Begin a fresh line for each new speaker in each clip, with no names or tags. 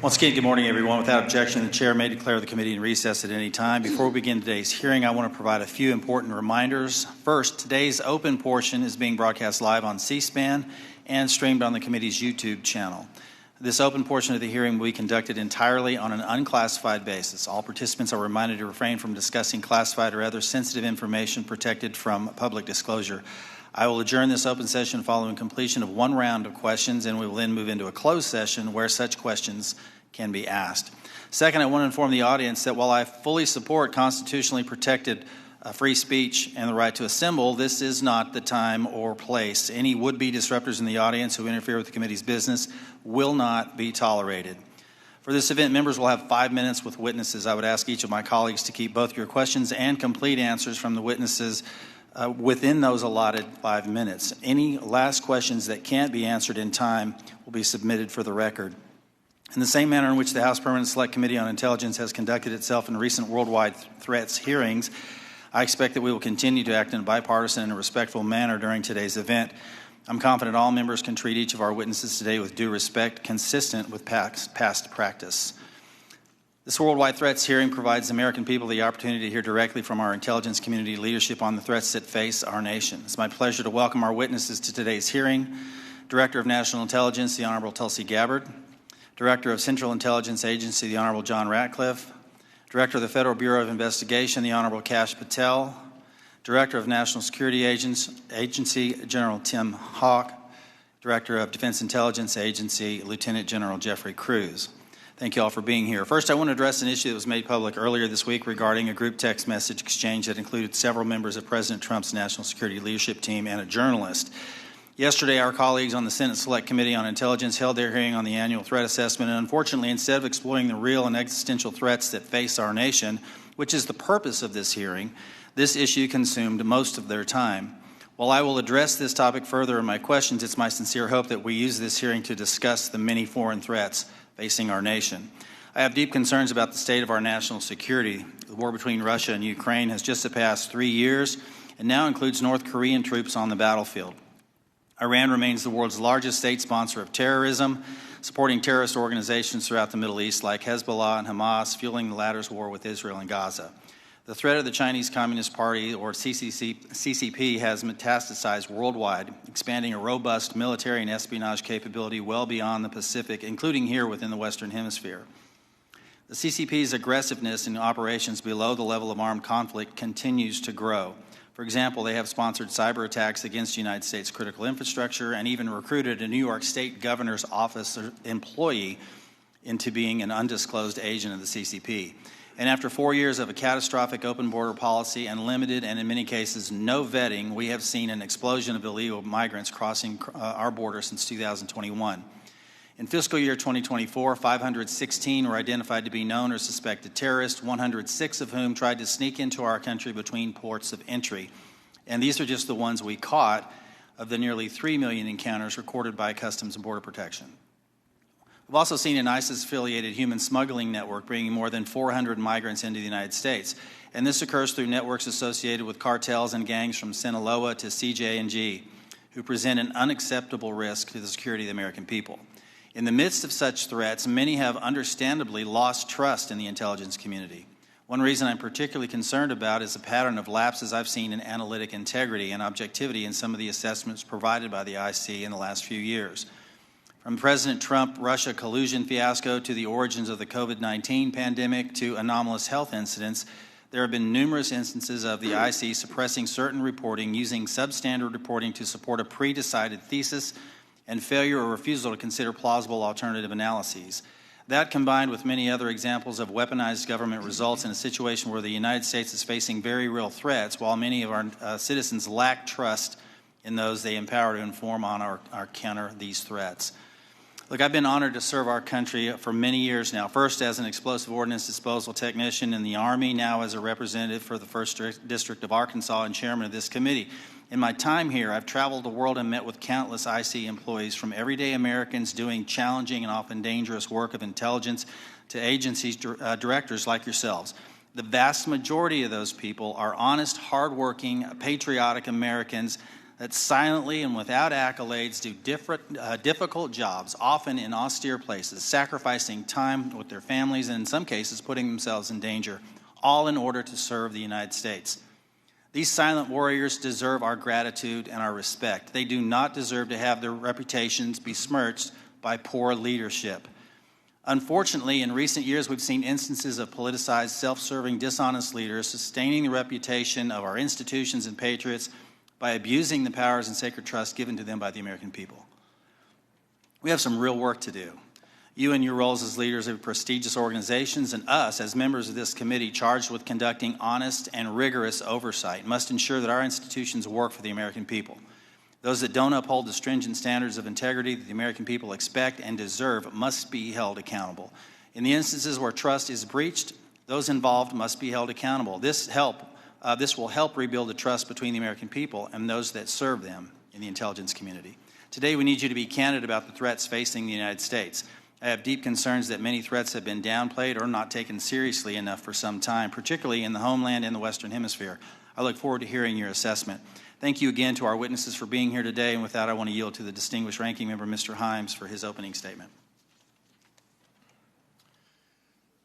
Once again, good morning, everyone. Without objection, the chair may declare the committee in recess at any time. Before we begin today's hearing, I want to provide a few important reminders. First, today's open portion is being broadcast live on C-SPAN and streamed on the committee's YouTube channel. This open portion of the hearing will be conducted entirely on an unclassified basis. All participants are reminded to refrain from discussing classified or other sensitive information protected from public disclosure. I will adjourn this open session following completion of one round of questions, and we will then move into a closed session where such questions can be asked. Second, I want to inform the audience that while I fully support constitutionally protected free speech and the right to assemble, this is not the time or place. Any would-be disruptors in the audience who interfere with the committee's business will not be tolerated. For this event, members will have 5 minutes with witnesses. I would ask each of my colleagues to keep both your questions and complete answers from the witnesses within those allotted 5 minutes. Any last questions that can't be answered in time will be submitted for the record. In the same manner in which the House Permanent Select Committee on Intelligence has conducted itself in recent worldwide threats hearings, I expect that we will continue to act in a bipartisan and respectful manner during today's event. I'm confident all members can treat each of our witnesses today with due respect, consistent with past practice. This worldwide threats hearing provides the American people the opportunity to hear directly from our intelligence community leadership on the threats that face our nation. It's my pleasure to welcome our witnesses to today's hearing: Director of National Intelligence, the Honorable Tulsi Gabbard; Director of Central Intelligence Agency, the Honorable John Ratcliffe; Director of the Federal Bureau of Investigation, the Honorable Kash Patel; Director of National Security Agency, General Tim Haugh; Director of Defense Intelligence Agency, Lieutenant General Jeffrey Kruse. Thank you all for being here. First, I want to address an issue that was made public earlier this week regarding a group text message exchange that included several members of President Trump's national security leadership team and a journalist. Yesterday, our colleagues on the Senate Select Committee on Intelligence held their hearing on the annual threat assessment, and unfortunately, instead of exploring the real and existential threats that face our nation, which is the purpose of this hearing, this issue consumed most of their time. While I will address this topic further in my questions, it's my sincere hope that we use this hearing to discuss the many foreign threats facing our nation. I have deep concerns about the state of our national security. The war between Russia and Ukraine has just surpassed 3 years and now includes North Korean troops on the battlefield. Iran remains the world's largest state sponsor of terrorism, supporting terrorist organizations throughout the Middle East like Hezbollah and Hamas, fueling the latter's war with Israel and Gaza. The threat of the Chinese Communist Party, or CCP, has metastasized worldwide, expanding a robust military and espionage capability well beyond the Pacific, including here within the Western Hemisphere. The CCP's aggressiveness in operations below the level of armed conflict continues to grow. For example, they have sponsored cyber attacks against United States critical infrastructure and even recruited a New York State governor's office employee into being an undisclosed agent of the CCP. And after 4 years of a catastrophic open border policy and limited and in many cases no vetting, we have seen an explosion of illegal migrants crossing our border since 2021. In fiscal year 2024, 516 were identified to be known or suspected terrorists, 106 of whom tried to sneak into our country between ports of entry. And these are just the ones we caught of the nearly 3 million encounters recorded by Customs and Border Protection. We've also seen an ISIS-affiliated human smuggling network bringing more than 400 migrants into the United States. And this occurs through networks associated with cartels and gangs from Sinaloa to CJ&G, who present an unacceptable risk to the security of the American people. In the midst of such threats, many have understandably lost trust in the intelligence community. One reason I'm particularly concerned about is the pattern of lapses I've seen in analytic integrity and objectivity in some of the assessments provided by the IC in the last few years. From President Trump-Russia collusion fiasco to the origins of the COVID-19 pandemic to anomalous health incidents, there have been numerous instances of the IC suppressing certain reporting, using substandard reporting to support a pre-decided thesis, and failure or refusal to consider plausible alternative analyses. That, combined with many other examples of weaponized government, results in a situation where the United States is facing very real threats, while many of our citizens lack trust in those they empower to inform on or counter these threats. Look, I've been honored to serve our country for many years now, first as an explosive ordnance disposal technician in the Army, now as a representative for the 1st District of Arkansas and chairman of this committee. In my time here, I've traveled the world and met with countless IC employees, from everyday Americans doing challenging and often dangerous work of intelligence to agencies directors like yourselves. The vast majority of those people are honest, hardworking, patriotic Americans that silently and without accolades do difficult jobs, often in austere places, sacrificing time with their families and in some cases putting themselves in danger, all in order to serve the United States. These silent warriors deserve our gratitude and our respect. They do not deserve to have their reputations besmirched by poor leadership. Unfortunately, in recent years, we've seen instances of politicized, self-serving, dishonest leaders sustaining the reputation of our institutions and patriots by abusing the powers and sacred trust given to them by the American people. We have some real work to do. You in your roles as leaders of prestigious organizations and us as members of this committee charged with conducting honest and rigorous oversight must ensure that our institutions work for the American people. Those that don't uphold the stringent standards of integrity that the American people expect and deserve must be held accountable. In the instances where trust is breached, those involved must be held accountable. This will help rebuild the trust between the American people and those that serve them in the intelligence community. Today, we need you to be candid about the threats facing the United States. I have deep concerns that many threats have been downplayed or not taken seriously enough for some time, particularly in the homeland and the Western Hemisphere. I look forward to hearing your assessment. Thank you again to our witnesses for being here today, and with that, I want to yield to the distinguished ranking member, Mr. Himes, for his opening statement.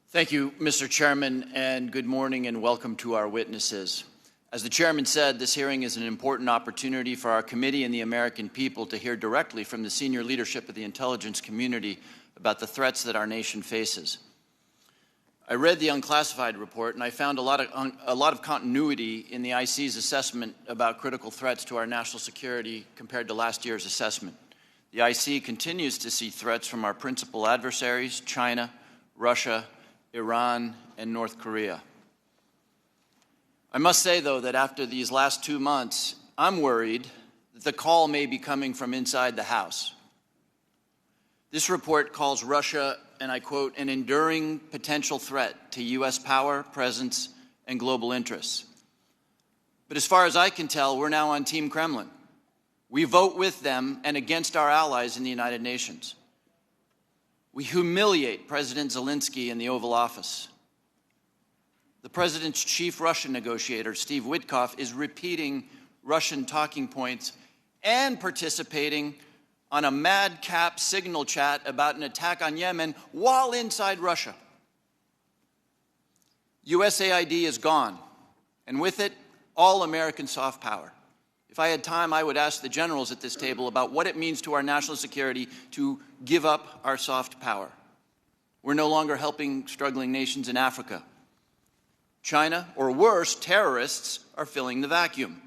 Thank you, Mr. Chairman, and good morning and welcome to our witnesses. As the chairman said, this hearing is an important opportunity for our committee and the American people to hear directly from the senior leadership of the intelligence community about the threats that our nation faces. I read the unclassified report, and I found a lot of continuity in the IC's assessment about critical threats to our national security compared to last year's assessment. The IC continues to see threats from our principal adversaries, China, Russia, Iran, and North Korea. I must say, though, that after these last 2 months, I'm worried that the call may be coming from inside the House. This report calls Russia, and I quote, an enduring potential threat to U.S. power, presence, and global interests. But as far as I can tell, we're now on Team Kremlin. We vote with them and against our allies in the United Nations. We humiliate President Zelensky in the Oval Office. The president's chief Russian negotiator, Steve Witkoff, is repeating Russian talking points and participating on a madcap signal chat about an attack on Yemen while inside Russia. USAID is gone, and with it, all American soft power. If I had time, I would ask the generals at this table about what it means to our national security to give up our soft power. We're no longer helping struggling nations in Africa. China, or worse, terrorists, are filling the vacuum.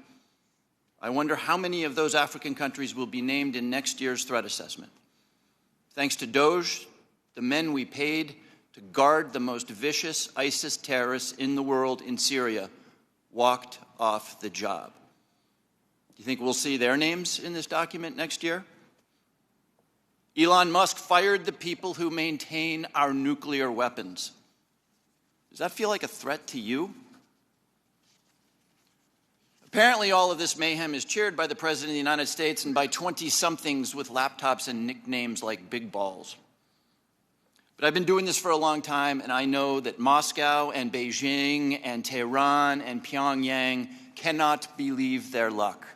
I wonder how many of those African countries will be named in next year's threat assessment. Thanks to DOJ, the men we paid to guard the most vicious ISIS terrorists in the world in Syria walked off the job. Do you think we'll see their names in this document next year? Elon Musk fired the people who maintain our nuclear weapons. Does that feel like a threat to you? Apparently, all of this mayhem is cheered by the President of the United States and by 20-somethings with laptops and nicknames like Big Balls. But I've been doing this for a long time, and I know that Moscow and Beijing and Tehran and Pyongyang cannot believe their luck.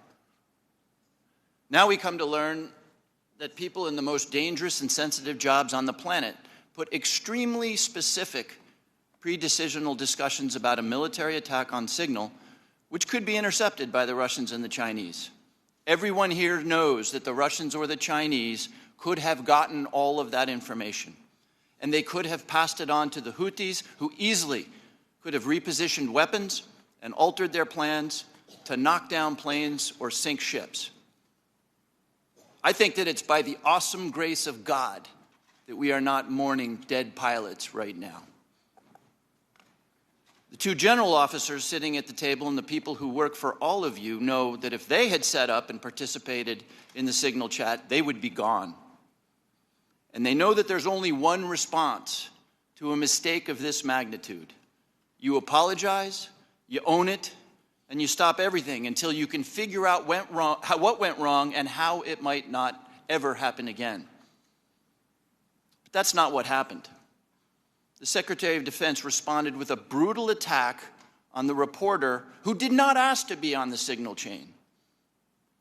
Now we come to learn that people in the most dangerous and sensitive jobs on the planet put extremely specific pre-decisional discussions about a military attack on signal which could be intercepted by the Russians and the Chinese. Everyone here knows that the Russians or the Chinese could have gotten all of that information, and they could have passed it on to the Houthis, who easily could have repositioned weapons and altered their plans to knock down planes or sink ships. I think that it's by the awesome grace of God that we are not mourning dead pilots right now. The two general officers sitting at the table and the people who work for all of you know that if they had set up and participated in the signal chat, they would be gone. And they know that there's only one response to a mistake of this magnitude. You apologize, you own it, and you stop everything until you can figure out what went wrong and how it might not ever happen again. But that's not what happened. The Secretary of Defense responded with a brutal attack on the reporter who did not ask to be on the signal chain.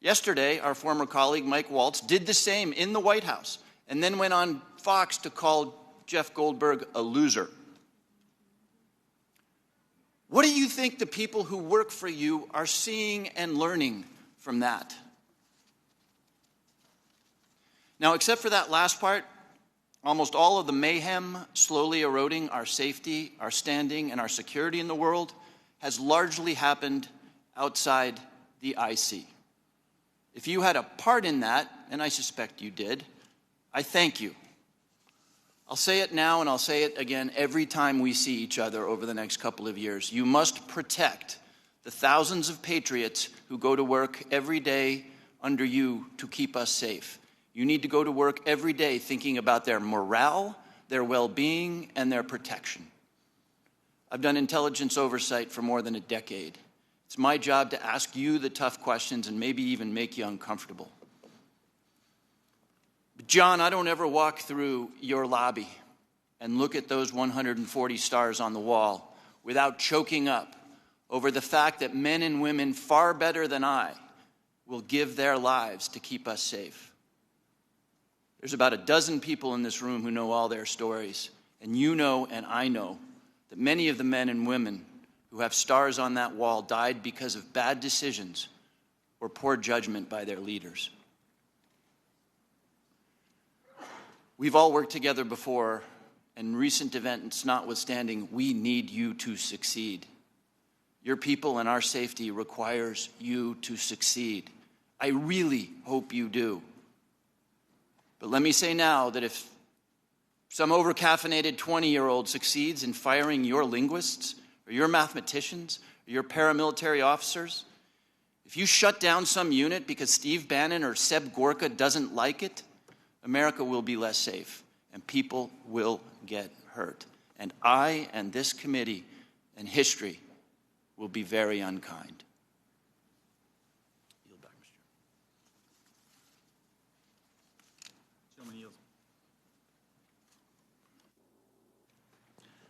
Yesterday, our former colleague Mike Waltz did the same in the White House and then went on Fox to call Jeff Goldberg a loser. What do you think the people who work for you are seeing and learning from that? Now, except for that last part, almost all of the mayhem slowly eroding our safety, our standing, and our security in the world has largely happened outside the IC. If you had a part in that, and I suspect you did, I thank you. I'll say it now and I'll say it again every time we see each other over the next couple of years. You must protect the thousands of patriots who go to work every day under you to keep us safe. You need to go to work every day thinking about their morale, their well-being, and their protection. I've done intelligence oversight for more than a decade. It's my job to ask you the tough questions and maybe even make you uncomfortable. But John, I don't ever walk through your lobby and look at those 140 stars on the wall without choking up over the fact that men and women far better than I will give their lives to keep us safe. There's about a dozen people in this room who know all their stories, and you know and I know that many of the men and women who have stars on that wall died because of bad decisions or poor judgment by their leaders. We've all worked together before, and recent events notwithstanding, we need you to succeed. Your people and our safety requires you to succeed. I really hope you do. But let me say now that if some overcaffeinated 20-year-old succeeds in firing your linguists or your mathematicians or your paramilitary officers, if you shut down some unit because Steve Bannon or Seb Gorka doesn't like it, America will be less safe and people will get hurt. And I and this committee and history will be very unkind. Yield back, Mr.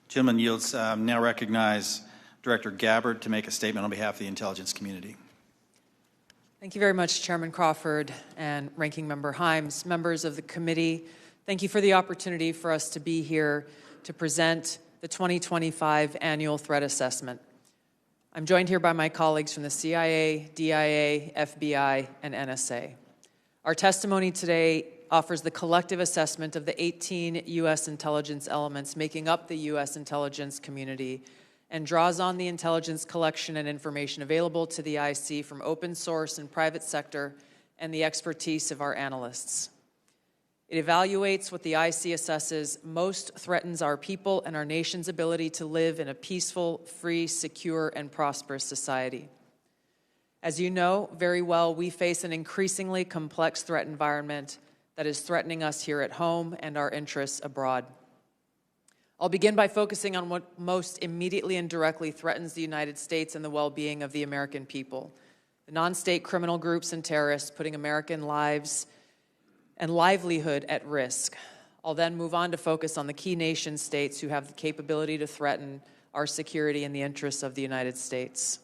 Gentleman yields. Now recognize Director Gabbard to make a statement on behalf of the intelligence community.
Thank you very much, Chairman Crawford and Ranking Member Himes. Members of the committee, thank you for the opportunity for us to be here to present the 2025 Annual Threat Assessment. I'm joined here by my colleagues from the CIA, DIA, FBI, and NSA. Our testimony today offers the collective assessment of the 18 U.S. intelligence elements making up the U.S. intelligence community and draws on the intelligence collection and information available to the IC from open source and private sector and the expertise of our analysts. It evaluates what the IC assesses most threatens our people and our nation's ability to live in a peaceful, free, secure, and prosperous society. As you know very well, we face an increasingly complex threat environment that is threatening us here at home and our interests abroad. I'll begin by focusing on what most immediately and directly threatens the United States and the well-being of the American people, the non-state criminal groups and terrorists putting American lives and livelihood at risk. I'll then move on to focus on the key nation states who have the capability to threaten our security and the interests of the United States.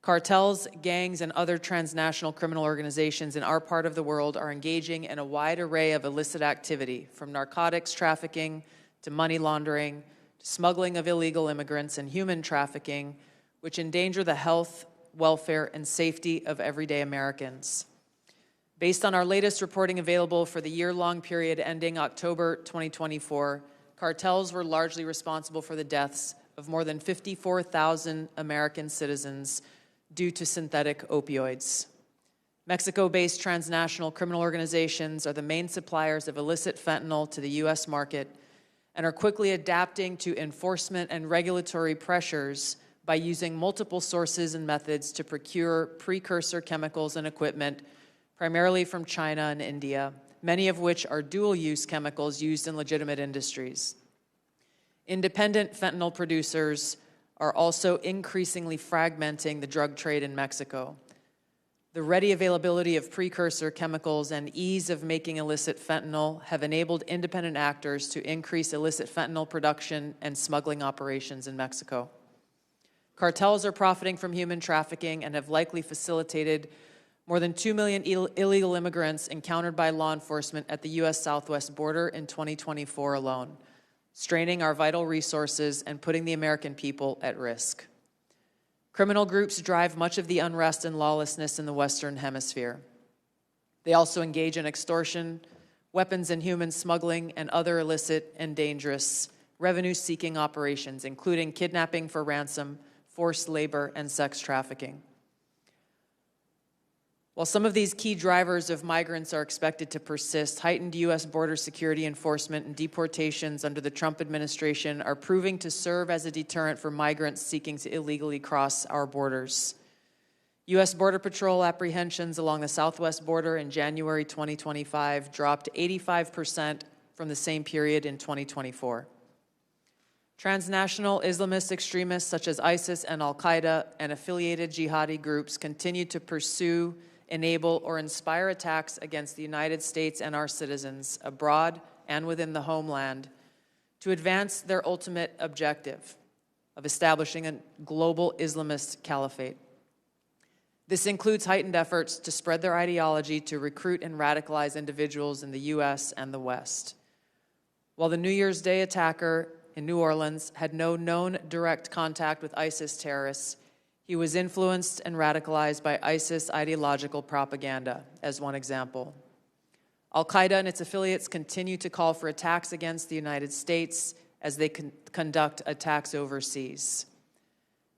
Cartels, gangs, and other transnational criminal organizations in our part of the world are engaging in a wide array of illicit activity, from narcotics trafficking to money laundering, to smuggling of illegal immigrants and human trafficking, which endanger the health, welfare, and safety of everyday Americans. Based on our latest reporting available for the year-long period ending October 2024, cartels were largely responsible for the deaths of more than 54,000 American citizens due to synthetic opioids. Mexico-based transnational criminal organizations are the main suppliers of illicit fentanyl to the U.S. market and are quickly adapting to enforcement and regulatory pressures by using multiple sources and methods to procure precursor chemicals and equipment, primarily from China and India, many of which are dual-use chemicals used in legitimate industries. Independent fentanyl producers are also increasingly fragmenting the drug trade in Mexico. The ready availability of precursor chemicals and ease of making illicit fentanyl have enabled independent actors to increase illicit fentanyl production and smuggling operations in Mexico. Cartels are profiting from human trafficking and have likely facilitated More than 2 million illegal immigrants encountered by law enforcement at the U.S. southwest border in 2024 alone, straining our vital resources and putting the American people at risk. Criminal groups drive much of the unrest and lawlessness in the Western Hemisphere. They also engage in extortion, weapons and human smuggling, and other illicit and dangerous revenue-seeking operations, including kidnapping for ransom, forced labor, and sex trafficking. While some of these key drivers of migrants are expected to persist, heightened U.S. border security enforcement and deportations under the Trump administration are proving to serve as a deterrent for migrants seeking to illegally cross our borders. U.S. Border Patrol apprehensions along the southwest border in January 2025 dropped 85% from the same period in 2024. Transnational Islamist extremists such as ISIS and al-Qaeda and affiliated jihadi groups continue to pursue, enable, or inspire attacks against the United States and our citizens abroad and within the homeland to advance their ultimate objective of establishing a global Islamist caliphate. This includes heightened efforts to spread their ideology to recruit and radicalize individuals in the U.S. and the West. While the New Year's Day attacker in New Orleans had no known direct contact with ISIS terrorists, he was influenced and radicalized by ISIS ideological propaganda, as one example. Al-Qaeda and its affiliates continue to call for attacks against the United States as they conduct attacks overseas.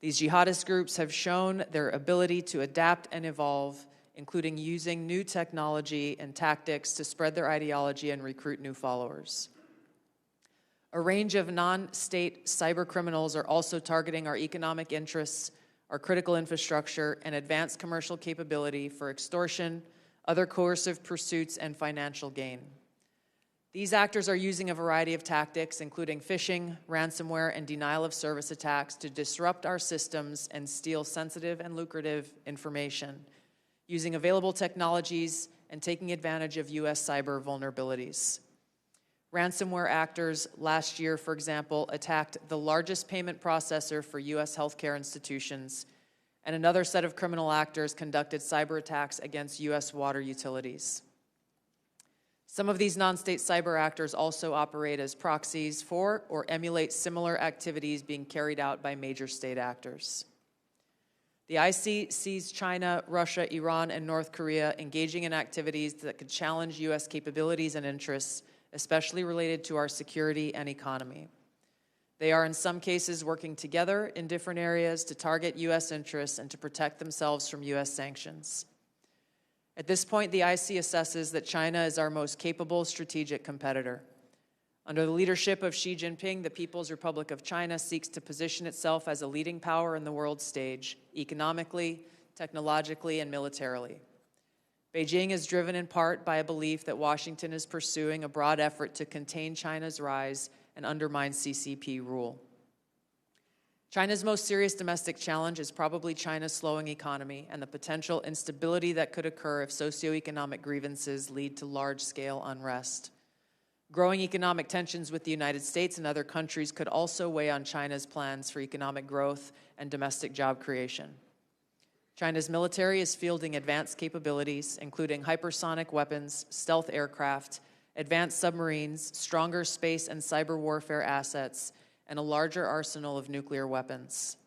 These jihadist groups have shown their ability to adapt and evolve, including using new technology and tactics to spread their ideology and recruit new followers. A range of non-state cyber criminals are also targeting our economic interests, our critical infrastructure, and advanced commercial capability for extortion, other coercive pursuits, and financial gain. These actors are using a variety of tactics, including phishing, ransomware, and denial of service attacks to disrupt our systems and steal sensitive and lucrative information, using available technologies and taking advantage of U.S. cyber vulnerabilities. Ransomware actors last year, for example, attacked the largest payment processor for U.S. healthcare institutions, and another set of criminal actors conducted cyber attacks against U.S. water utilities. Some of these non-state cyber actors also operate as proxies for or emulate similar activities being carried out by major state actors. The IC sees China, Russia, Iran, and North Korea engaging in activities that could challenge U.S. capabilities and interests, especially related to our security and economy. They are in some cases working together in different areas to target U.S. interests and to protect themselves from U.S. sanctions. At this point, the IC assesses that China is our most capable strategic competitor. Under the leadership of Xi Jinping, the People's Republic of China seeks to position itself as a leading power in the world stage, economically, technologically, and militarily. Beijing is driven in part by a belief that Washington is pursuing a broad effort to contain China's rise and undermine CCP rule. China's most serious domestic challenge is probably China's slowing economy and the potential instability that could occur if socioeconomic grievances lead to large-scale unrest. Growing economic tensions with the United States and other countries could also weigh on China's plans for economic growth and domestic job creation. China's military is fielding advanced capabilities, including hypersonic weapons, stealth aircraft, advanced submarines, stronger space and cyber warfare assets, and a larger arsenal of nuclear weapons.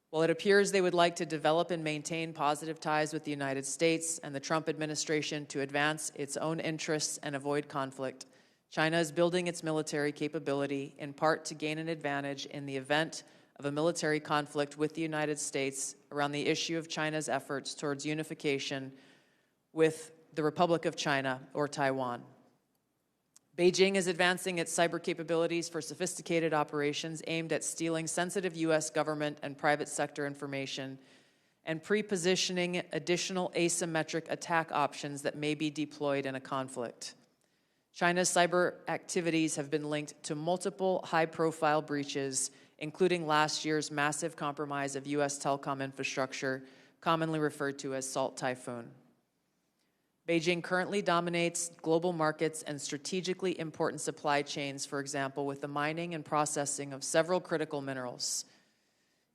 While it appears they would like to develop and maintain positive ties with the United States and the Trump administration to advance its own interests and avoid conflict, China is building its military capability in part to gain an advantage in the event of a military conflict with the United States around the issue of China's efforts towards unification with the Republic of China or Taiwan. Beijing is advancing its cyber capabilities for sophisticated operations aimed at stealing sensitive U.S. government and private sector information and pre-positioning additional asymmetric attack options that may be deployed in a conflict. China's cyber activities have been linked to multiple high-profile breaches, including last year's massive compromise of U.S. telecom infrastructure, commonly referred to as Salt Typhoon. Beijing currently dominates global markets and strategically important supply chains, for example, with the mining and processing of several critical minerals.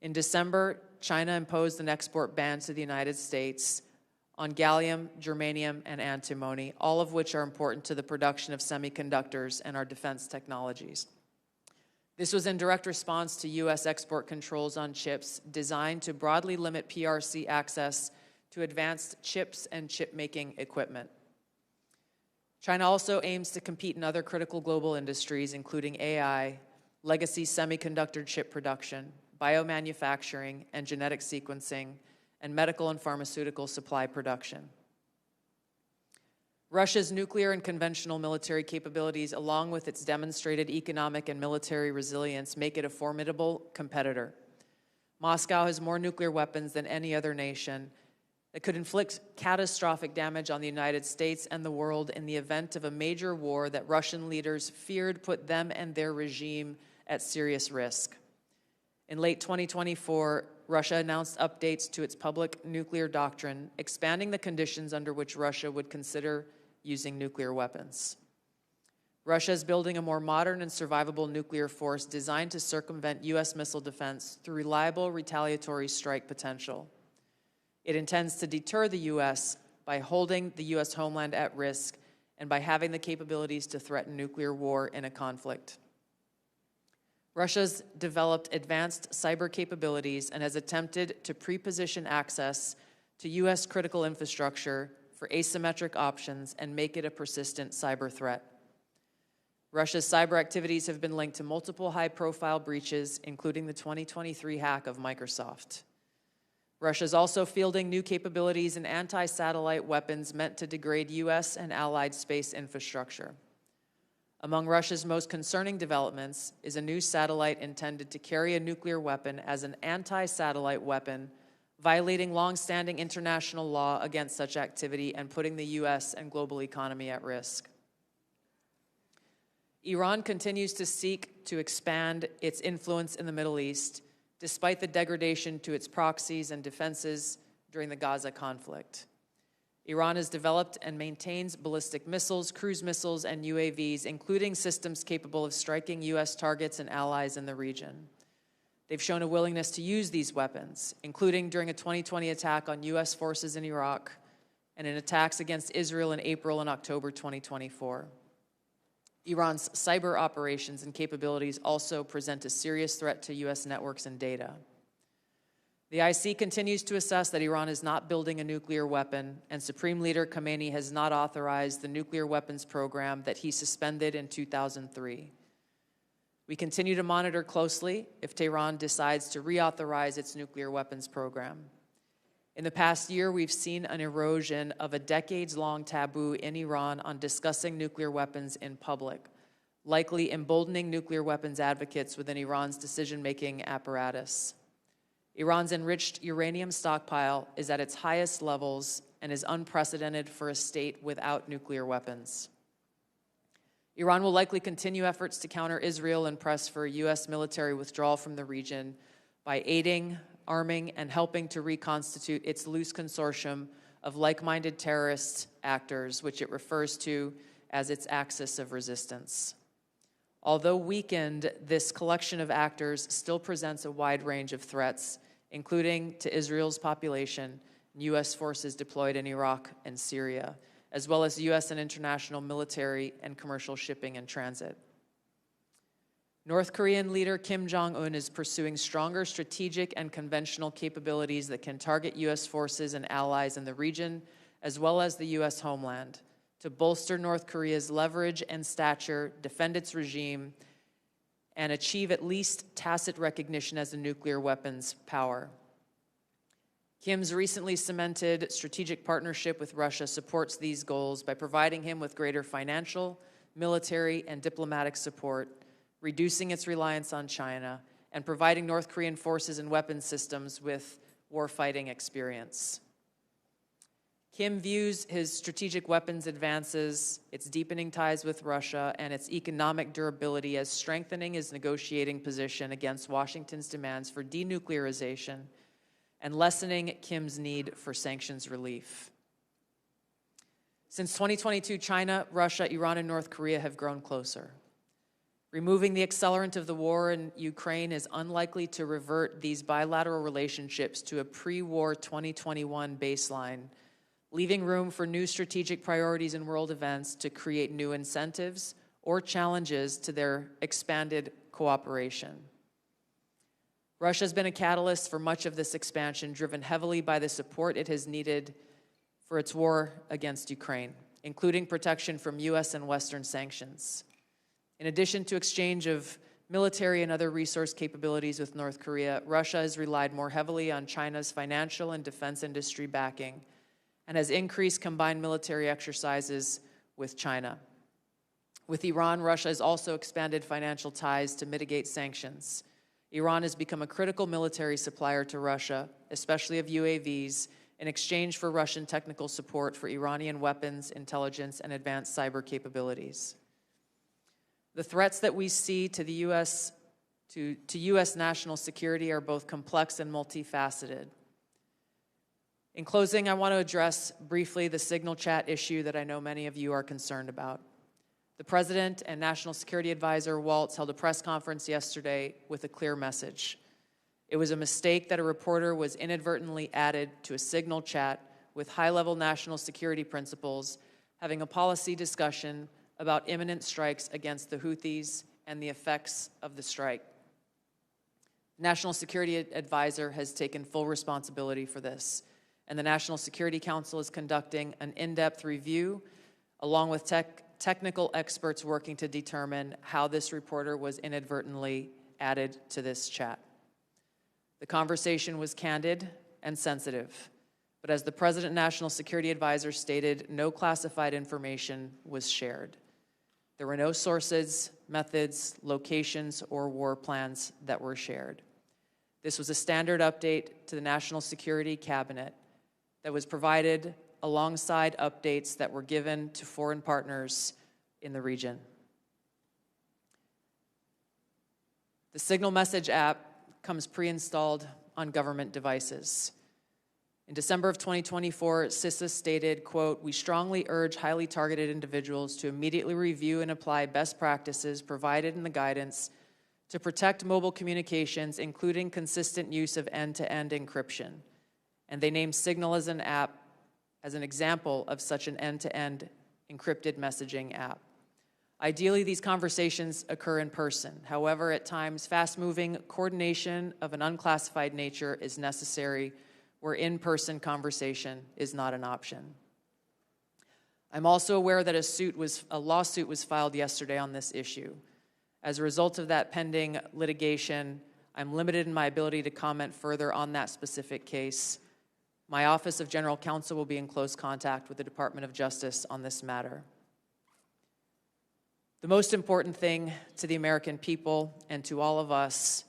In December, China imposed an export ban to the United States on gallium, germanium, and antimony, all of which are important to the production of semiconductors and our defense technologies. This was in direct response to U.S. export controls on chips designed to broadly limit PRC access to advanced chips and chip-making equipment. China also aims to compete in other critical global industries, including AI, legacy semiconductor chip production, biomanufacturing and genetic sequencing, and medical and pharmaceutical supply production. Russia's nuclear and conventional military capabilities, along with its demonstrated economic and military resilience, make it a formidable competitor. Moscow has more nuclear weapons than any other nation that could inflict catastrophic damage on the United States and the world in the event of a major war that Russian leaders feared put them and their regime at serious risk. In late 2024, Russia announced updates to its public nuclear doctrine, expanding the conditions under which Russia would consider using nuclear weapons. Russia is building a more modern and survivable nuclear force designed to circumvent U.S. missile defense through reliable retaliatory strike potential. It intends to deter the U.S. by holding the U.S. homeland at risk and by having the capabilities to threaten nuclear war in a conflict. Russia's developed advanced cyber capabilities and has attempted to pre-position access to U.S. critical infrastructure for asymmetric options and make it a persistent cyber threat. Russia's cyber activities have been linked to multiple high-profile breaches, including the 2023 hack of Microsoft. Russia is also fielding new capabilities in anti-satellite weapons meant to degrade U.S. and allied space infrastructure. Among Russia's most concerning developments is a new satellite intended to carry a nuclear weapon as an anti-satellite weapon, violating long-standing international law against such activity and putting the U.S. and global economy at risk. Iran continues to seek to expand its influence in the Middle East, despite the degradation to its proxies and defenses during the Gaza conflict. Iran has developed and maintains ballistic missiles, cruise missiles, and UAVs, including systems capable of striking U.S. targets and allies in the region. They've shown a willingness to use these weapons, including during a 2020 attack on U.S. forces in Iraq and in attacks against Israel in April and October 2024. Iran's cyber operations and capabilities also present a serious threat to U.S. networks and data. The IC continues to assess that Iran is not building a nuclear weapon, and Supreme Leader Khamenei has not authorized the nuclear weapons program that he suspended in 2003. We continue to monitor closely if Tehran decides to reauthorize its nuclear weapons program. In the past year, we've seen an erosion of a decades-long taboo in Iran on discussing nuclear weapons in public, likely emboldening nuclear weapons advocates within Iran's decision-making apparatus. Iran's enriched uranium stockpile is at its highest levels and is unprecedented for a state without nuclear weapons. Iran will likely continue efforts to counter Israel and press for a U.S. military withdrawal from the region by aiding, arming, and helping to reconstitute its loose consortium of like-minded terrorist actors, which it refers to as its axis of resistance. Although weakened, this collection of actors still presents a wide range of threats, including to Israel's population and U.S. forces deployed in Iraq and Syria, as well as U.S. and international military and commercial shipping and transit. North Korean leader Kim Jong-un is pursuing stronger strategic and conventional capabilities that can target U.S. forces and allies in the region, as well as the U.S. homeland, to bolster North Korea's leverage and stature, defend its regime, and achieve at least tacit recognition as a nuclear weapons power. Kim's recently cemented strategic partnership with Russia supports these goals by providing him with greater financial, military, and diplomatic support, reducing its reliance on China, and providing North Korean forces and weapons systems with warfighting experience. Kim views his strategic weapons advances, its deepening ties with Russia, and its economic durability as strengthening his negotiating position against Washington's demands for denuclearization and lessening Kim's need for sanctions relief. Since 2022, China, Russia, Iran, and North Korea have grown closer. Removing the accelerant of the war in Ukraine is unlikely to revert these bilateral relationships to a pre-war 2021 baseline, leaving room for new strategic priorities in world events to create new incentives or challenges to their expanded cooperation. Russia has been a catalyst for much of this expansion, driven heavily by the support it has needed for its war against Ukraine, including protection from U.S. and Western sanctions. In addition to exchange of military and other resource capabilities with North Korea, Russia has relied more heavily on China's financial and defense industry backing and has increased combined military exercises with China. With Iran, Russia has also expanded financial ties to mitigate sanctions. Iran has become a critical military supplier to Russia, especially of UAVs, in exchange for Russian technical support for Iranian weapons, intelligence, and advanced cyber capabilities. The threats that we see to the U.S. to U.S. national security are both complex and multifaceted. In closing, I want to address briefly the signal chat issue that I know many of you are concerned about. The President and National Security Advisor Waltz held a press conference yesterday with a clear message. It was a mistake that a reporter was inadvertently added to a signal chat with high-level national security principals having a policy discussion about imminent strikes against the Houthis and the effects of the strike. The National Security Advisor has taken full responsibility for this, and the National Security Council is conducting an in-depth review along with technical experts working to determine how this reporter was inadvertently added to this chat. The conversation was candid and sensitive, but as the President and National Security Advisor stated, no classified information was shared. There were no sources, methods, locations, or war plans that were shared. This was a standard update to the National Security Cabinet that was provided alongside updates that were given to foreign partners in the region. The Signal Message app comes pre-installed on government devices. In December of 2024, CISA stated, quote, "We strongly urge highly targeted individuals to immediately review and apply best practices provided in the guidance to protect mobile communications, including consistent use of end-to-end encryption." And they named Signal as an app as an example of such an end-to-end encrypted messaging app. Ideally, these conversations occur in person. However, at times, fast-moving coordination of an unclassified nature is necessary where in-person conversation is not an option. I'm also aware that a lawsuit was filed yesterday on this issue. As a result of that pending litigation, I'm limited in my ability to comment further on that specific case. My Office of General Counsel will be in close contact with the Department of Justice on this matter. The most important thing to the American people and to all of us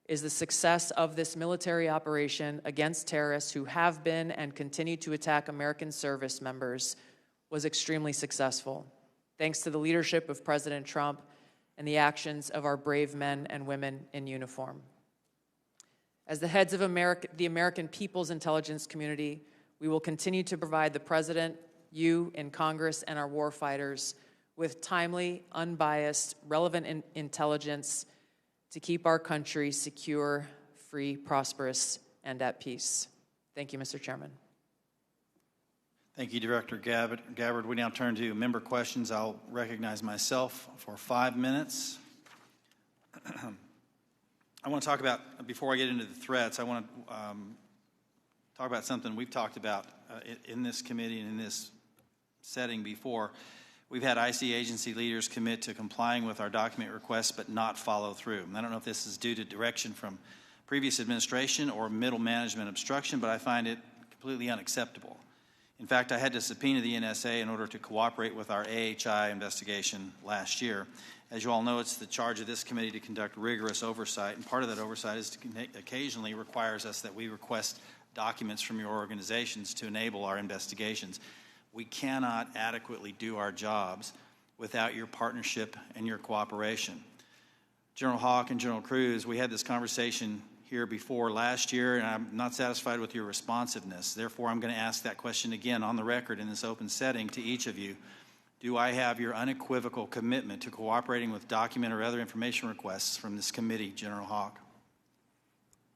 is the success of this military operation against terrorists who have been and continue to attack American service members was extremely successful, thanks to the leadership of President Trump and the actions of our brave men and women in uniform. As the heads of the American people's intelligence community, we will continue to provide the President, you in Congress, and our warfighters with timely, unbiased, relevant intelligence to keep our country secure, free, prosperous, and at peace. Thank you, Mr. Chairman.
Thank you, Director Gabbard. We now turn to member questions. I'll recognize myself for 5 minutes. I want to talk about, before I get into the threats, I want to talk about something we've talked about in this committee and in this setting before. We've had IC agency leaders commit to complying with our document requests but not follow through. And I don't know if this is due to direction from previous administration or middle management obstruction, but I find it completely unacceptable. In fact, I had to subpoena the NSA in order to cooperate with our AHI investigation last year. As you all know, it's the charge of this committee to conduct rigorous oversight, and part of that oversight is to occasionally requires us that we request documents from your organizations to enable our investigations. We cannot adequately do our jobs without your partnership and your cooperation. General Haugh and General Kruse, we had this conversation here before last year, and I'm not satisfied with your responsiveness. Therefore, I'm going to ask that question again on the record in this open setting to each of you. Do I have your unequivocal commitment to cooperating with document or other information requests from this committee, General Haugh?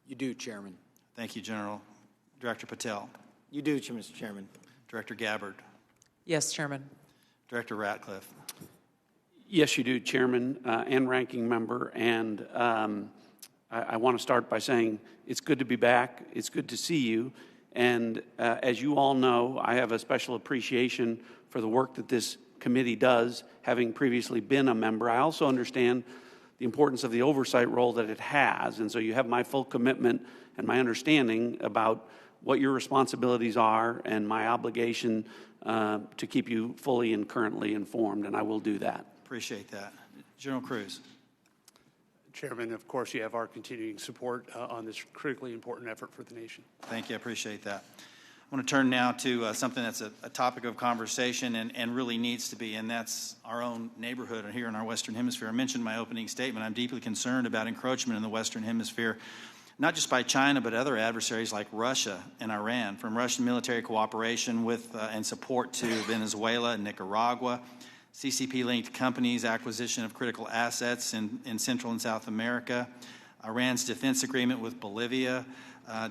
You do, Chairman.
Thank you, General. Director Patel.
You do, Mr. Chairman.
Director Gabbard.
Yes, Chairman.
Director Ratcliffe.
Yes, you do, Chairman and Ranking Member. And I want to start by saying it's good to be back. It's good to see you. And as you all know, I have a special appreciation for the work that this committee does, having previously been a member. I also understand the importance of the oversight role that it has. And so you have my full commitment and my understanding about what your responsibilities are and my obligation to keep you fully and currently informed, and I will do that.
Appreciate that. General Kruse.
Chairman, of course, you have our continuing support on this critically important effort for the nation.
Thank you. I appreciate that. I want to turn now to something that's a topic of conversation and really needs to be, and that's our own neighborhood here in our Western Hemisphere. I mentioned in my opening statement, I'm deeply concerned about encroachment in the Western Hemisphere, not just by China, but other adversaries like Russia and Iran, from Russian military cooperation with and support to Venezuela and Nicaragua, CCP-linked companies' acquisition of critical assets in Central and South America, Iran's defense agreement with Bolivia,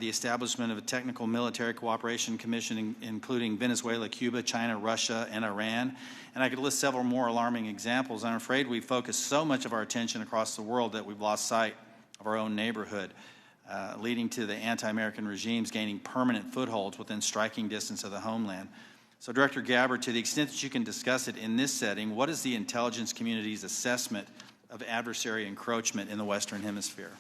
the establishment of a technical military cooperation commission including Venezuela, Cuba, China, Russia, and Iran. And I could list several more alarming examples. I'm afraid we've focused so much of our attention across the world that we've lost sight of our own neighborhood, leading to the anti-American regimes gaining permanent footholds within striking distance of the homeland. So, Director Gabbard, to the extent that you can discuss it in this setting, what is the intelligence community's assessment of adversary encroachment in the Western Hemisphere?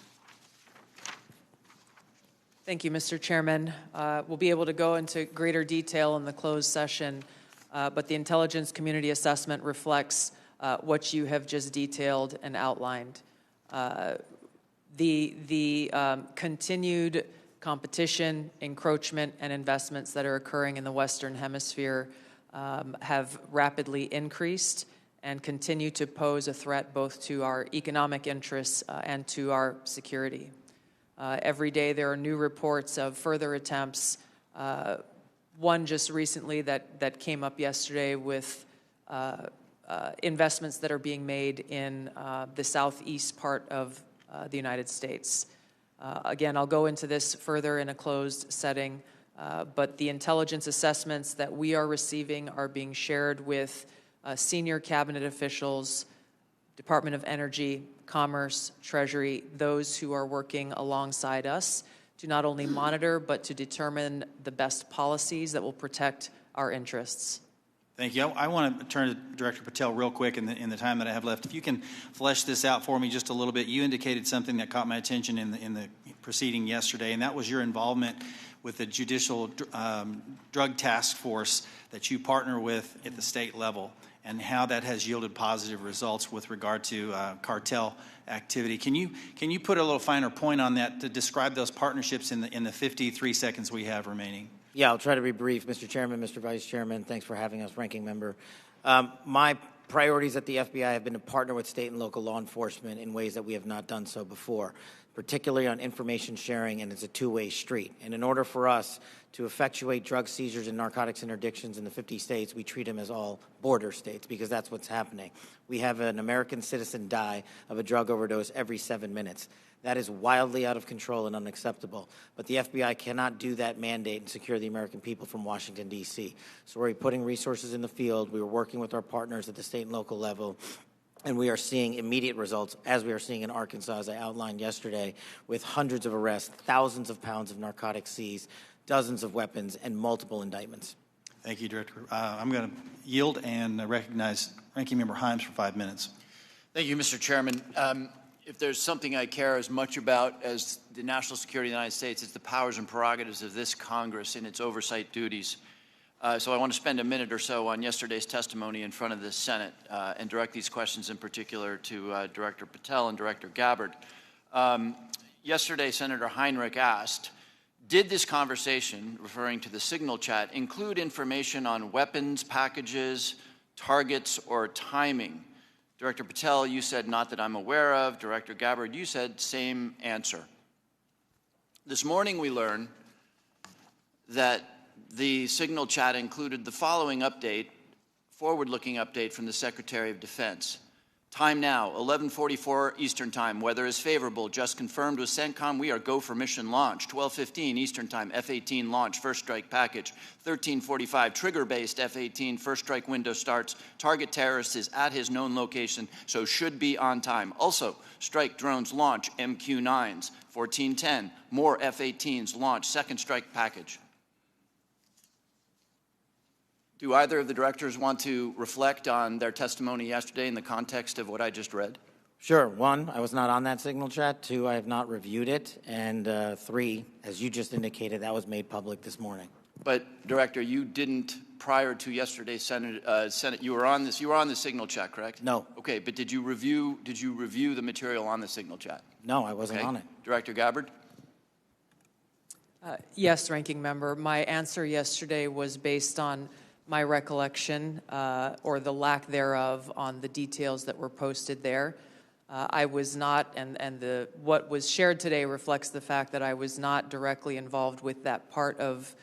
Thank you, Mr. Chairman. We'll be able to go into greater detail in the closed session, but the intelligence community assessment reflects what you have just detailed and outlined. The continued competition, encroachment, and investments that are occurring in the Western Hemisphere have rapidly increased and continue to pose a threat both to our economic interests and to our security. Every day there are new reports of further attempts. One just recently that came up yesterday with investments that are being made in the southeast part of the United States. Again, I'll go into this further in a closed setting, but the intelligence assessments that we are receiving are being shared with senior cabinet officials, Department of Energy, Commerce, Treasury, those who are working alongside us to not only monitor, but to determine the best policies that will protect our interests.
Thank you. I want to turn to Director Patel real quick in the time that I have left. If you can flesh this out for me just a little bit. You indicated something that caught my attention in the proceeding yesterday, and that was your involvement with the Judicial Drug Task Force that you partner with at the state level, and how that has yielded positive results with regard to cartel activity. Can you put a little finer point on that to describe those partnerships in the 53 seconds we have remaining?
Yeah, I'll try to be brief. Mr. Chairman, Mr. Vice Chairman, thanks for having us, Ranking Member. My priorities at the FBI have been to partner with state and local law enforcement in ways that we have not done so before, particularly on information sharing, and it's a two-way street. And in order for us to effectuate drug seizures and narcotics interdictions in the 50 states, we treat them as all border states because that's what's happening. We have an American citizen die of a drug overdose every 7 minutes. That is wildly out of control and unacceptable. But the FBI cannot do that mandate and secure the American people from Washington, D.C. So we're putting resources in the field. We are working with our partners at the state and local level. And we are seeing immediate results, as we are seeing in Arkansas, as I outlined yesterday, with hundreds of arrests, thousands of pounds of narcotics seized, dozens of weapons, and multiple indictments.
Thank you, Director. I'm going to yield and recognize Ranking Member Himes for 5 minutes.
Thank you, Mr. Chairman. If there's something I care as much about as the national security of the United States, it's the powers and prerogatives of this Congress and its oversight duties. So I want to spend a minute or so on yesterday's testimony in front of the Senate and direct these questions in particular to Director Patel and Director Gabbard. Yesterday, Senator Heinrich asked, did this conversation, referring to the signal chat, include information on weapons, packages, targets, or timing? Director Patel, you said not that I'm aware of. Director Gabbard, you said same answer. This morning we learned that the signal chat included the following update, forward-looking update from the Secretary of Defense. Time now, 11:44 Eastern Time. Weather is favorable. Just confirmed with CENTCOM. We are go for mission launch. 12:15 Eastern Time. F-18 launch. First strike package. 13:45 trigger-based F-18 first strike window starts. Target terrorist is at his known location, so should be on time. Also, strike drones launch MQ-9s. 14:10 more F-18s launch. Second strike package. Do either of the directors want to reflect on their testimony yesterday in the context of what I just read?
Sure. One, I was not on that signal chat. Two, I have not reviewed it. And three, as you just indicated, that was made public this morning.
But, Director, you didn't, prior to yesterday's Senate, you were on the signal chat, correct?
No.
Okay, but did you review the material on the signal chat?
No, I wasn't on it.
Director Gabbard?
Yes, Ranking Member. My answer yesterday was based on my recollection, or the lack thereof, on the details that were posted there. I was not, and what was shared today reflects the fact that I was not directly involved with that part of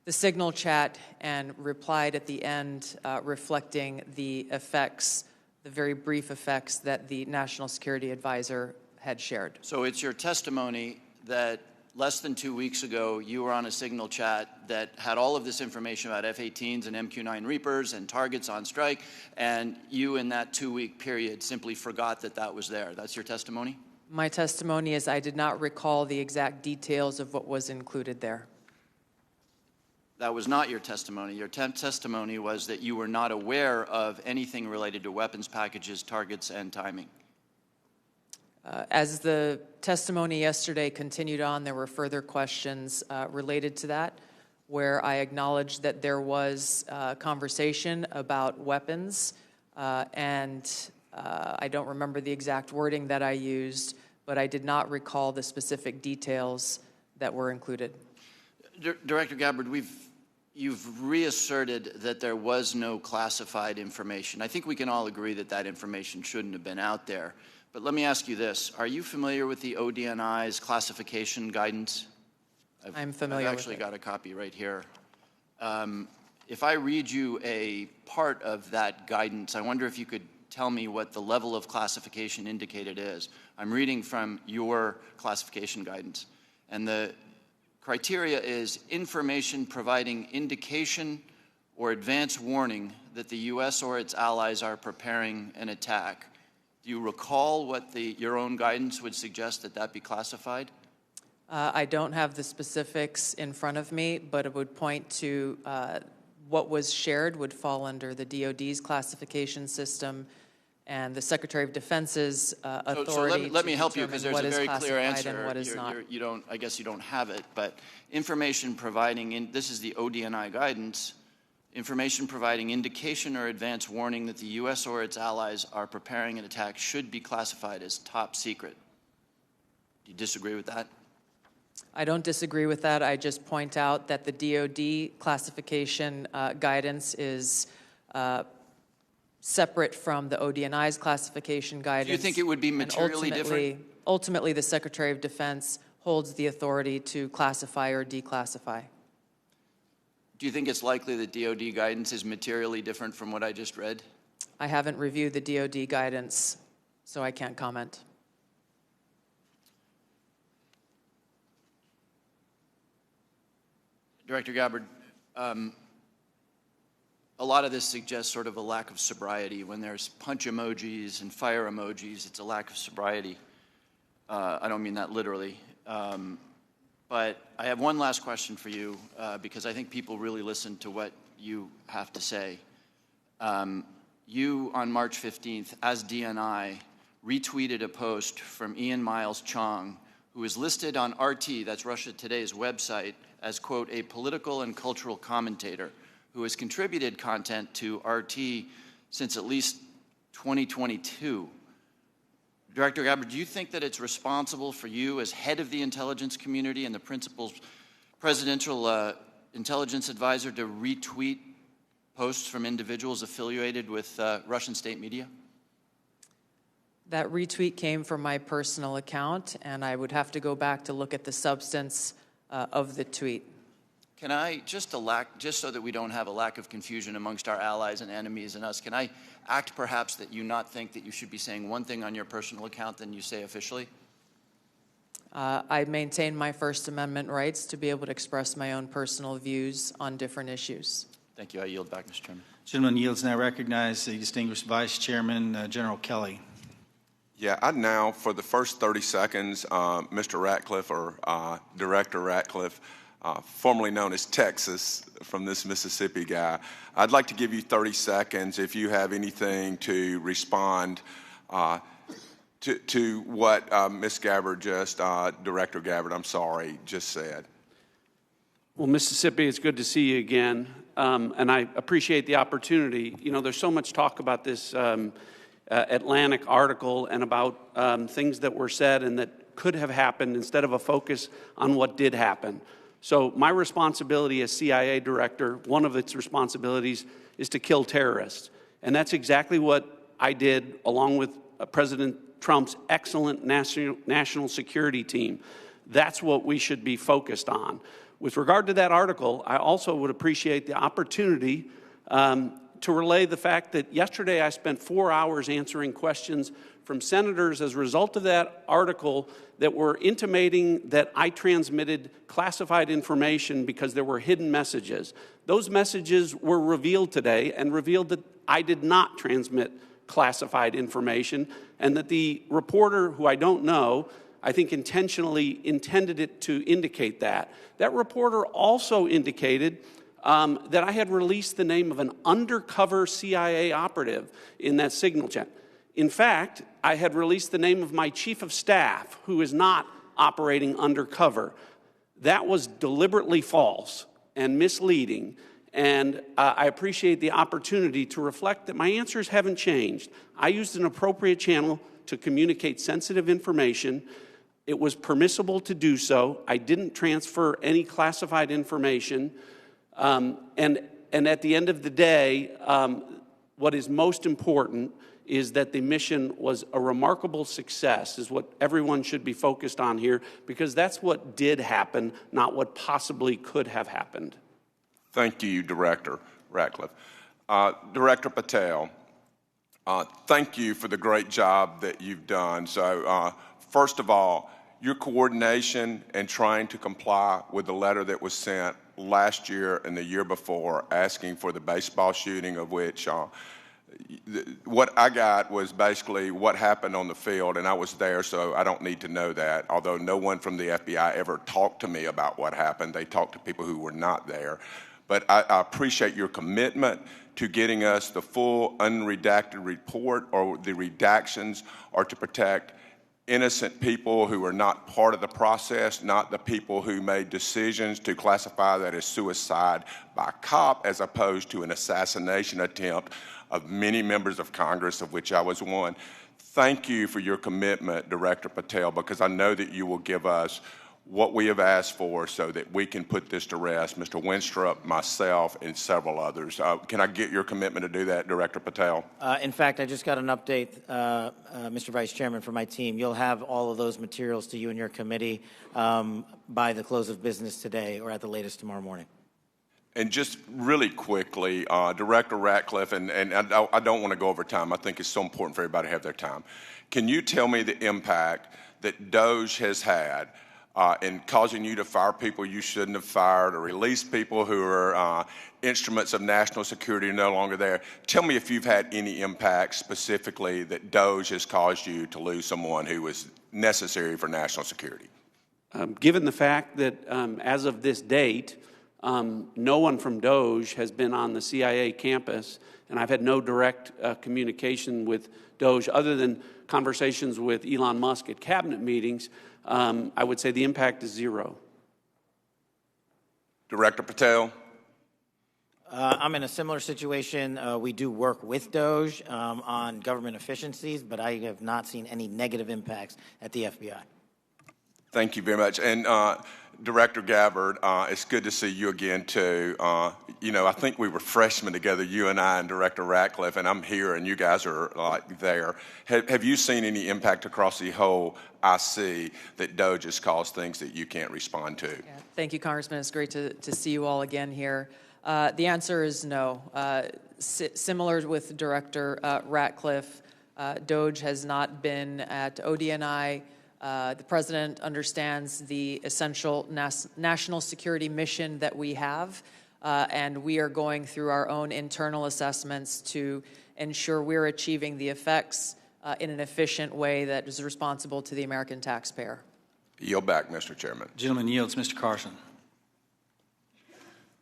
the signal chat, and replied at the end reflecting the effects, the very brief effects that the National Security Advisor had shared.
So it's your testimony that less than 2 weeks ago, you were on a signal chat that had all of this information about F-18s and MQ-9 Reapers and targets on strike, and you, in that 2-week period, simply forgot that that was there. That's your testimony?
My testimony is I did not recall the exact details of what was included there.
That was not your testimony. Your testimony was that you were not aware of anything related to weapons packages, targets, and timing.
As the testimony yesterday continued on, there were further questions related to that, where I acknowledged that there was conversation about weapons, and I don't remember the exact wording that I used, but I did not recall the specific details that were included.
Director Gabbard, you've reasserted that there was no classified information. I think we can all agree that that information shouldn't have been out there. But let me ask you this. Are you familiar with the ODNI's classification guidance?
I'm familiar with it.
I've actually got a copy right here. If I read you a part of that guidance, I wonder if you could tell me what the level of classification indicated is. I'm reading from your classification guidance. And the criteria is information providing indication or advance warning that the U.S. or its allies are preparing an attack. Do you recall what your own guidance would suggest that be classified?
I don't have the specifics in front of me, but it would point to what was shared would fall under the DoD's classification system and the Secretary of Defense's authority.
So let me help you, because there's a very clear answer.
And what is not.
I guess you don't have it, but information providing, this is the ODNI guidance, information providing indication or advance warning that the U.S. or its allies are preparing an attack should be classified as top secret. Do you disagree with that?
I don't disagree with that. I just point out that the DoD classification guidance is separate from the ODNI's classification guidance.
Do you think it would be materially different?
Ultimately, the Secretary of Defense holds the authority to classify or declassify.
Do you think it's likely that DoD guidance is materially different from what I just read?
I haven't reviewed the DoD guidance, so I can't comment.
Director Gabbard, a lot of this suggests sort of a lack of sobriety. When there's punch emojis and fire emojis, it's a lack of sobriety. I don't mean that literally. But I have one last question for you, because I think people really listen to what you have to say. You, on March 15th, as DNI, retweeted a post from Ian Miles Chong, who is listed on RT, that's Russia Today's website, as, quote, a political and cultural commentator who has contributed content to RT since at least 2022. Director Gabbard, do you think that it's responsible for you as head of the intelligence community and the principal presidential intelligence advisor to retweet posts from individuals affiliated with Russian state media?
That retweet came from my personal account, and I would have to go back to look at the substance of the tweet.
Can I, just so that we don't have a lack of confusion amongst our allies and enemies and us, can I act perhaps that you not think that you should be saying one thing on your personal account than you say officially?
I maintain my First Amendment rights to be able to express my own personal views on different issues.
Thank you. I yield back, Mr. Chairman.
Gentleman yields. Now recognize the distinguished Vice Chairman, General Kelly.
Yeah, I'd now, for the first 30 seconds, Mr. Ratcliffe, or Director Ratcliffe, formerly known as Texas, from this Mississippi guy, I'd like to give you 30 seconds if you have anything to respond to what Ms. Gabbard Director Gabbard, just said.
Well, Mississippi, it's good to see you again, and I appreciate the opportunity. You know, there's so much talk about this Atlantic article and about things that were said and that could have happened instead of a focus on what did happen. So my responsibility as CIA director, one of its responsibilities is to kill terrorists. And that's exactly what I did along with President Trump's excellent national security team. That's what we should be focused on. With regard to that article, I also would appreciate the opportunity to relay the fact that yesterday I spent 4 hours answering questions from senators as a result of that article that were intimating that I transmitted classified information because there were hidden messages. Those messages were revealed today and revealed that I did not transmit classified information, and that the reporter, who I don't know, I think intentionally intended it to indicate that. That reporter also indicated that I had released the name of an undercover CIA operative in that signal chain. In fact, I had released the name of my chief of staff, who is not operating undercover. That was deliberately false and misleading, and I appreciate the opportunity to reflect that my answers haven't changed. I used an appropriate channel to communicate sensitive information. It was permissible to do so. I didn't transfer any classified information. And at the end of the day, what is most important is that the mission was a remarkable success, is what everyone should be focused on here, because that's what did happen, not what possibly could have happened.
Thank you, Director Ratcliffe. Director Patel, thank you for the great job that you've done. So, first of all, your coordination and trying to comply with the letter that was sent last year and the year before asking for the baseball shooting, of which what I got was basically what happened on the field, and I was there, so I don't need to know that, although no one from the FBI ever talked to me about what happened. They talked to people who were not there. But I appreciate your commitment to getting us the full unredacted report, or the redactions are to protect innocent people who are not part of the process, not the people who made decisions to classify that as suicide by a cop as opposed to an assassination attempt of many members of Congress, of which I was one. Thank you for your commitment, Director Patel, because I know that you will give us what we have asked for so that we can put this to rest, Mr. Winstrup, myself, and several others. Can I get your commitment to do that, Director Patel?
In fact, I just got an update, Mr. Vice Chairman, from my team. You'll have all of those materials to you and your committee by the close of business today, or at the latest tomorrow morning.
And just really quickly, Director Ratcliffe, and I don't want to go over time. I think it's so important for everybody to have their time. Can you tell me the impact that DOJ has had in causing you to fire people you shouldn't have fired, or release people who are instruments of national security are no longer there? Tell me if you've had any impact specifically that DOJ has caused you to lose someone who was necessary for national security.
Given the fact that as of this date, no one from DOJ has been on the CIA campus, and I've had no direct communication with DOJ other than conversations with Elon Musk at cabinet meetings, I would say the impact is zero.
Director Patel?
I'm in a similar situation. We do work with DOJ on government efficiencies, but I have not seen any negative impacts at the FBI.
Thank you very much. And Director Gabbard, it's good to see you again, too. You know, I think we were freshmen together, you and I and Director Ratcliffe, and I'm here and you guys are like there. Have you seen any impact across the whole IC that DOGE has caused things that you can't respond to?
Yeah, thank you, Congressman. It's great to see you all again here. The answer is no. Similar with Director Ratcliffe, DOGE has not been at ODNI. The President understands the essential national security mission that we have, and we are going through our own internal assessments to ensure we're achieving the effects in an efficient way that is responsible to the American taxpayer.
Yield back, Mr. Chairman.
Gentleman yields. Mr. Carson.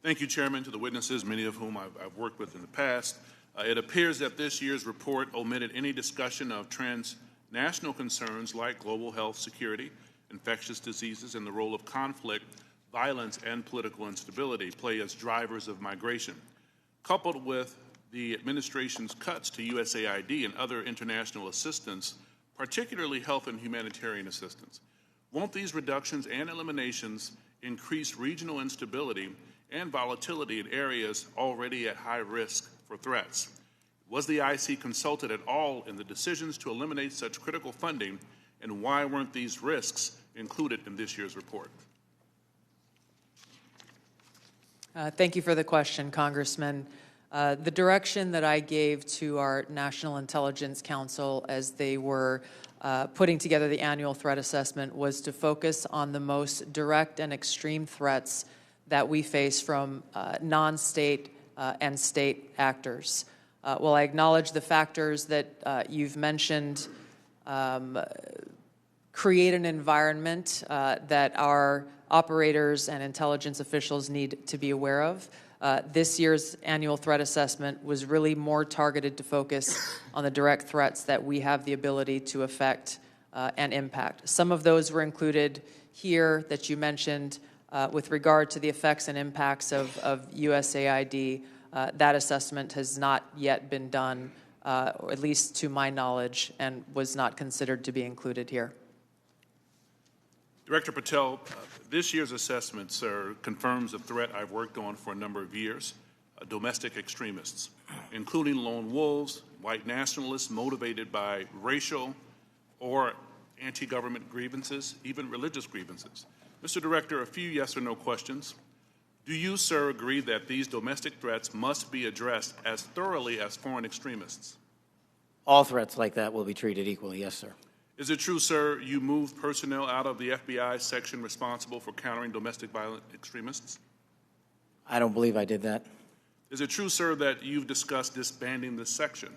Thank you, Chairman, to the witnesses, many of whom I've worked with in the past. It appears that this year's report omitted any discussion of transnational concerns like global health security, infectious diseases, and the role of conflict, violence, and political instability play as drivers of migration. Coupled with the administration's cuts to USAID and other international assistance, particularly health and humanitarian assistance, won't these reductions and eliminations increase regional instability and volatility in areas already at high risk for threats? Was the IC consulted at all in the decisions to eliminate such critical funding, and why weren't these risks included in this year's report?
Thank you for the question, Congressman. The direction that I gave to our National Intelligence Council as they were putting together the annual threat assessment was to focus on the most direct and extreme threats that we face from non-state and state actors. While I acknowledge the factors that you've mentioned create an environment that our operators and intelligence officials need to be aware of, this year's annual threat assessment was really more targeted to focus on the direct threats that we have the ability to affect and impact. Some of those were included here that you mentioned with regard to the effects and impacts of USAID. That assessment has not yet been done, or at least to my knowledge, and was not considered to be included here.
Director Patel, this year's assessment, sir, confirms a threat I've worked on for a number of years, domestic extremists, including lone wolves, white nationalists motivated by racial or anti-government grievances, even religious grievances. Mr. Director, a few yes or no questions. Do you, sir, agree that these domestic threats must be addressed as thoroughly as foreign extremists?
All threats like that will be treated equally, yes, sir.
Is it true, sir, you moved personnel out of the FBI section responsible for countering domestic violent extremists?
I don't believe I did that.
Is it true, sir, that you've discussed disbanding this section?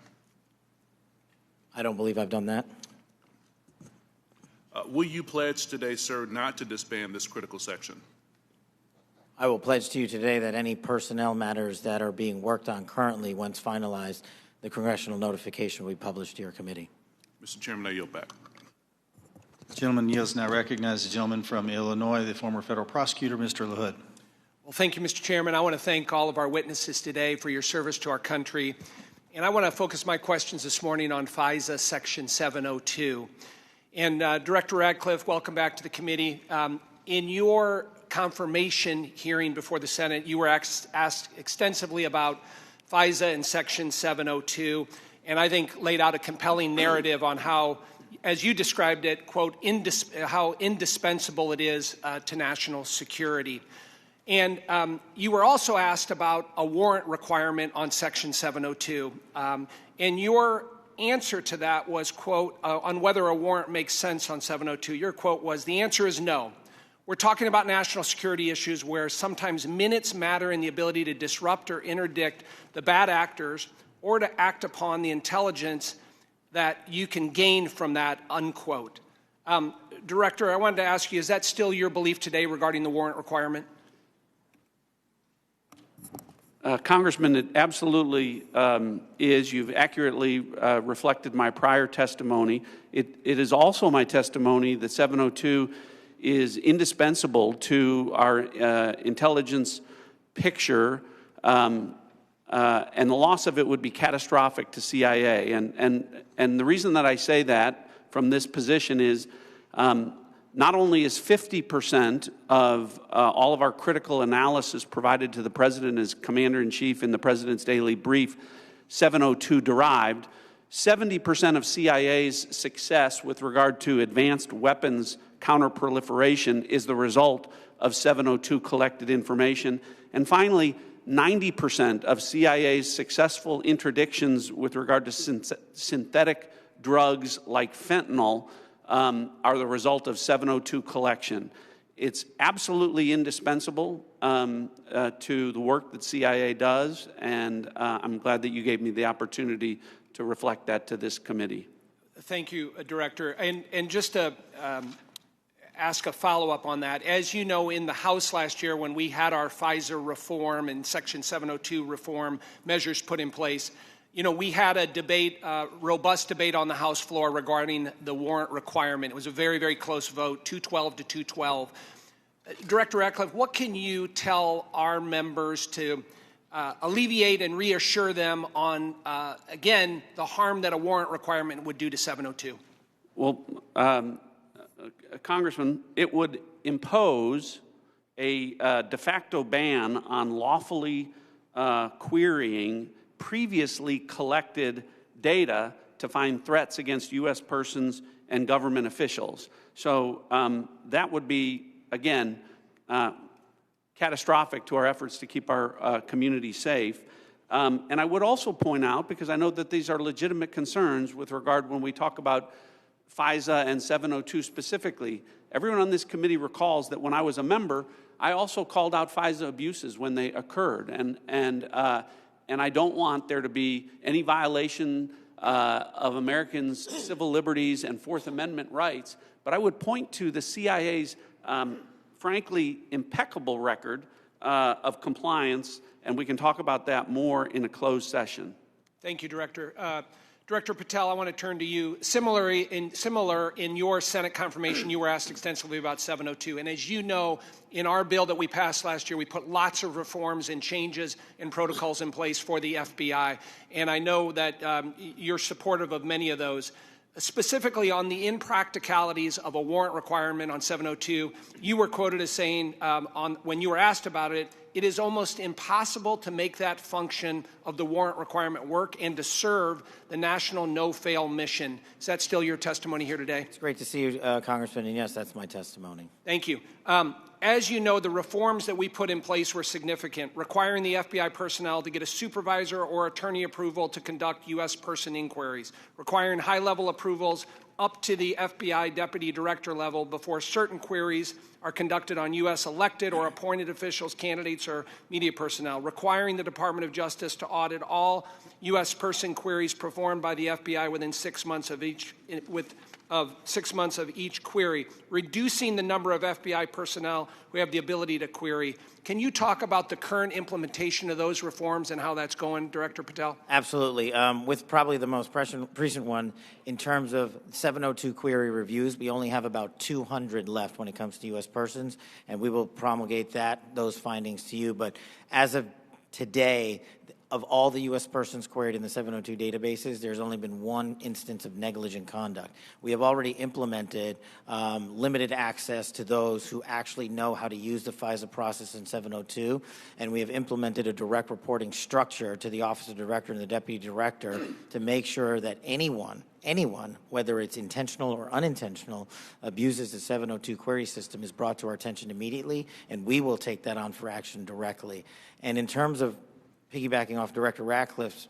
I don't believe I've done that.
Will you pledge today, sir, not to disband this critical section?
I will pledge to you today that any personnel matters that are being worked on currently, once finalized, the congressional notification will be published to your committee.
Mr. Chairman, I yield back.
The gentleman yields. Now recognize the gentleman from Illinois, the former federal prosecutor, Mr. LaHood.
Well, thank you, Mr. Chairman. I want to thank all of our witnesses today for your service to our country. And I want to focus my questions this morning on FISA Section 702. And Director Ratcliffe, welcome back to the committee. In your confirmation hearing before the Senate, you were asked extensively about FISA and Section 702, and I think laid out a compelling narrative on how, as you described it, quote, how indispensable it is to national security. And you were also asked about a warrant requirement on Section 702. And your answer to that was, quote, on whether a warrant makes sense on 702. Your quote was, the answer is no. We're talking about national security issues where sometimes minutes matter in the ability to disrupt or interdict the bad actors or to act upon the intelligence that you can gain from that, unquote. Director, I wanted to ask you, is that still your belief today regarding the warrant requirement?
Congressman, it absolutely is. You've accurately reflected my prior testimony. It is also my testimony that 702 is indispensable to our intelligence picture, and the loss of it would be catastrophic to CIA. And the reason that I say that from this position is Not only is 50% of all of our critical analysis provided to the President as Commander-in-Chief in the President's daily brief 702 derived, 70% of CIA's success with regard to advanced weapons counterproliferation is the result of 702 collected information. And finally, 90% of CIA's successful interdictions with regard to synthetic drugs like fentanyl are the result of 702 collection. It's absolutely indispensable to the work that CIA does, and I'm glad that you gave me the opportunity to reflect that to this committee.
Thank you, Director. And just to ask a follow-up on that, as you know, in the House last year when we had our FISA reform and Section 702 reform measures put in place, you know, we had a debate, robust debate on the House floor regarding the warrant requirement. It was a very, very close vote, 212 to 212. Director Ratcliffe, what can you tell our members to alleviate and reassure them on, again, the harm that a warrant requirement would do to 702?
Well, Congressman, it would impose a de facto ban on lawfully querying previously collected data to find threats against U.S. persons and government officials. So that would be, again, catastrophic to our efforts to keep our community safe. And I would also point out, because I know that these are legitimate concerns with regard when we talk about FISA and 702 specifically, everyone on this committee recalls that when I was a member, I also called out FISA abuses when they occurred. And I don't want there to be any violation of Americans' civil liberties and Fourth Amendment rights. But I would point to the CIA's, frankly, impeccable record of compliance, and we can talk about that more in a closed session.
Thank you, Director. Director Patel, I want to turn to you. Similar in your Senate confirmation, you were asked extensively about 702. And as you know, in our bill that we passed last year, we put lots of reforms and changes and protocols in place for the FBI. And I know that you're supportive of many of those. Specifically on the impracticalities of a warrant requirement on 702, you were quoted as saying, when you were asked about it, it is almost impossible to make that function of the warrant requirement work and to serve the national no-fail mission. Is that still your testimony here today?
It's great to see you, Congressman, and yes, that's my testimony.
Thank you. As you know, the reforms that we put in place were significant, requiring the FBI personnel to get a supervisor or attorney approval to conduct U.S. person inquiries, requiring high-level approvals up to the FBI deputy director level before certain queries are conducted on U.S. elected or appointed officials, candidates, or media personnel, requiring the Department of Justice to audit all U.S. person queries performed by the FBI within 6 months of each, of 6 months of each query, reducing the number of FBI personnel who have the ability to query. Can you talk about the current implementation of those reforms and how that's going, Director Patel?
Absolutely. With probably the most recent one, in terms of 702 query reviews, we only have about 200 left when it comes to U.S. persons, and we will promulgate those findings to you. But as of today, of all the U.S. persons queried in the 702 databases, there's only been one instance of negligent conduct. We have already implemented limited access to those who actually know how to use the FISA process in 702, and we have implemented a direct reporting structure to the Office of Director and the Deputy Director to make sure that anyone, whether it's intentional or unintentional, abuses the 702 query system is brought to our attention immediately, and we will take that on for action directly. And in terms of piggybacking off Director Ratcliffe's,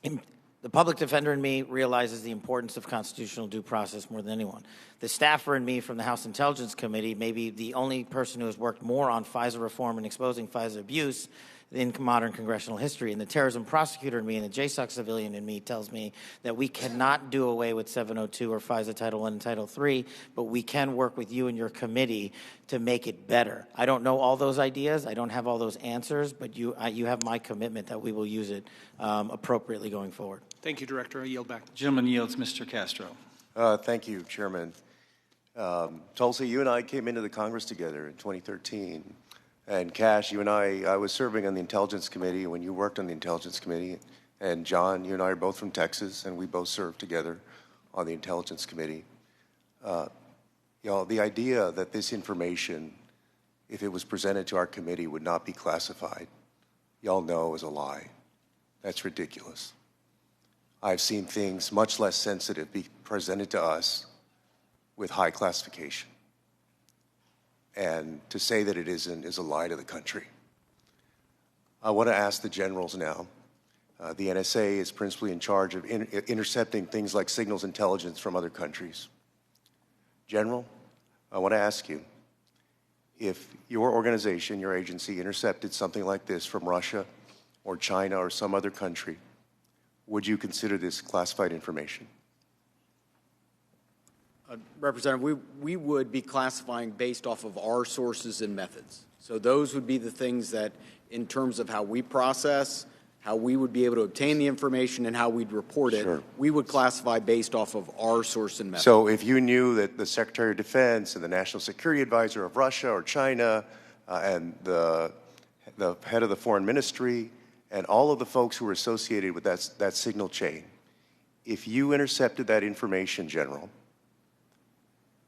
the public defender in me realizes the importance of constitutional due process more than anyone. The staffer in me from the House Intelligence Committee may be the only person who has worked more on FISA reform and exposing FISA abuse in modern congressional history. And the terrorism prosecutor in me and the JSOC civilian in me tells me that we cannot do away with 702 or FISA Title I and Title III, but we can work with you and your committee to make it better. I don't know all those ideas. I don't have all those answers, but you have my commitment that we will use it appropriately going forward.
Thank you, Director. I yield back.
Gentleman yields. Mr. Castro.
Thank you, Chairman. Tulsi, you and I came into the Congress together in 2013. And Kash, you and I was serving on the Intelligence Committee when you worked on the Intelligence Committee. And John, you and I are both from Texas, and we both served together on the Intelligence Committee. The idea that this information, if it was presented to our committee, would not be classified, y'all know is a lie. That's ridiculous. I've seen things much less sensitive be presented to us with high classification. And to say that it isn't is a lie to the country. I want to ask the generals now. The NSA is principally in charge of intercepting things like signals intelligence from other countries. General, I want to ask you, if your organization, your agency, intercepted something like this from Russia or China or some other country, would you consider this classified information?
Representative, we would be classifying based off of our sources and methods. So those would be the things that, in terms of how we process, how we would be able to obtain the information and how we'd report it,
Sure.
we would classify based off of our source and method.
So if you knew that the Secretary of Defense and the National Security Advisor of Russia or China and the head of the Foreign Ministry and all of the folks who were associated with that signal chain, if you intercepted that information, General,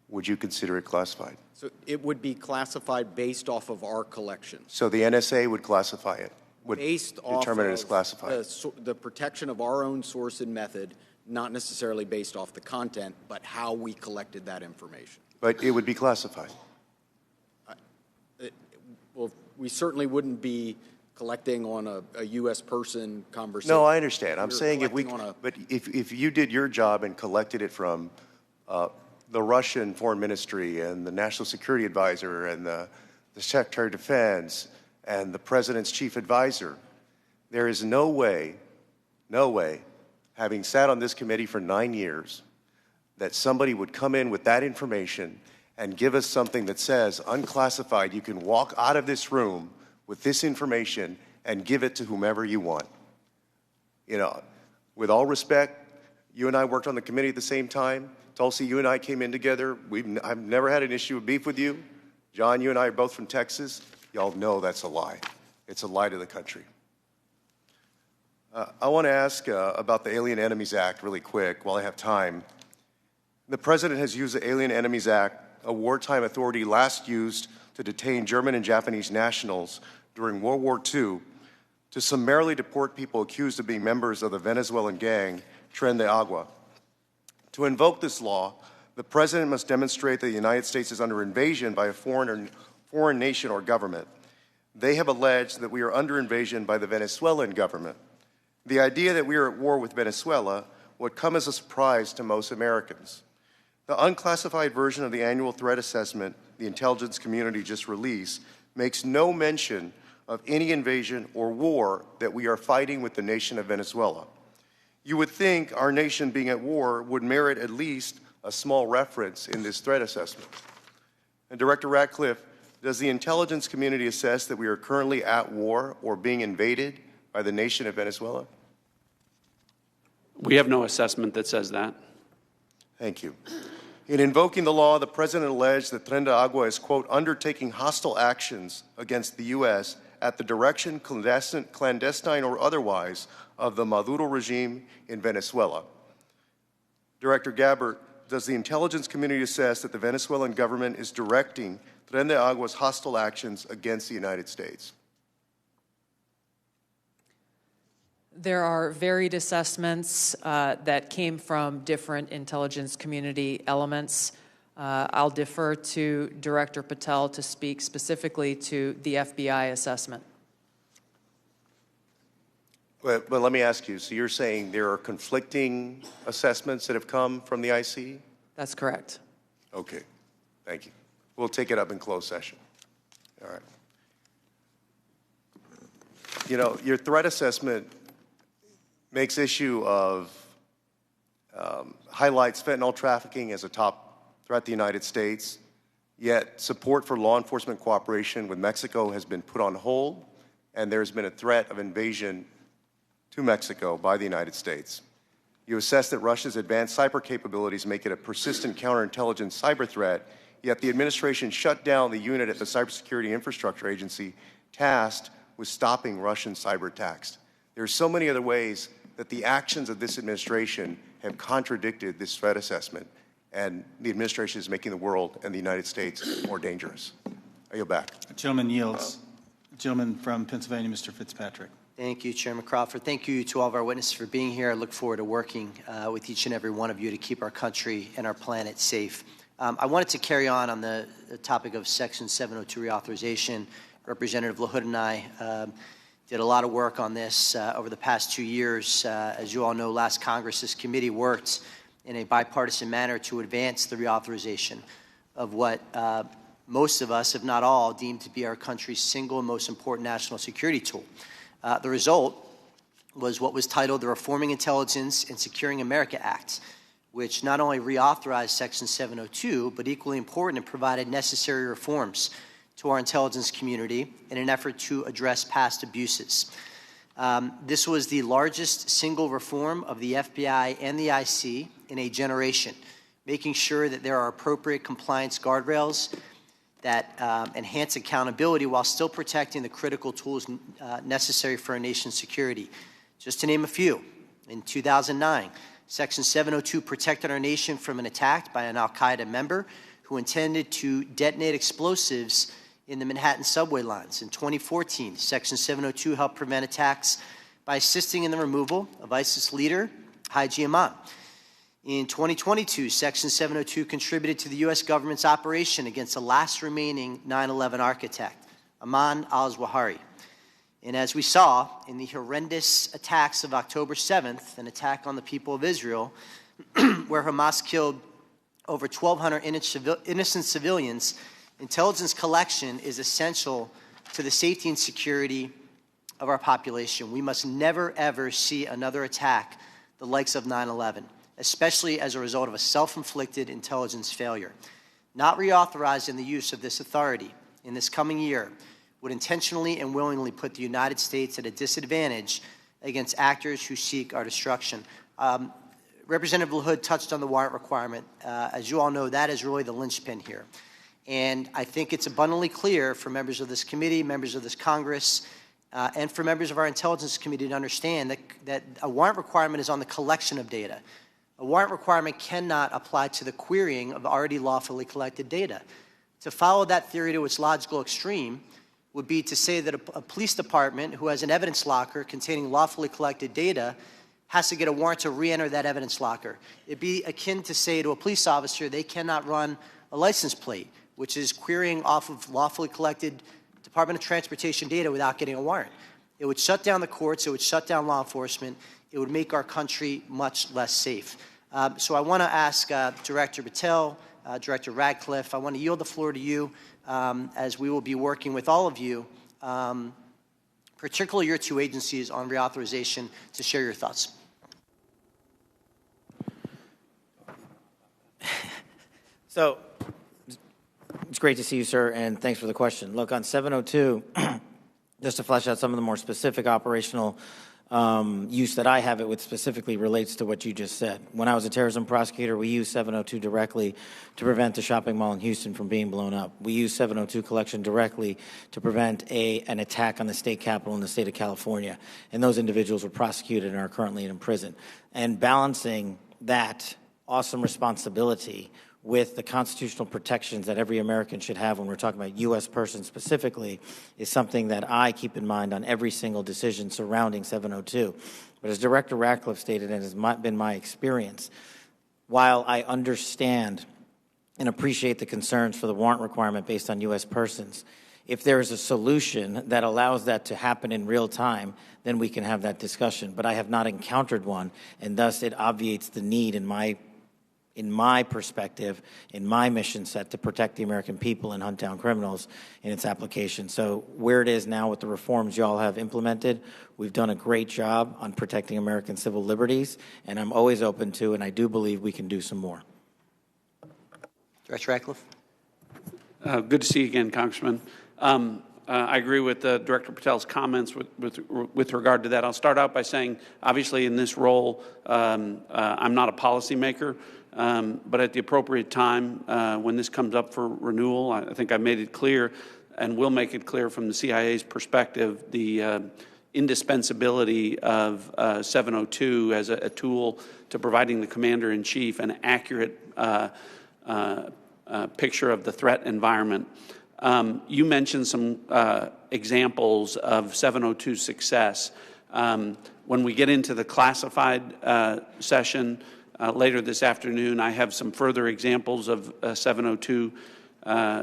would you consider it classified?
So it would be classified based off of our collection.
So the NSA would classify it, would
Based off
determine it
of
as classified.
the protection of our own source and method, not necessarily based off the content, but how we collected that information.
But it would be classified.
Well, we certainly wouldn't be collecting on a U.S. person conversation.
No, I understand. I'm
We're
saying if you did your job and collected it from the Russian Foreign Ministry and the National Security Advisor and the Secretary of Defense and the President's Chief Advisor, there is no way, having sat on this committee for 9 years, that somebody would come in with that information and give us something that says, unclassified, you can walk out of this room with this information and give it to whomever you want. You know, with all respect, you and I worked on the committee at the same time. Tulsi, you and I came in together. I've never had an issue of beef with you. John, you and I are both from Texas. Y'all know that's a lie. It's a lie to the country. I want to ask about the Alien Enemies Act really quick while I have time. The President has used the Alien Enemies Act, a wartime authority last used to detain German and Japanese nationals during World War II, to summarily deport people accused of being members of the Venezuelan gang Tren de Agua. To invoke this law, the President must demonstrate that the United States is under invasion by a foreign nation or government. They have alleged that we are under invasion by the Venezuelan government. The idea that we are at war with Venezuela would come as a surprise to most Americans. The unclassified version of the annual threat assessment the intelligence community just released makes no mention of any invasion or war that we are fighting with the nation of Venezuela. You would think our nation being at war would merit at least a small reference in this threat assessment. And Director Ratcliffe, does the intelligence community assess that we are currently at war or being invaded by the nation of Venezuela?
We have no assessment that says that.
Thank you. In invoking the law, the President alleged that Tren de Agua is, quote, undertaking hostile actions against the U.S. at the direction, clandestine or otherwise, of the Maduro regime in Venezuela. Director Gabbard, does the intelligence community assess that the Venezuelan government is directing Tren de Agua's hostile actions against the United States?
There are varied assessments that came from different intelligence community elements. I'll defer to Director Patel to speak specifically to the FBI assessment.
But let me ask you, so you're saying there are conflicting assessments that have come from the IC?
That's correct.
Okay, thank you. We'll take it up in closed session. All right. You know, your threat assessment makes issue of, highlights fentanyl trafficking as a top threat to the United States, yet support for law enforcement cooperation with Mexico has been put on hold, and there's been a threat of invasion to Mexico by the United States. You assess that Russia's advanced cyber capabilities make it a persistent counterintelligence cyber threat, yet the administration shut down the unit at the Cybersecurity Infrastructure Agency tasked with stopping Russian cyber attacks. There are so many other ways that the actions of this administration have contradicted this threat assessment. and the administration is making the world and the United States more dangerous. I yield back.
The gentleman yields. The gentleman from Pennsylvania, Mr. Fitzpatrick.
Thank you, Chairman Crawford. Thank you to all of our witnesses for being here. I look forward to working with each and every one of you to keep our country and our planet safe. I wanted to carry on the topic of Section 702 reauthorization. Representative LaHood and I did a lot of work on this over the past 2 years. As you all know, last Congress, this committee worked in a bipartisan manner to advance the reauthorization of what most of us, if not all, deem to be our country's single and most important national security tool. The result was what was titled the Reforming Intelligence and Securing America Act, which not only reauthorized Section 702, but equally important, it provided necessary reforms to our intelligence community in an effort to address past abuses. This was the largest single reform of the FBI and the IC in a generation, making sure that there are appropriate compliance guardrails that enhance accountability while still protecting the critical tools necessary for our nation's security. Just to name a few, in 2009, Section 702 protected our nation from an attack by an al-Qaeda member who intended to detonate explosives in the Manhattan subway lines. In 2014, Section 702 helped prevent attacks by assisting in the removal of ISIS leader Haugh. In 2022, Section 702 contributed to the U.S. government's operation against the last remaining 9/11 architect, Ayman al-Zawahiri. And as we saw in the horrendous attacks of October 7th, an attack on the people of Israel, where Hamas killed over 1,200 innocent civilians, intelligence collection is essential to the safety and security of our population. We must never, ever see another attack the likes of 9/11. Especially as a result of a self-inflicted intelligence failure. Not reauthorizing the use of this authority in this coming year would intentionally and willingly put the United States at a disadvantage against actors who seek our destruction. Representative LaHood touched on the warrant requirement. As you all know, that is really the linchpin here. And I think it's abundantly clear for members of this committee, members of this Congress, and for members of our intelligence committee to understand that a warrant requirement is on the collection of data. A warrant requirement cannot apply to the querying of already lawfully collected data. To follow that theory to its logical extreme would be to say that a police department who has an evidence locker containing lawfully collected data has to get a warrant to re-enter that evidence locker. It'd be akin to say to a police officer they cannot run a license plate, which is querying off of lawfully collected Department of Transportation data without getting a warrant. It would shut down the courts, it would shut down law enforcement, it would make our country much less safe. So I want to ask Director Patel, Director Ratcliffe, I want to yield the floor to you as we will be working with all of you, particularly your two agencies on reauthorization, to share your thoughts.
So it's great to see you, sir, and thanks for the question. Look, on 702, just to flesh out some of the more specific operational use that I have, it which specifically relates to what you just said. When I was a terrorism prosecutor, we used 702 directly to prevent the shopping mall in Houston from being blown up. We used 702 collection directly to prevent an attack on the state capitol in the state of California. And those individuals were prosecuted and are currently in prison. And balancing that awesome responsibility with the constitutional protections that every American should have when we're talking about U.S. persons specifically is something that I keep in mind on every single decision surrounding 702. But as Director Ratcliffe stated, and has been my experience, while I understand and appreciate the concerns for the warrant requirement based on U.S. persons, if there is a solution that allows that to happen in real time, then we can have that discussion. But I have not encountered one, and thus it obviates the need in my perspective, in my mission set to protect the American people and hunt down criminals in its application. So where it is now with the reforms you all have implemented, we've done a great job on protecting American civil liberties, and I'm always open to, and I do believe we can do some more.
Director Ratcliffe.
Good to see you again, Congressman. I agree with Director Patel's comments with regard to that. I'll start out by saying, obviously in this role, I'm not a policymaker. But at the appropriate time, when this comes up for renewal, I think I made it clear and will make it clear from the CIA's perspective, the indispensability of 702 as a tool to providing the commander-in-chief an accurate picture of the threat environment. You mentioned some examples of 702 success. When we get into the classified session later this afternoon, I have some further examples of 702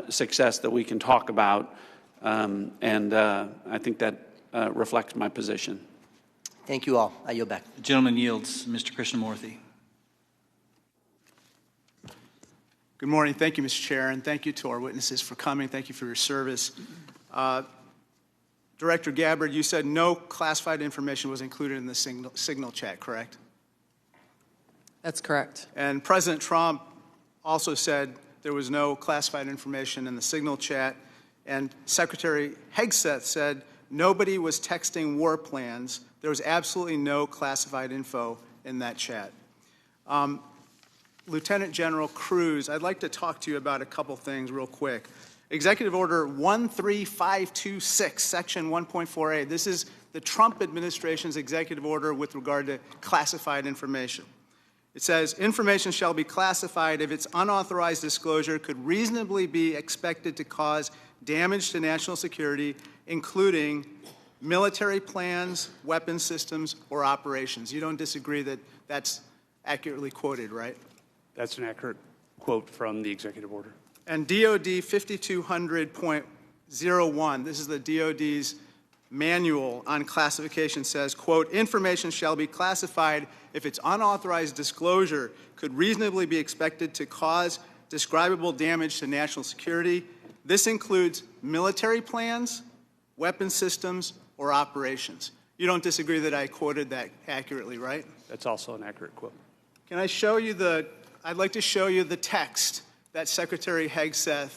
success that we can talk about, and I think that reflects my position.
Thank you all. I yield back.
The gentleman yields. Mr. Krishnamurthy.
Good morning. Thank you, Mr. Chair, and thank you to our witnesses for coming. Thank you for your service. Director Gabbard, you said no classified information was included in the signal chat, correct?
That's correct.
And President Trump also said there was no classified information in the signal chat, and Secretary Hegseth said nobody was texting war plans. There was absolutely no classified info in that chat. Lieutenant General Kruse, I'd like to talk to you about a couple things real quick. Executive Order 13526, Section 1.4a. This is the Trump administration's executive order with regard to classified information. It says, information shall be classified if its unauthorized disclosure could reasonably be expected to cause damage to national security, including military plans, weapons systems, or operations. You don't disagree that that's accurately quoted, right?
That's an accurate quote from the executive order.
And DOD 5200.01, this is the DOD's manual on classification, says, quote, information shall be classified if its unauthorized disclosure could reasonably be expected to cause describable damage to national security. This includes military plans, weapon systems, or operations. You don't disagree that I quoted that accurately, right?
That's also an accurate quote.
Can I show you I'd like to show you the text that Secretary Hegseth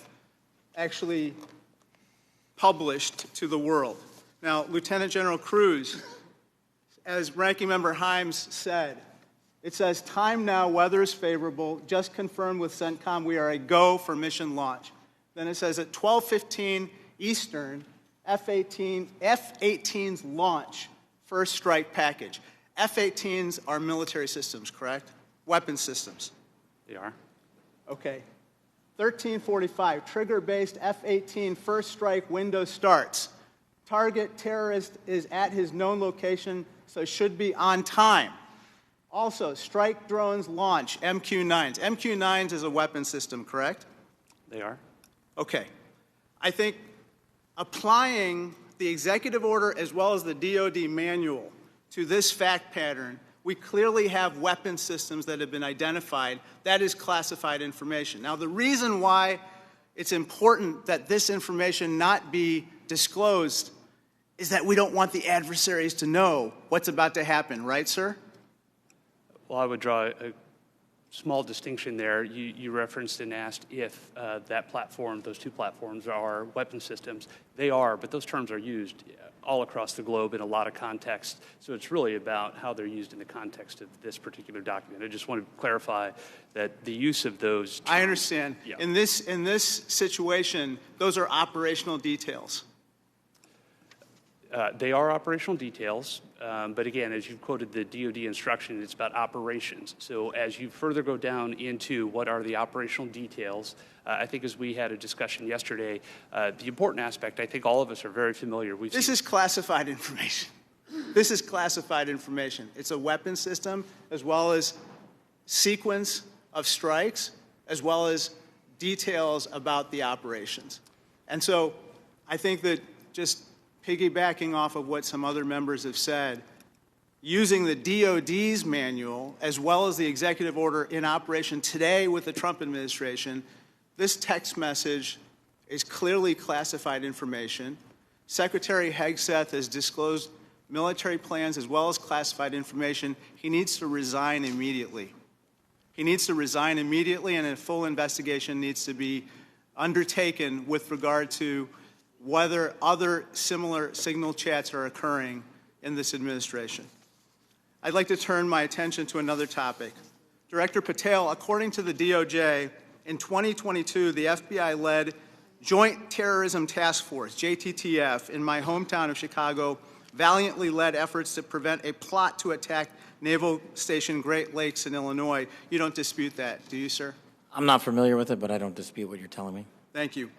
actually published to the world. Now, Lieutenant General Kruse, as Ranking Member Himes said, it says, time now, weather is favorable, just confirmed with CENTCOM, we are a go for mission launch. Then it says at 12:15 Eastern, F-18s launch first strike package. F-18s are military systems, correct? Weapon systems.
They are.
Okay. 13:45, trigger-based F-18 first strike window starts. Target terrorist is at his known location, so should be on time. Also, strike drones launch, MQ-9s. MQ-9s is a weapon system, correct?
They are.
Okay. I think applying the executive order as well as the DOD manual to this fact pattern, we clearly have weapon systems that have been identified. That is classified information. Now, the reason why it's important that this information not be disclosed is that we don't want the adversaries to know what's about to happen, right, sir?
Well, I would draw a small distinction there. You referenced and asked if that platform, those two platforms are weapon systems. They are, but those terms are used all across the globe in a lot of contexts. So it's really about how they're used in the context of this particular document. I just want to clarify that the use of those terms,
I understand.
Yeah.
In this situation, those are operational details.
They are operational details, but again, as you've quoted the DOD instruction, it's about operations. So as you further go down into what are the operational details, I think as we had a discussion yesterday, the important aspect, I think all of us are very familiar.
This is classified information. This is classified information. It's a weapon system as well as sequence of strikes as well as details about the operations. And so I think that just piggybacking off of what some other members have said, using the DOD's manual as well as the executive order in operation today with the Trump administration, this text message is clearly classified information. Secretary Hegseth has disclosed military plans as well as classified information. He needs to resign immediately. He needs to resign immediately, and a full investigation needs to be undertaken with regard to whether other similar signal chats are occurring in this administration. I'd like to turn my attention to another topic. Director Patel, according to the DOJ, in 2022, the FBI led Joint Terrorism Task Force, JTTF, in my hometown of Chicago valiantly led efforts to prevent a plot to attack Naval Station Great Lakes in Illinois. You don't dispute that, do you, sir?
I'm not familiar with it, but I don't dispute what you're telling me.
Thank you.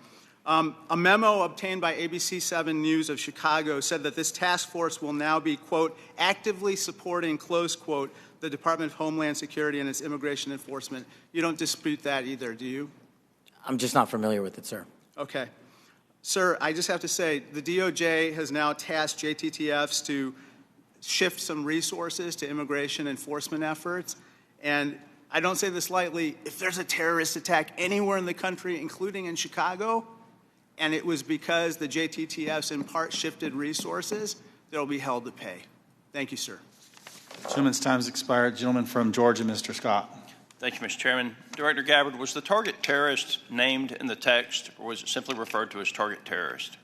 A memo obtained by ABC 7 News of Chicago said that this task force will now be, quote, actively supporting, close quote, the Department of Homeland Security and its immigration enforcement. You don't dispute that either, do you?
I'm just not familiar with it, sir.
Okay. Sir, I just have to say, the DOJ has now tasked JTTFs to shift some resources to immigration enforcement efforts. And I don't say this lightly, if there's a terrorist attack anywhere in the country, including in Chicago, and it was because the JTTFs in part shifted resources, they'll be held to pay. Thank you, sir.
Gentleman's time has expired. Gentleman from Georgia, Mr. Scott.
Thank you, Mr. Chairman. Director Gabbard, was the target terrorist named in the text, or was it simply referred to as target terrorist?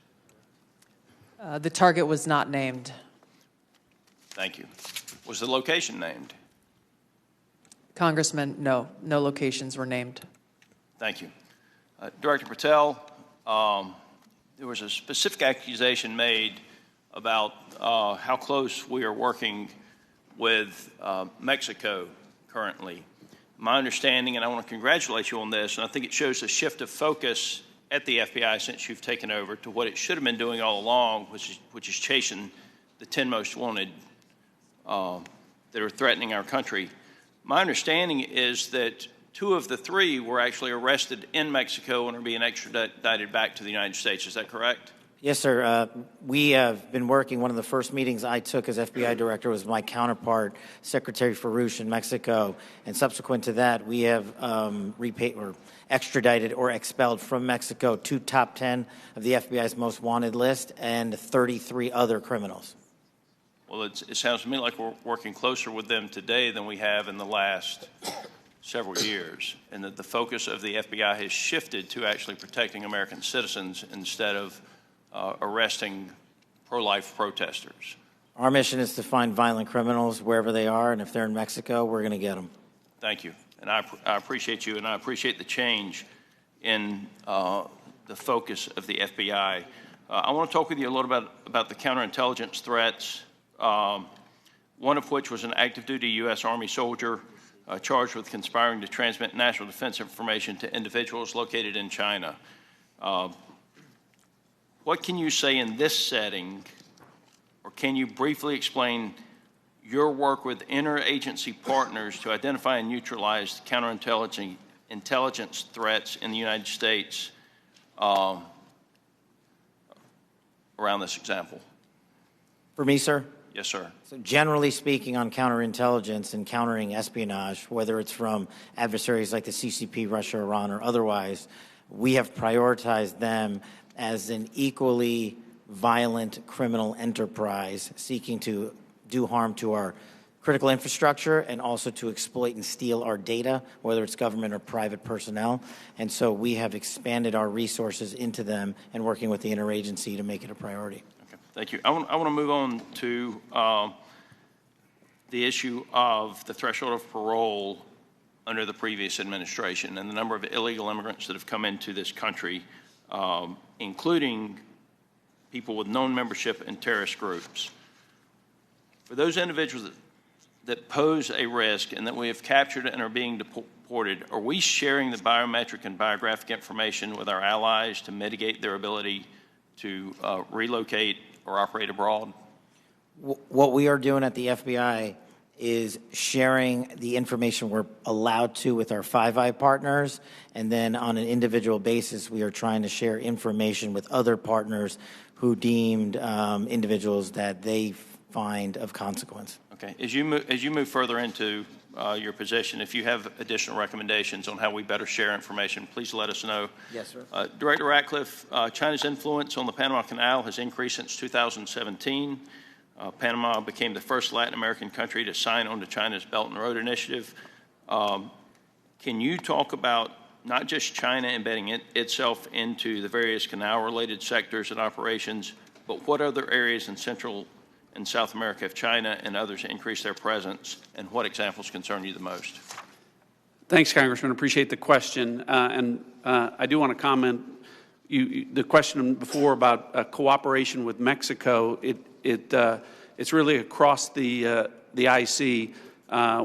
The target was not named.
Thank you. Was the location named?
Congressman, no locations were named.
Thank you. Director Patel, there was a specific accusation made about how close we are working with Mexico currently. My understanding, and I want to congratulate you on this, and I think it shows a shift of focus at the FBI since you've taken over to what it should have been doing all along, which is chasing the 10 most wanted that are threatening our country. My understanding is that 2 of the 3 were actually arrested in Mexico and are being extradited back to the United States. Is that correct?
Yes, sir. We have been working. One of the first meetings I took as FBI director was my counterpart, Secretary Farouche in Mexico. And subsequent to that, we have repaid or extradited or expelled from Mexico 2 top 10 of the FBI's most wanted list and 33 other criminals.
Well, it sounds to me like we're working closer with them today than we have in the last several years, and that the focus of the FBI has shifted to actually protecting American citizens instead of arresting pro-life protesters.
Our mission is to find violent criminals wherever they are, and if they're in Mexico, we're going to get them.
Thank you. And I appreciate you, and I appreciate the change in the focus of the FBI. I want to talk with you a little bit about the counterintelligence threats, one of which was an active-duty U.S. Army soldier charged with conspiring to transmit national defense information to individuals located in China. What can you say in this setting, or can you briefly explain your work with interagency partners to identify and neutralize counterintelligence threats in the United States around this example?
For me, sir?
Yes, sir.
So generally speaking, on counterintelligence and countering espionage, whether it's from adversaries like the CCP, Russia, Iran, or otherwise, we have prioritized them as an equally violent criminal enterprise seeking to do harm to our critical infrastructure and also to exploit and steal our data, whether it's government or private personnel. And so we have expanded our resources into them and working with the interagency to make it a priority.
Okay, thank you. I want to move on to the issue of the threshold of parole under the previous administration and the number of illegal immigrants that have come into this country, including people with known membership in terrorist groups. For those individuals that pose a risk and that we have captured and are being deported, are we sharing the biometric and biographic information with our allies to mitigate their ability to relocate or operate abroad?
What we are doing at the FBI is sharing the information we're allowed to with our Five Eye partners, and then on an individual basis, we are trying to share information with other partners who deemed individuals that they find of consequence.
Okay. As you move further into your position, if you have additional recommendations on how we better share information, please let us know.
Yes, sir.
Director Ratcliffe, China's influence on the Panama Canal has increased since 2017. Panama became the first Latin American country to sign on to China's Belt and Road Initiative. Can you talk about not just China embedding itself into the various canal-related sectors and operations, but what other areas in Central and South America have China and others increased their presence, and what examples concern you the most?
Thanks, Congressman. Appreciate the question. I do want to comment. The question before about cooperation with Mexico, It's really across the IC.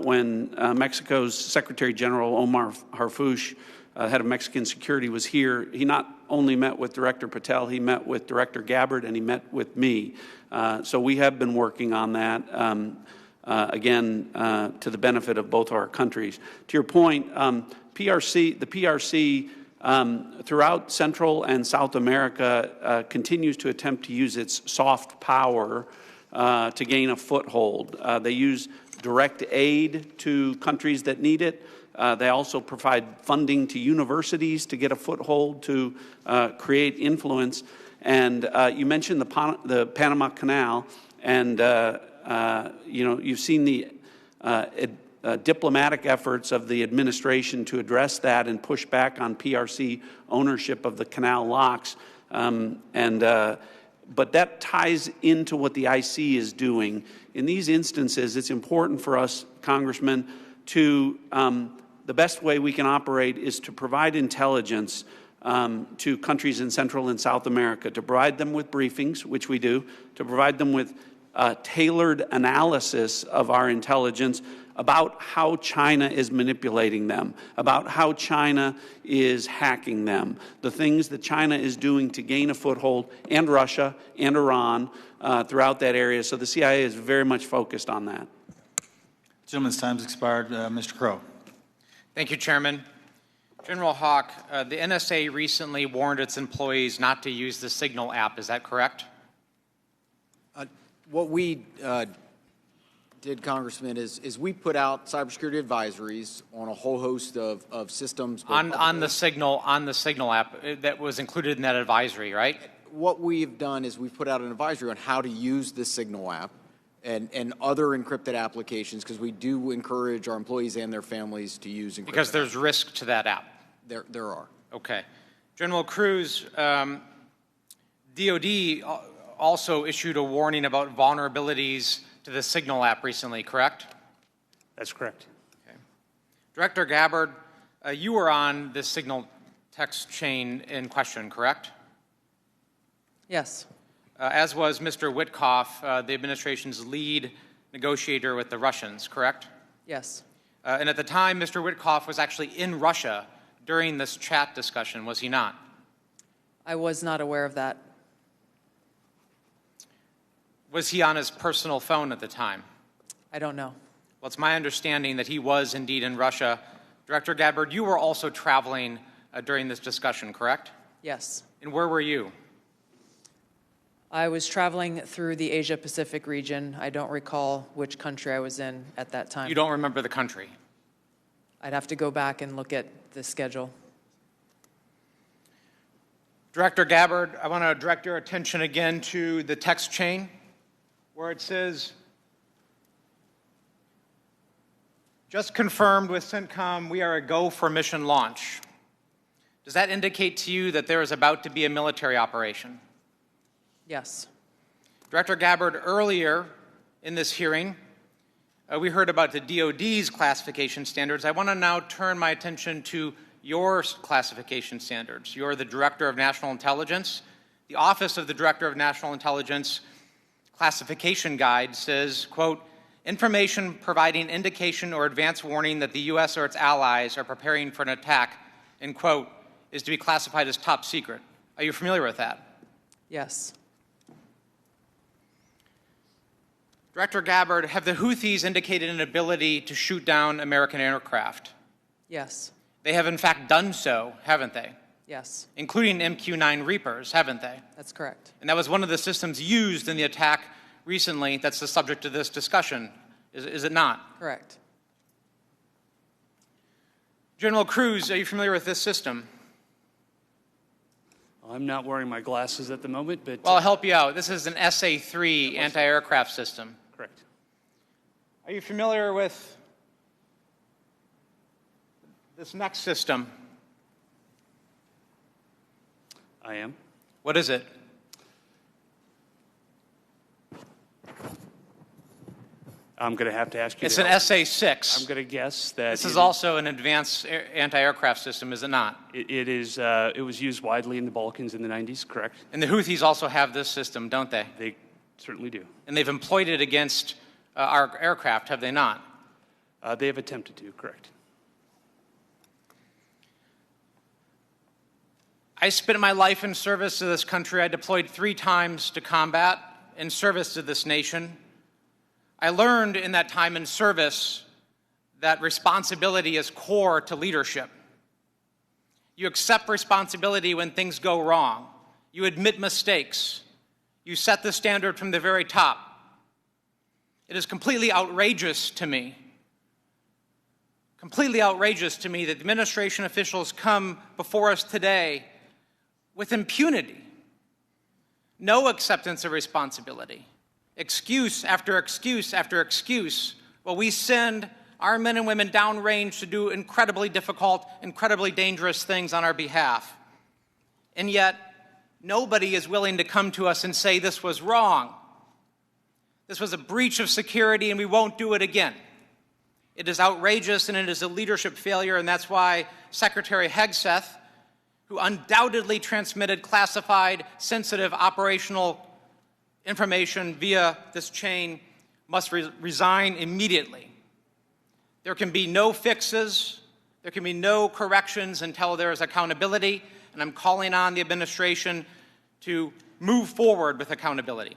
When Mexico's Secretary General Omar Harfouch, head of Mexican security, was here, he not only met with Director Patel, he met with Director Gabbard, and he met with me. So we have been working on that, again, to the benefit of both our countries. To your point, the PRC throughout Central and South America continues to attempt to use its soft power to gain a foothold. They use direct aid to countries that need it. They also provide funding to universities to get a foothold to create influence. And you mentioned the Panama Canal, and you've seen the diplomatic efforts of the administration to address that and push back on PRC ownership of the canal locks. But that ties into what the IC is doing. In these instances, it's important for us, Congressman, to the best way we can operate is to provide intelligence to countries in Central and South America, to provide them with briefings, which we do, to provide them with tailored analysis of our intelligence about how China is manipulating them, about how China is hacking them, the things that China is doing to gain a foothold, and Russia and Iran throughout that area. So the CIA is very much focused on that.
Gentleman's time's expired. Mr. Crow.
Thank you, Chairman. General Haugh, the NSA recently warned its employees not to use the Signal app. Is that correct?
What we did, Congressman, is we put out cybersecurity advisories on a whole host of systems.
On the Signal app that was included in that advisory, right?
What we've done is we've put out an advisory on how to use the Signal app and other encrypted applications, because we do encourage our employees and their families to use encrypted.
Because there's risk to that app.
There are.
Okay. General Kruse, DOD also issued a warning about vulnerabilities to the Signal app recently, correct?
That's correct.
Okay. Director Gabbard, you were on this Signal text chain in question, correct?
Yes.
As was Mr. Witkoff, the administration's lead negotiator with the Russians, correct?
Yes.
And at the time, Mr. Witkoff was actually in Russia during this chat discussion, was he not?
I was not aware of that.
Was he on his personal phone at the time?
I don't know.
Well, it's my understanding that he was indeed in Russia. Director Gabbard, you were also traveling during this discussion, correct?
Yes.
And where were you?
I was traveling through the Asia-Pacific region. I don't recall which country I was in at that time.
You don't remember the country?
I'd have to go back and look at the schedule.
Director Gabbard, I want to direct your attention again to the text chain where it says, just confirmed with CENTCOM, we are a go for mission launch. Does that indicate to you that there is about to be a military operation?
Yes.
Director Gabbard, earlier in this hearing, we heard about the DOD's classification standards. I want to now turn my attention to your classification standards. You're the Director of National Intelligence. The Office of the Director of National Intelligence classification guide says, quote, information providing indication or advance warning that the U.S. or its allies are preparing for an attack, end quote, is to be classified as top secret. Are you familiar with that?
Yes.
Director Gabbard, have the Houthis indicated an ability to shoot down American aircraft?
Yes.
They have in fact done so, haven't they?
Yes.
Including MQ-9 Reapers, haven't they?
That's correct.
And that was one of the systems used in the attack recently that's the subject of this discussion, is it not?
Correct.
General Kruse, are you familiar with this system?
I'm not wearing my glasses at the moment, but...
Well, I'll help you out. This is an SA-3 anti-aircraft system.
Correct.
Are you familiar with this next system?
I am.
What is it?
I'm going to have to ask you.
It's an SA-6.
I'm going to guess that
this is also an advanced anti-aircraft system, is it not?
It is. It was used widely in the Balkans in the 90s, correct?
And the Houthis also have this system, don't they?
They Certainly do.
And they've employed it against our aircraft, have they not?
They have attempted to, correct.
I spent my life in service to this country. I deployed 3 times to combat in service to this nation. I learned in that time in service that responsibility is core to leadership. You accept responsibility when things go wrong. You admit mistakes. You set the standard from the very top. It is completely outrageous to me that administration officials come before us today with impunity, no acceptance of responsibility, excuse after excuse after excuse, while we send our men and women downrange to do incredibly difficult, incredibly dangerous things on our behalf. And yet, nobody is willing to come to us and say this was wrong. This was a breach of security and we won't do it again. It is outrageous and it is a leadership failure, and that's why Secretary Hegseth, who undoubtedly transmitted classified, sensitive operational information via this chain, must resign immediately. There can be no fixes, there can be no corrections until there is accountability, and I'm calling on the administration to move forward with accountability.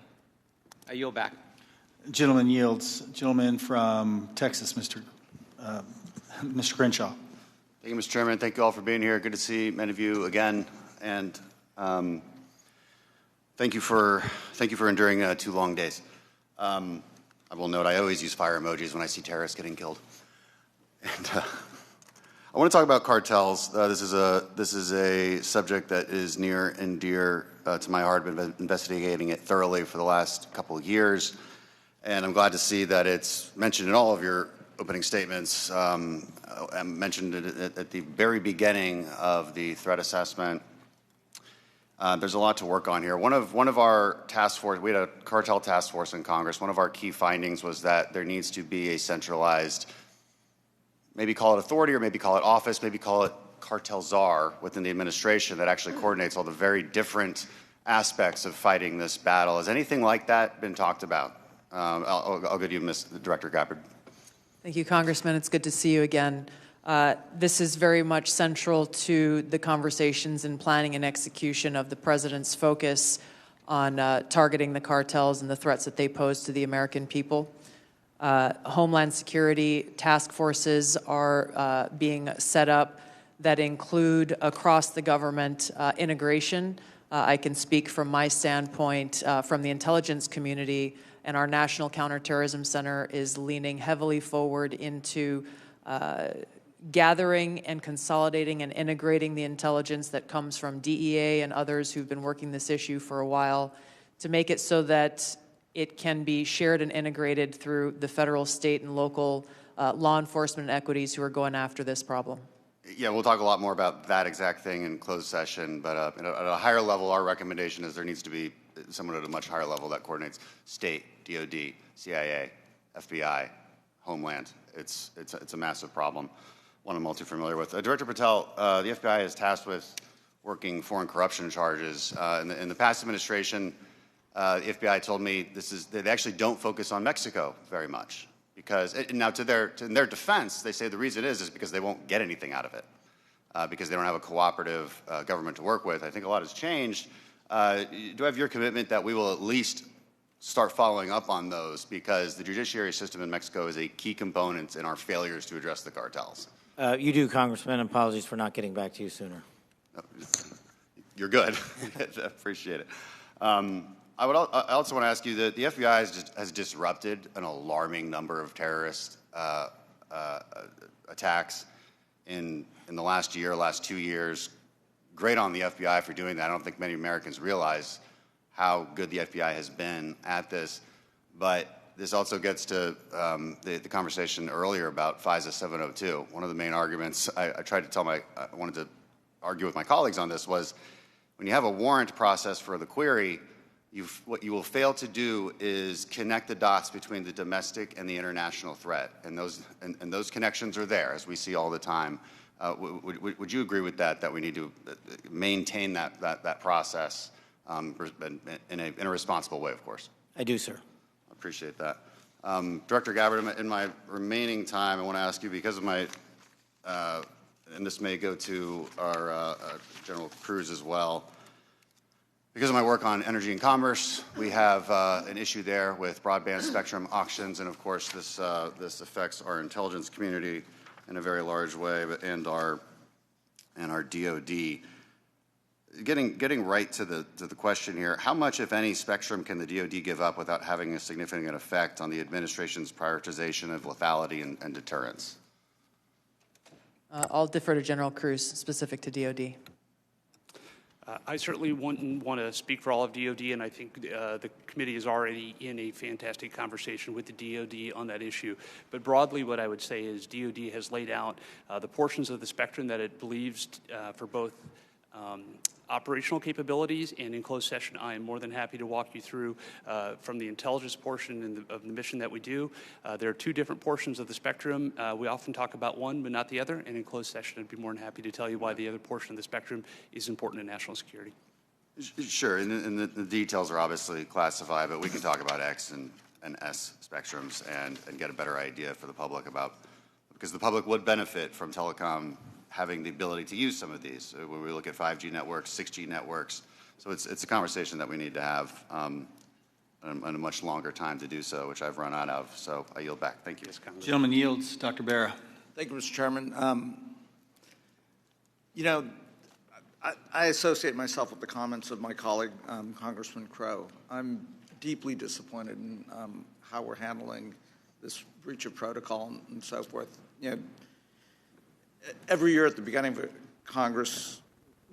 I yield back.
Gentleman yields. Gentleman from Texas, Mr. Crenshaw.
Thank you, Mr. Chairman. Thank you all for being here. Good to see many of you again, and thank you for enduring 2 long days. I will note I always use fire emojis when I see terrorists getting killed. And I want to talk about cartels. This is a subject that is near and dear to my heart. I've been investigating it thoroughly for the last couple of years, and I'm glad to see that it's mentioned in all of your opening statements. I mentioned it at the very beginning of the threat assessment. There's a lot to work on here. One of our task force, we had a cartel task force in Congress. One of our key findings was that there needs to be a centralized, maybe call it authority or maybe call it office, maybe call it cartel czar within the administration that actually coordinates all the very different aspects of fighting this battle. Has anything like that been talked about? I'll go to you, Ms. Director Gabbard.
Thank you, Congressman. It's good to see you again. This is very much central to the conversations and planning and execution of the President's focus on targeting the cartels and the threats that they pose to the American people. Homeland Security task forces are being set up that include across the government integration. I can speak from my standpoint from the intelligence community, and our National Counterterrorism Center is leaning heavily forward into gathering and consolidating and integrating the intelligence that comes from DEA and others who've been working this issue for a while to make it so that it can be shared and integrated through the federal, state, and local law enforcement equities who are going after this problem.
Yeah, we'll talk a lot more about that exact thing in closed session, but at a higher level, our recommendation is there needs to be someone at a much higher level that coordinates state, DOD, CIA, FBI, Homeland. It's a massive problem, one I'm all too familiar with. Director Patel, the FBI is tasked with working foreign corruption charges. In the past administration, the FBI told me they actually don't focus on Mexico very much. Because now, in their defense, they say the reason is because they won't get anything out of it, because they don't have a cooperative government to work with. I think a lot has changed. Do I have your commitment that we will at least start following up on those, because the judiciary system in Mexico is a key component in our failures to address the cartels?
You do, Congressman. Apologies for not getting back to you sooner.
You're good. I appreciate it. I also want to ask you that the FBI has disrupted an alarming number of terrorist attacks in the last 2 years. Great on the FBI for doing that. I don't think many Americans realize how good the FBI has been at this. But this also gets to the conversation earlier about FISA 702. One of the main arguments I wanted to argue with my colleagues on this was when you have a warrant process for the query, what you will fail to do is connect the dots between the domestic and the international threat, and those connections are there, as we see all the time. Would you agree with that? That we need to maintain that process in a responsible way, of course?
I do, sir.
I appreciate that. Director Gabbard, in my remaining time, I want to ask you, because of my, and this may go to our General Kruse as well, because of my work on energy and commerce, we have an issue there with broadband spectrum auctions, and of course this affects our intelligence community in a very large way, and our DoD. Getting right to the question here, how much, if any, spectrum can the DoD give up without having a significant effect on the administration's prioritization of lethality and deterrence?
I'll defer to General Kruse, specific to DoD.
I certainly wouldn't want to speak for all of DoD, and I think the committee is already in a fantastic conversation with the DoD on that issue. But broadly, what I would say is DoD has laid out the portions of the spectrum that it believes for both operational capabilities, and in closed session, I am more than happy to walk you through from the intelligence portion of the mission that we do. There are two different portions of the spectrum. We often talk about one, but not the other, and in closed session, I'd be more than happy to tell you why the other portion of the spectrum is important to national security.
Sure, and the details are obviously classified, but we can talk about X and S spectrums and get a better idea for the public about, because the public would benefit from telecom having the ability to use some of these. When we look at 5G networks, 6G networks, so it's a conversation that we need to have and a much longer time to do so, which I've run out of. So I yield back. Thank you.
Gentleman yields. Dr. Barra.
Thank you, Mr. Chairman. You know, I associate myself with the comments of my colleague, Congressman Crow. I'm deeply disappointed in how we're handling this breach of protocol and so forth. You know, every year at the beginning of Congress,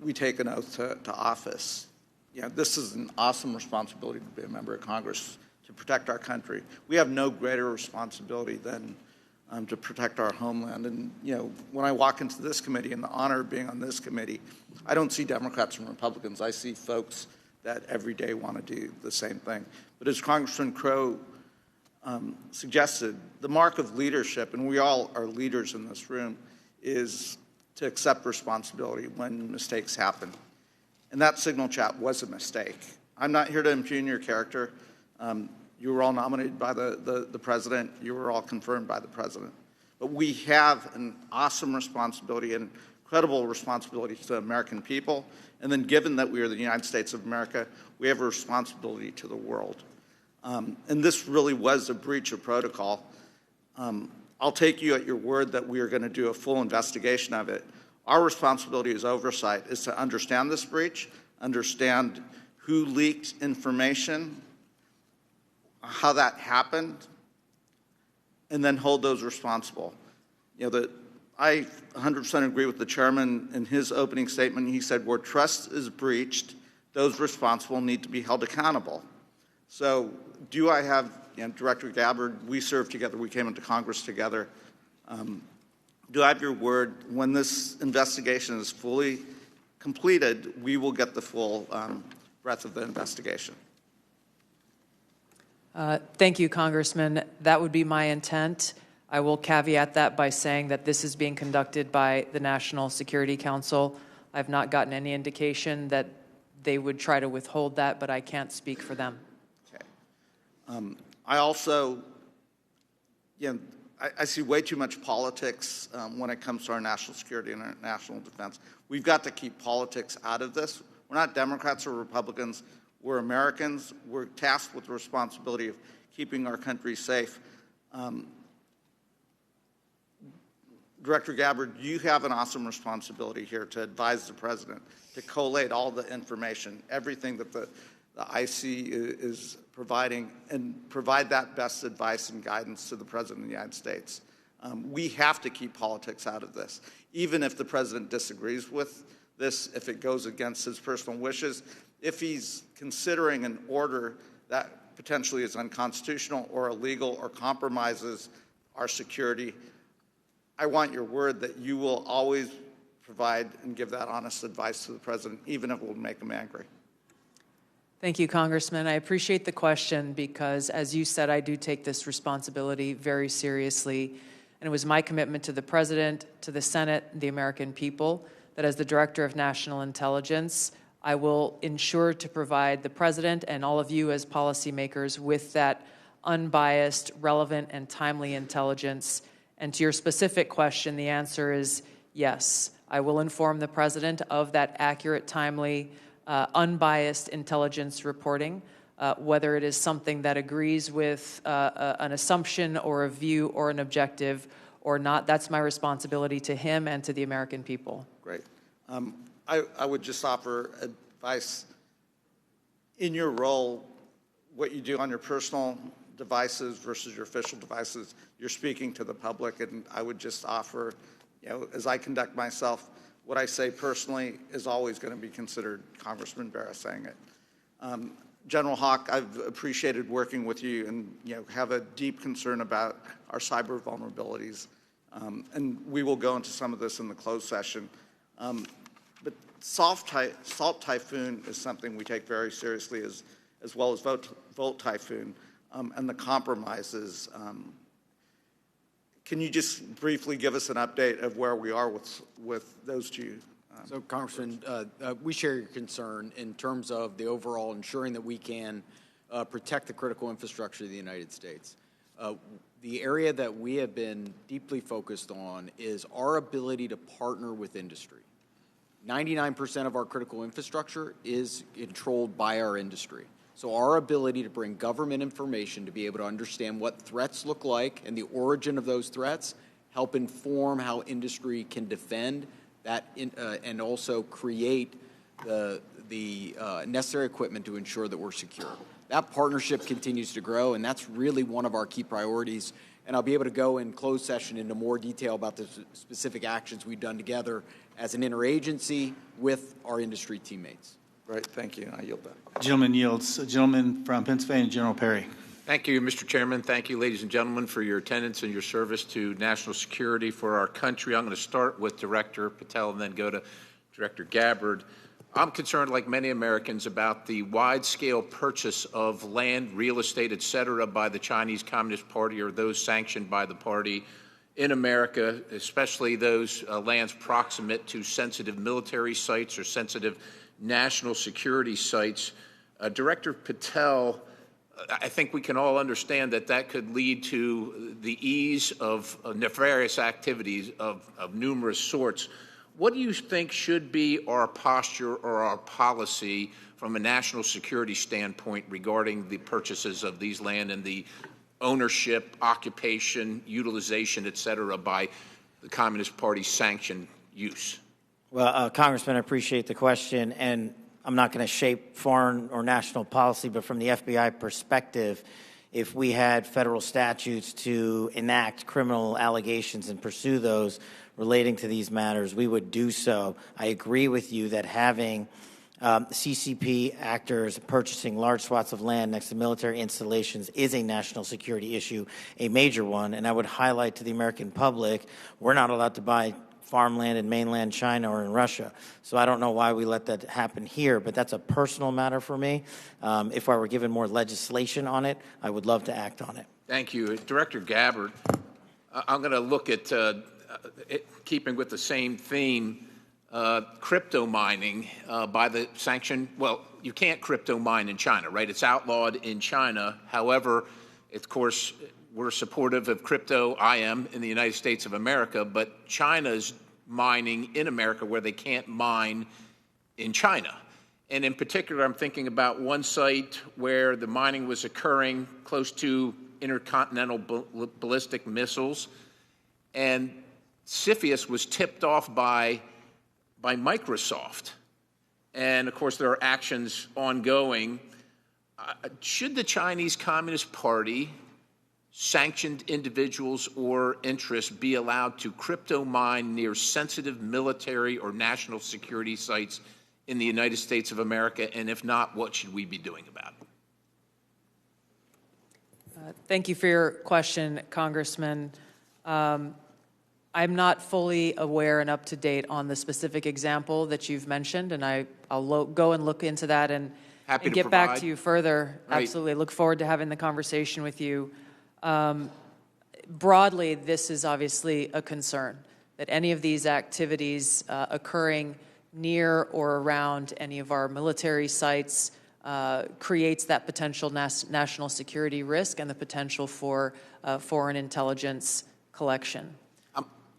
we take an oath to office. You know, this is an awesome responsibility to be a member of Congress, to protect our country. We have no greater responsibility than to protect our homeland. And, you know, when I walk into this committee and the honor of being on this committee, I don't see Democrats and Republicans. I see folks that every day want to do the same thing. But as Congressman Crow suggested, the mark of leadership, and we all are leaders in this room, is to accept responsibility when mistakes happen. And that signal chat was a mistake. I'm not here to impugn your character. You were all nominated by the president. You were all confirmed by the president. But we have an awesome responsibility and incredible responsibility to the American people. And then given that we are the United States of America, we have a responsibility to the world. And this really was a breach of protocol. I'll take you at your word that we are going to do a full investigation of it. Our responsibility as oversight is to understand this breach, understand who leaked information, how that happened, and then hold those responsible. You know, I 100% agree with the chairman in his opening statement. He said, where trust is breached, those responsible need to be held accountable. So do I have, you know, Director Gabbard, we served together, we came into Congress together. Do I have your word, when this investigation is fully completed, we will get the full breadth of the investigation?
Thank you, Congressman. That would be my intent. I will caveat that by saying that this is being conducted by the National Security Council. I've not gotten any indication that they would try to withhold that, but I can't speak for them.
Okay. I also, you know, I see way too much politics when it comes to our national security and our national defense. We've got to keep politics out of this. We're not Democrats or Republicans. We're Americans. We're tasked with the responsibility of keeping our country safe. Director Gabbard, you have an awesome responsibility here to advise the president, to collate all the information, everything that the IC is providing, and provide that best advice and guidance to the President of the United States. We have to keep politics out of this. Even if the President disagrees with this, if it goes against his personal wishes, if he's considering an order that potentially is unconstitutional or illegal or compromises our security, I want your word that you will always provide and give that honest advice to the President, even if it will make him angry.
Thank you, Congressman. I appreciate the question because, as you said, I do take this responsibility very seriously. And it was my commitment to the President, to the Senate, the American people, that as the Director of National Intelligence, I will ensure to provide the President and all of you as policymakers with that unbiased, relevant, and timely intelligence. And to your specific question, the answer is yes. I will inform the President of that accurate, timely, unbiased intelligence reporting, whether it is something that agrees with an assumption or a view or an objective or not. That's my responsibility to him and to the American people.
Great. I would just offer advice. In your role, what you do on your personal devices versus your official devices, you're speaking to the public, and I would just offer, as I conduct myself, what I say personally is always going to be considered Congressman Barra saying it. General Haugh, I've appreciated working with you and have a deep concern about our cyber vulnerabilities. And we will go into some of this in the closed session. But Salt Typhoon is something we take very seriously, as well as Volt Typhoon and the compromises. Can you just briefly give us an update of where we are with those two?
So, Congressman, we share your concern in terms of the overall ensuring that we can protect the critical infrastructure of the United States. The area that we have been deeply focused on is our ability to partner with industry. 99% of our critical infrastructure is controlled by our industry. So our ability to bring government information to be able to understand what threats look like and the origin of those threats, help inform how industry can defend that and also create the necessary equipment to ensure that we're secure. That partnership continues to grow, and that's really one of our key priorities. And I'll be able to go in closed session into more detail about the specific actions we've done together as an interagency with our industry teammates.
Great, thank you. I yield back.
Gentleman yields. Gentleman from Pennsylvania, General Perry.
Thank you, Mr. Chairman. Thank you, ladies and gentlemen, for your attendance and your service to national security for our country. I'm going to start with Director Patel and then go to Director Gabbard. I'm concerned, like many Americans, about the wide-scale purchase of land, real estate, et cetera, by the Chinese Communist Party or those sanctioned by the party in America, especially those lands proximate to sensitive military sites or sensitive national security sites. Director Patel, I think we can all understand that that could lead to the ease of nefarious activities of numerous sorts. What do you think should be our posture or our policy from a national security standpoint regarding the purchases of these land and the ownership, occupation, utilization, et cetera, by the Communist Party sanctioned use?
Well, Congressman, I appreciate the question, and I'm not going to shape foreign or national policy, but from the FBI perspective, if we had federal statutes to enact criminal allegations and pursue those relating to these matters, we would do so. I agree with you that having CCP actors purchasing large swaths of land next to military installations is a national security issue, a major one, and I would highlight to the American public, we're not allowed to buy farmland in mainland China or in Russia. So I don't know why we let that happen here, but that's a personal matter for me. If I were given more legislation on it, I would love to act on it.
Thank you. Director Gabbard, I'm going to look at, keeping with the same theme, crypto mining by the sanction. Well, you can't crypto mine in China, right? It's outlawed in China. However, of course, we're supportive of crypto, I am, in the United States of America, but China's mining in America where they can't mine in China. And in particular, I'm thinking about one site where the mining was occurring close to intercontinental ballistic missiles, and CFIUS was tipped off by Microsoft. And of course, there are actions ongoing. Should the Chinese Communist Party, sanctioned individuals or interests be allowed to crypto mine near sensitive military or national security sites in the United States of America? And if not, what should we be doing about it?
Thank you for your question, Congressman. I'm not fully aware and up to date on the specific example that you've mentioned, and I'll go and look into that and get back to you further. Right. Absolutely. Look forward to having the conversation with you. Broadly, this is obviously a concern, that any of these activities occurring near or around any of our military sites creates that potential national security risk and the potential for foreign intelligence collection.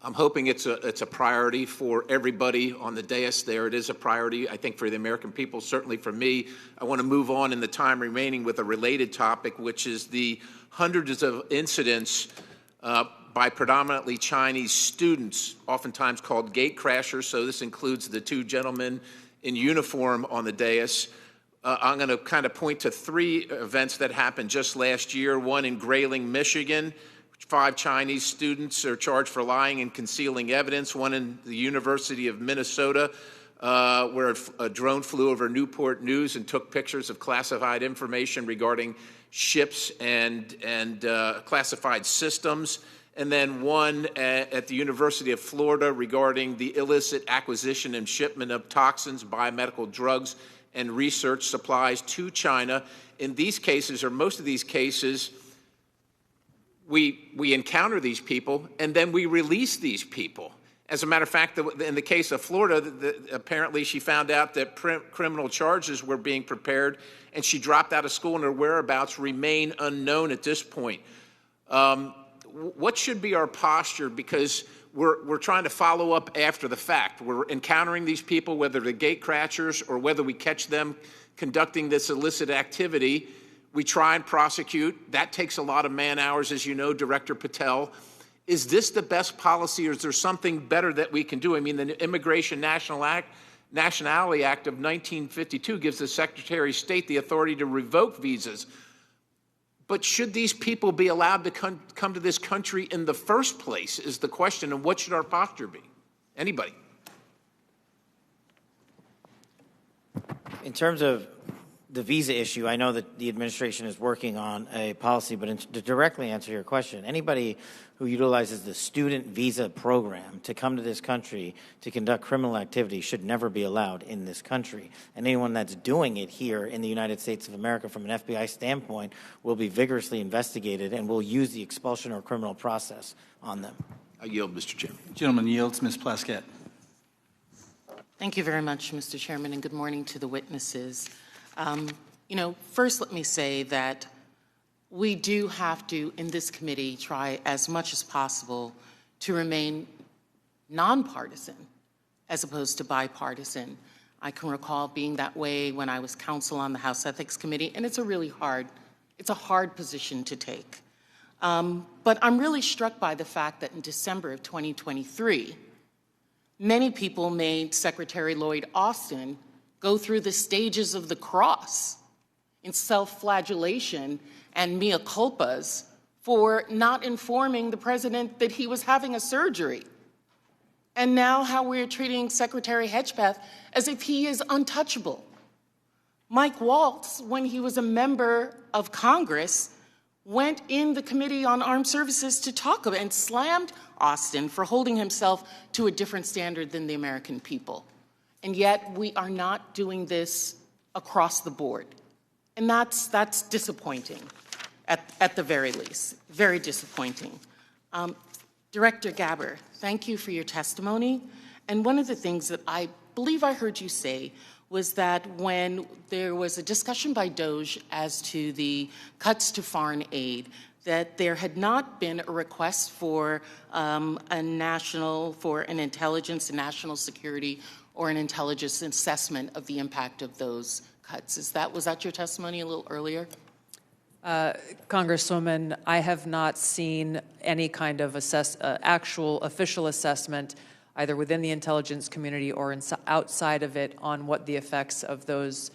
I'm hoping it's a priority for everybody on the dais there. It is a priority, I think, for the American people, certainly for me. I want to move on in the time remaining with a related topic, which is the hundreds of incidents by predominantly Chinese students, oftentimes called gate crashers. So this includes the two gentlemen in uniform on the dais. I'm going to kind of point to three events that happened just last year. One in Grayling, Michigan. 5 Chinese students are charged for lying and concealing evidence. One in the University of Minnesota, where a drone flew over Newport News and took pictures of classified information regarding ships and classified systems. And then one at the University of Florida regarding the illicit acquisition and shipment of toxins, biomedical drugs, and research supplies to China. In these cases, or most of these cases, we encounter these people, and then we release these people. As a matter of fact, in the case of Florida, apparently she found out that criminal charges were being prepared, and she dropped out of school, and her whereabouts remain unknown at this point. What should be our posture? Because we're trying to follow up after the fact. We're encountering these people, whether they're gate crashers or whether we catch them conducting this illicit activity. We try and prosecute. That takes a lot of man hours, as you know, Director Patel. Is this the best policy, or is there something better that we can do? I mean, the Immigration Nationality Act of 1952 gives the Secretary of State the authority to revoke visas. But should these people be allowed to come to this country in the first place is the question, and what should our posture be? Anybody?
In terms of the visa issue, I know that the administration is working on a policy, but to directly answer your question, anybody who utilizes the student visa program to come to this country to conduct criminal activity should never be allowed in this country. And anyone that's doing it here in the United States of America from an FBI standpoint will be vigorously investigated, and will use the expulsion or criminal process on them.
I yield, Mr. Chairman.
Gentleman yields. Ms. Plaskett.
Thank you very much, Mr. Chairman, and good morning to the witnesses. First let me say that we do have to, in this committee, try as much as possible to remain nonpartisan as opposed to bipartisan. I can recall being that way when I was counsel on the House Ethics Committee, and it's a hard position to take. But I'm really struck by the fact that in December of 2023, many people made Secretary Lloyd Austin go through the stages of the cross in self-flagellation and mea culpas for not informing the president that he was having a surgery. And now how we're treating Secretary Hedgepeth as if he is untouchable. Mike Waltz, when he was a member of Congress, went in the Committee on Armed Services to talk about and slammed Austin for holding himself to a different standard than the American people. And yet we are not doing this across the board. And that's disappointing, at the very least, very disappointing. Director Gabbard, thank you for your testimony. And one of the things that I believe I heard you say was that when there was a discussion by DOJ as to the cuts to foreign aid, that there had not been a request for an intelligence and national security or an intelligence assessment of the impact of those cuts. Was that your testimony a little earlier?
Congresswoman, I have not seen any kind of actual official assessment, either within the intelligence community or outside of it, on what the effects of those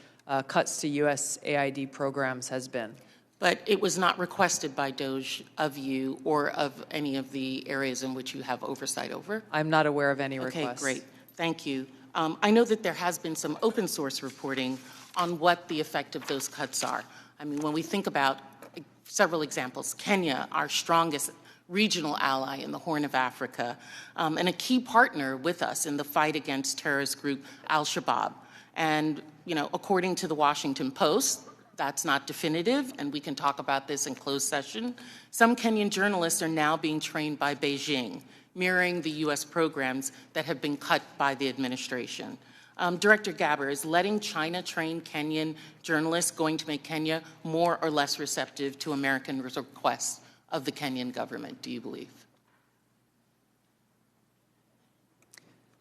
cuts to USAID programs has been.
But it was not requested by DOJ of you or of any of the areas in which you have oversight over?
I'm not aware of any requests.
Okay, great. Thank you. I know that there has been some open source reporting on what the effect of those cuts are. I mean, when we think about several examples, Kenya, our strongest regional ally in the Horn of Africa, and a key partner with us in the fight against terrorist group Al-Shabaab. And, according to the Washington Post, that's not definitive, and we can talk about this in closed session. Some Kenyan journalists are now being trained by Beijing, mirroring the U.S. programs that have been cut by the administration. Director Gabbard, is letting China train Kenyan journalists going to make Kenya more or less receptive to American requests of the Kenyan government, do you believe?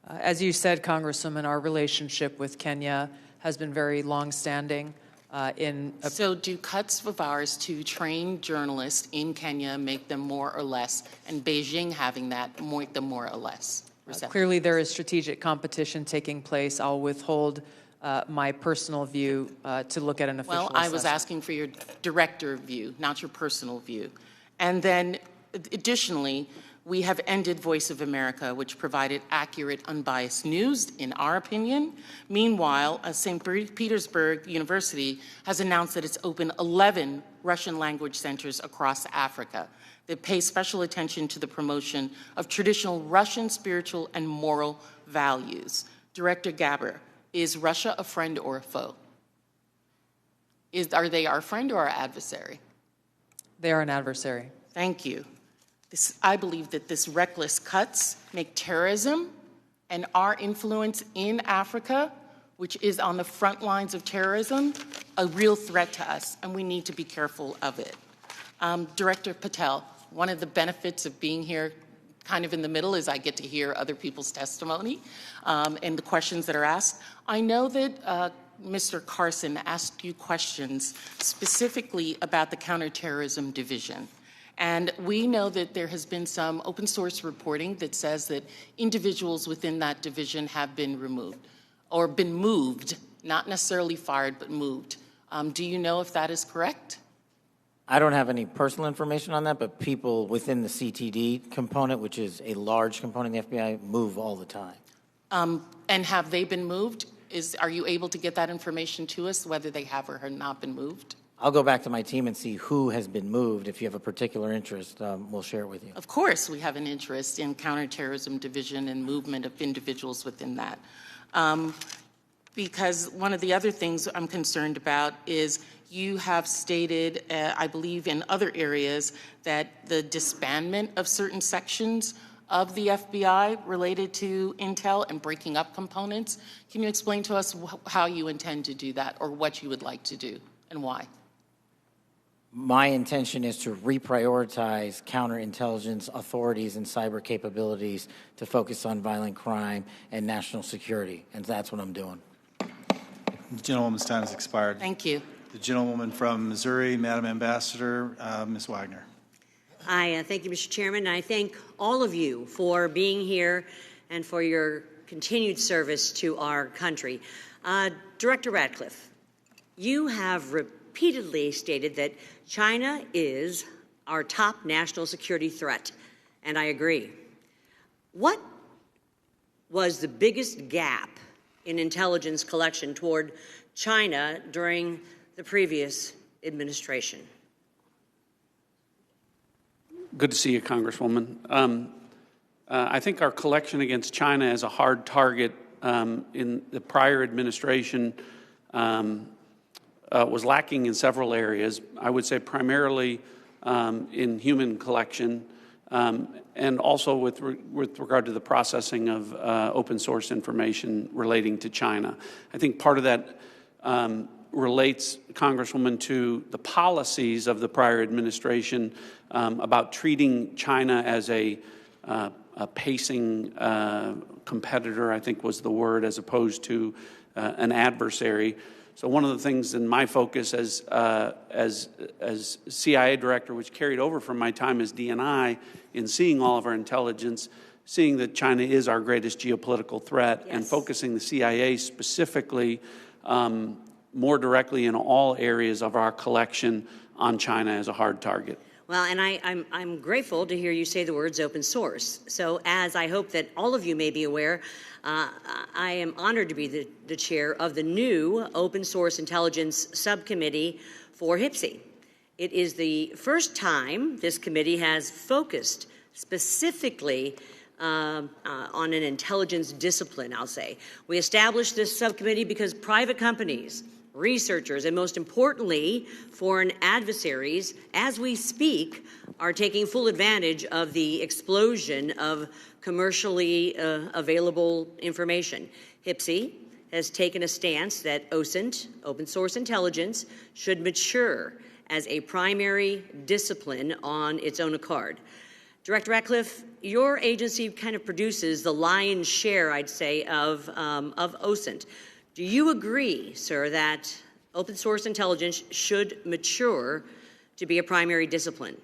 As you said, Congresswoman, our relationship with Kenya has been very long-standing.
So do cuts of ours to train journalists in Kenya make them more or less, and Beijing having that make them more or less receptive?
Clearly, there is strategic competition taking place. I'll withhold my personal view to look at an official
Well, I was
assessment.
asking for your director view, not your personal view. And then, additionally, we have ended Voice of America, which provided accurate, unbiased news, in our opinion. Meanwhile, St. Petersburg University has announced that it's opened 11 Russian language centers across Africa that pay special attention to the promotion of traditional Russian spiritual and moral values. Director Gabbard, is Russia a friend or a foe? Are they our friend or our adversary?
They are an adversary.
Thank you. I believe that this reckless cuts make terrorism and our influence in Africa, which is on the front lines of terrorism, a real threat to us, and we need to be careful of it. Director Patel, one of the benefits of being here kind of in the middle is I get to hear other people's testimony and the questions that are asked. I know that Mr. Carson asked you questions specifically about the Counterterrorism Division. And we know that there has been some open source reporting that says that individuals within that division have been removed or been moved, not necessarily fired, but moved. Do you know if that is correct?
I don't have any personal information on that, but people within the CTD component, which is a large component of the FBI, move all the time.
And have they been moved? Are you able to get that information to us, whether they have or have not been moved?
I'll go back to my team and see who has been moved. If you have a particular interest, we'll share it with you.
Of course, we have an interest in Counterterrorism Division and movement of individuals within that. Because one of the other things I'm concerned about is you have stated, I believe in other areas, that the disbandment of certain sections of the FBI related to intel and breaking up components. Can you explain to us how you intend to do that or what you would like to do and why?
My intention is to reprioritize counterintelligence authorities and cyber capabilities to focus on violent crime and national security, and that's what I'm doing.
The gentlewoman's time has expired.
Thank you.
The gentlewoman from Missouri, Madam Ambassador, Ms. Wagner.
I thank you, Mr. Chairman, and I thank all of you for being here and for your continued service to our country. Director Ratcliffe, you have repeatedly stated that China is our top national security threat, and I agree. What was the biggest gap in intelligence collection toward China during the previous administration?
Good to see you, Congresswoman. I think our collection against China as a hard target in the prior administration was lacking in several areas. I would say primarily in human collection and also with regard to the processing of open source information relating to China. I think part of that relates, Congresswoman, to the policies of the prior administration about treating China as a pacing competitor, I think was the word, as opposed to an adversary. So one of the things in my focus as CIA director, which carried over from my time as DNI, in seeing all of our intelligence, seeing that China is our greatest geopolitical threat, and focusing the CIA specifically more directly in all areas of our collection on China as a hard target.
Well, and I'm grateful to hear you say the words open source. So as I hope that all of you may be aware, I am honored to be the chair of the new Open Source Intelligence Subcommittee for HPSI. It is the first time this committee has focused specifically on an intelligence discipline, I'll say. We established this subcommittee because private companies, researchers, and most importantly, foreign adversaries, as we speak, are taking full advantage of the explosion of commercially available information. HPSI has taken a stance that OSINT, open source intelligence, should mature as a primary discipline on its own accord. Director Ratcliffe, your agency kind of produces the lion's share, I'd say, of OSINT. Do you agree, sir, that open source intelligence should mature to be a primary discipline?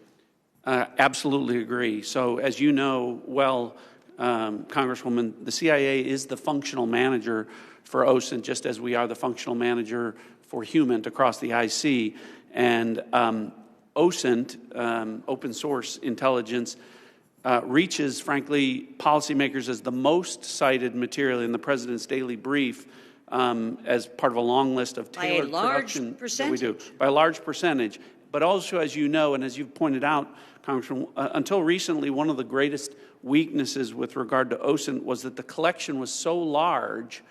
Absolutely agree. So as you know well, Congresswoman, the CIA is the functional manager for OSINT, just as we are the functional manager for HUMINT across the IC. And OSINT, open source intelligence, reaches, frankly, policymakers as the most cited material in the President's daily brief as part of a long list of tailored production that we do. By a large percentage. But also, as you know, and as you've pointed out, Congressman, until recently, one of the greatest weaknesses with regard to OSINT was that the collection was so large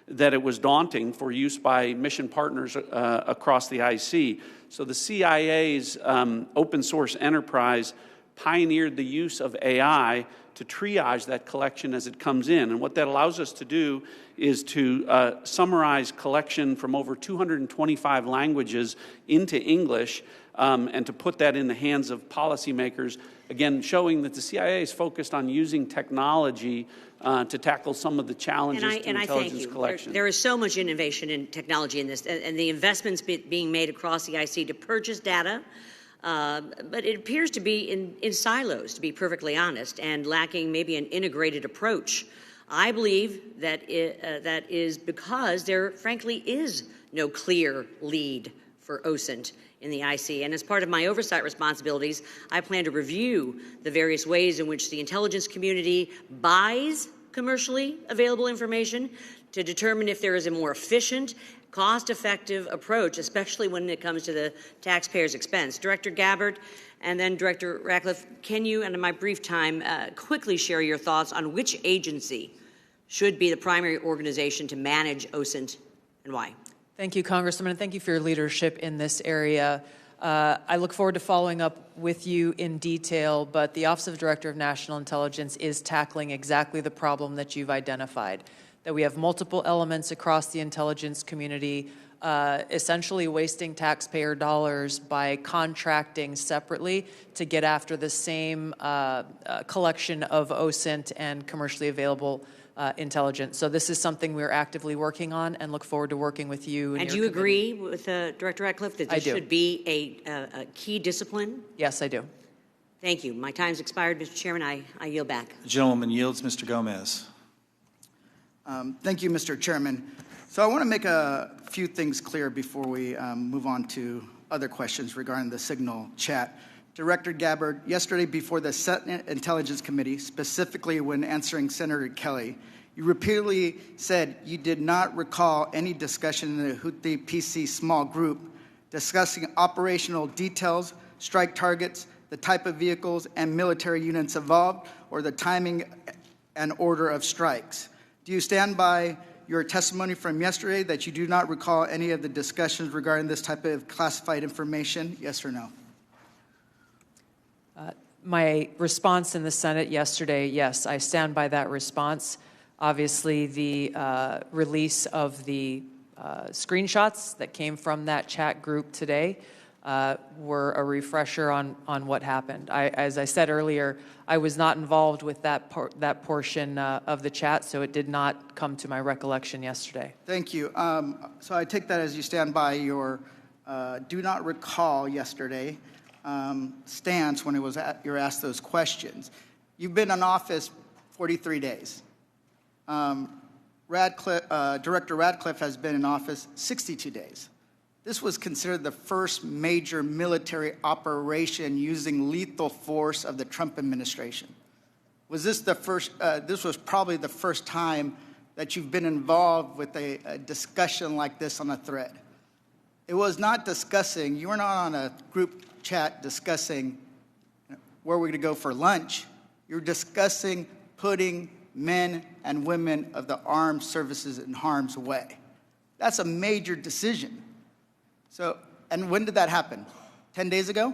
that it was daunting for use by mission partners across the IC. So the CIA's open source enterprise pioneered the use of AI to triage that collection as it comes in. And what that allows us to do is to summarize collection from over 225 languages into English and to put that in the hands of policymakers, again, showing that the CIA is focused on using technology to tackle some of the challenges to intelligence collection.
There is so much innovation in technology in this, and the investments being made across the IC to purchase data, but it appears to be in silos, to be perfectly honest, and lacking maybe an integrated approach. I believe that that is because there, frankly, is no clear lead for OSINT in the IC. And as part of my oversight responsibilities, I plan to review the various ways in which the intelligence community buys commercially available information to determine if there is a more efficient, cost-effective approach, especially when it comes to the taxpayer's expense. Director Gabbard and then Director Ratcliffe, can you, and in my brief time, quickly share your thoughts on which agency should be the primary organization to manage OSINT and why?
Thank you, Congressman, and thank you for your leadership in this area. I look forward to following up with you in detail, but the Office of Director of National Intelligence is tackling exactly the problem that you've identified, that we have multiple elements across the intelligence community essentially wasting taxpayer dollars by contracting separately to get after the same collection of OSINT and commercially available intelligence. So this is something we're actively working on and look forward to working with you.
And do you agree with Director Ratcliffe that this should be a key discipline?
Yes, I do.
Thank you. My time's expired, Mr. Chairman. I yield back.
The gentleman yields. Mr. Gomez.
Thank you, Mr. Chairman. So I want to make a few things clear before we move on to other questions regarding the Signal chat. Director Gabbard, yesterday before the Senate Intelligence Committee, specifically when answering Senator Kelly, you repeatedly said you did not recall any discussion in the Houthi PC small group discussing operational details, strike targets, the type of vehicles and military units involved, or the timing and order of strikes. Do you stand by your testimony from yesterday that you do not recall any of the discussions regarding this type of classified information? Yes or no?
My response in the Senate yesterday, yes, I stand by that response. Obviously, the release of the screenshots that came from that chat group today were a refresher on what happened. As I said earlier, I was not involved with that portion of the chat, so it did not come to my recollection yesterday.
Thank you. So I take that as you stand by your do not recall yesterday stance when you're asked those questions. You've been in office 43 days. Director Ratcliffe has been in office 62 days. This was considered the first major military operation using lethal force of the Trump administration. Was this the first? This was probably the first time that you've been involved with a discussion like this on a threat. It was not discussing. You were not on a group chat discussing where we're going to go for lunch. You're discussing putting men and women of the armed services in harm's way. That's a major decision. So, and when did that happen? 10 days ago?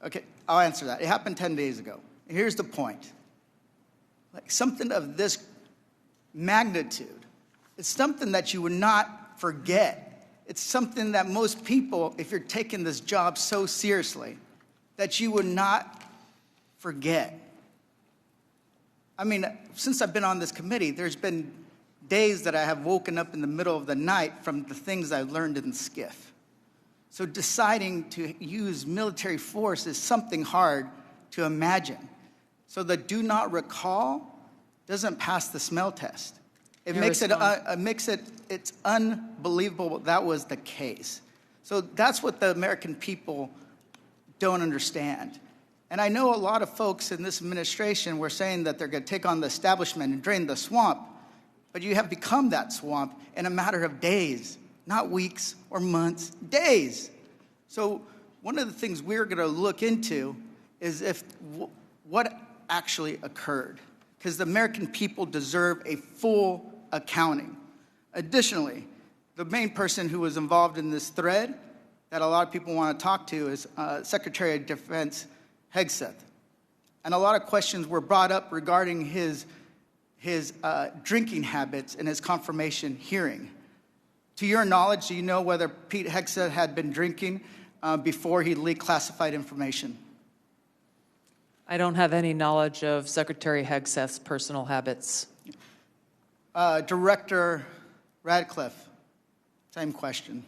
Okay, I'll answer that. It happened 10 days ago. And here's the point. Like something of this magnitude. It's something that you would not forget. It's something that most people, if you're taking this job so seriously, that you would not forget. I mean, since I've been on this committee, there's been days that I have woken up in the middle of the night from the things I've learned in SCIF. So deciding to use military force is something hard to imagine. So the do not recall doesn't pass the smell test. It makes it's unbelievable that was the case. So that's what the American people don't understand. And I know a lot of folks in this administration were saying that they're going to take on the establishment and drain the swamp, but you have become that swamp in a matter of days, not weeks or months, days. So one of the things we're going to look into is what actually occurred, because the American people deserve a full accounting. Additionally, the main person who was involved in this thread that a lot of people want to talk to is Secretary of Defense Haugh. And a lot of questions were brought up regarding his drinking habits in his confirmation hearing. To your knowledge, do you know whether Pete Haugh had been drinking before he leaked classified information?
I don't have any knowledge of Secretary Haugh's personal habits.
Director Ratcliffe, same question.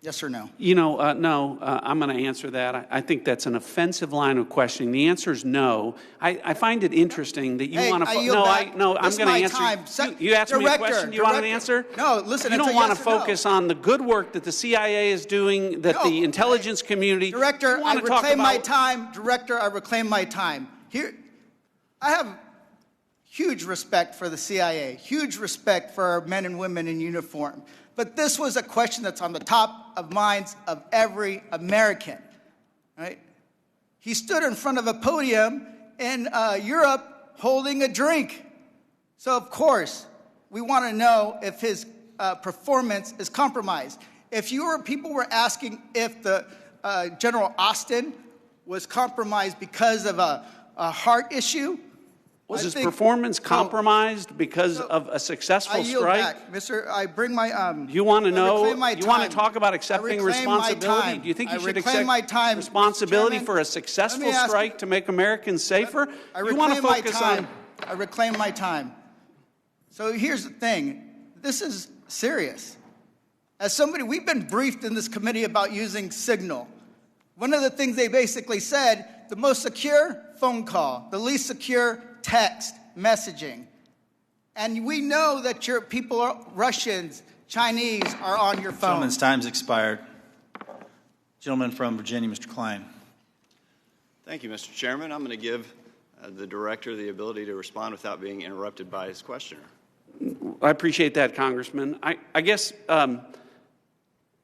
Yes or no?
No, I'm going to answer that. I think that's an offensive line of questioning. The answer is no. I find it interesting that you want to... I'm going to answer. You asked me a question. Do you want an answer?
No, listen.
You don't want to focus on the good work that the CIA is doing, that the intelligence community...
Director, I reclaim my time. Director, I reclaim my time. Here, I have huge respect for the CIA, huge respect for our men and women in uniform. But this was a question that's on the top of minds of every American, right? He stood in front of a podium in Europe holding a drink. So, of course, we want to know if his performance is compromised. If people were asking if the General Austin was compromised because of a heart issue,
was his performance compromised because of a successful strike?
Back. Mr. I bring my...
you want to know? You want to talk about accepting responsibility? Do you think you should accept responsibility for a successful strike to make Americans safer? You want to focus on...
I reclaim my time. So here's the thing. This is serious. As somebody, we've been briefed in this committee about using Signal. One of the things they basically said, the most secure, phone call. The least secure, text messaging. And we know that your people are Russians, Chinese are on your phone.
Gentleman's time's expired. Gentleman from Virginia, Mr. Klein.
Thank you, Mr. Chairman. I'm going to give the director the ability to respond without being interrupted by his questioner.
I appreciate that, Congressman. I guess,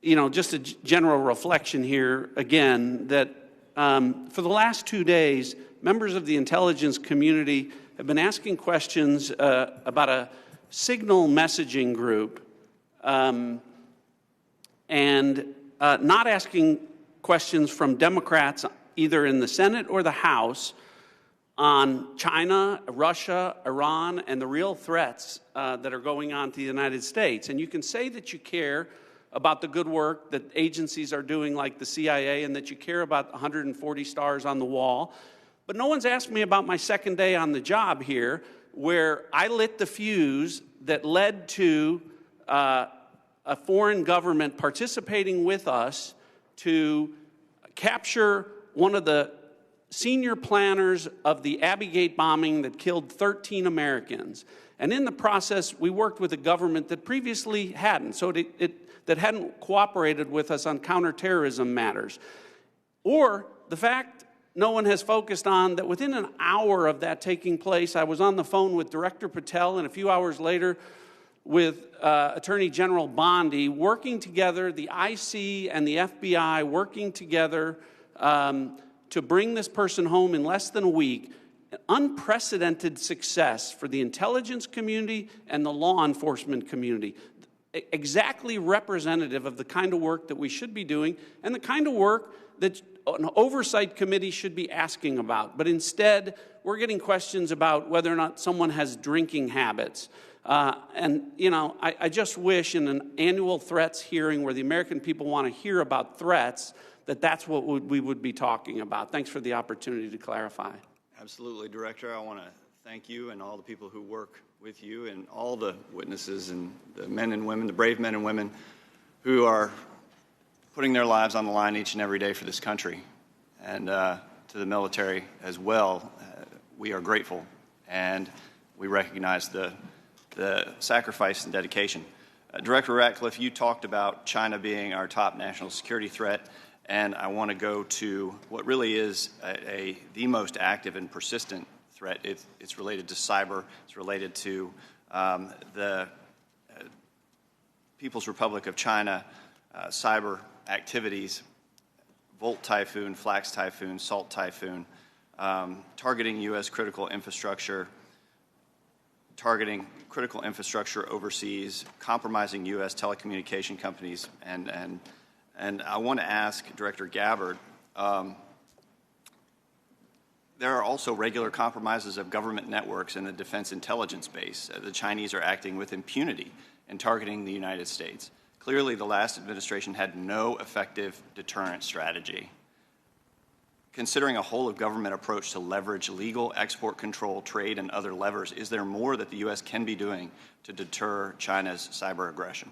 just a general reflection here, again, that for the last 2 days, members of the intelligence community have been asking questions about a signal messaging group and not asking questions from Democrats either in the Senate or the House on China, Russia, Iran, and the real threats that are going on to the United States. And you can say that you care about the good work that agencies are doing like the CIA and that you care about 140 stars on the wall. But no one's asked me about my second day on the job here, where I lit the fuse that led to a foreign government participating with us to capture one of the senior planners of the Abbey Gate bombing that killed 13 Americans. And in the process, we worked with a government that previously hadn't, that hadn't cooperated with us on counterterrorism matters. Or the fact no one has focused on that within an hour of that taking place, I was on the phone with Director Patel and a few hours later with Attorney General Bondi, working together, the IC and the FBI working together to bring this person home in less than a week. Unprecedented success for the intelligence community and the law enforcement community. Exactly representative of the kind of work that we should be doing and the kind of work that an oversight committee should be asking about. But instead, we're getting questions about whether or not someone has drinking habits. I just wish in an annual threats hearing where the American people want to hear about threats, that's what we would be talking about. Thanks for the opportunity to clarify.
Absolutely, Director. I want to thank you and all the people who work with you and all the witnesses and the men and women, the brave men and women who are putting their lives on the line each and every day for this country. And to the military as well, we are grateful and we recognize the sacrifice and dedication. Director Ratcliffe, you talked about China being our top national security threat, and I want to go to what really is the most active and persistent threat. It's related to cyber. It's related to the People's Republic of China cyber activities, Volt Typhoon, Flax Typhoon, Salt Typhoon, targeting U.S. critical infrastructure, targeting critical infrastructure overseas, compromising U.S. telecommunication companies, and I want to ask Director Gabbard, there are also regular compromises of government networks in the defense intelligence base. The Chinese are acting with impunity and targeting the United States. Clearly, the last administration had no effective deterrent strategy. Considering a whole-of-government approach to leverage legal export control, trade, and other levers, is there more that the U.S. can be doing to deter China's cyber aggression?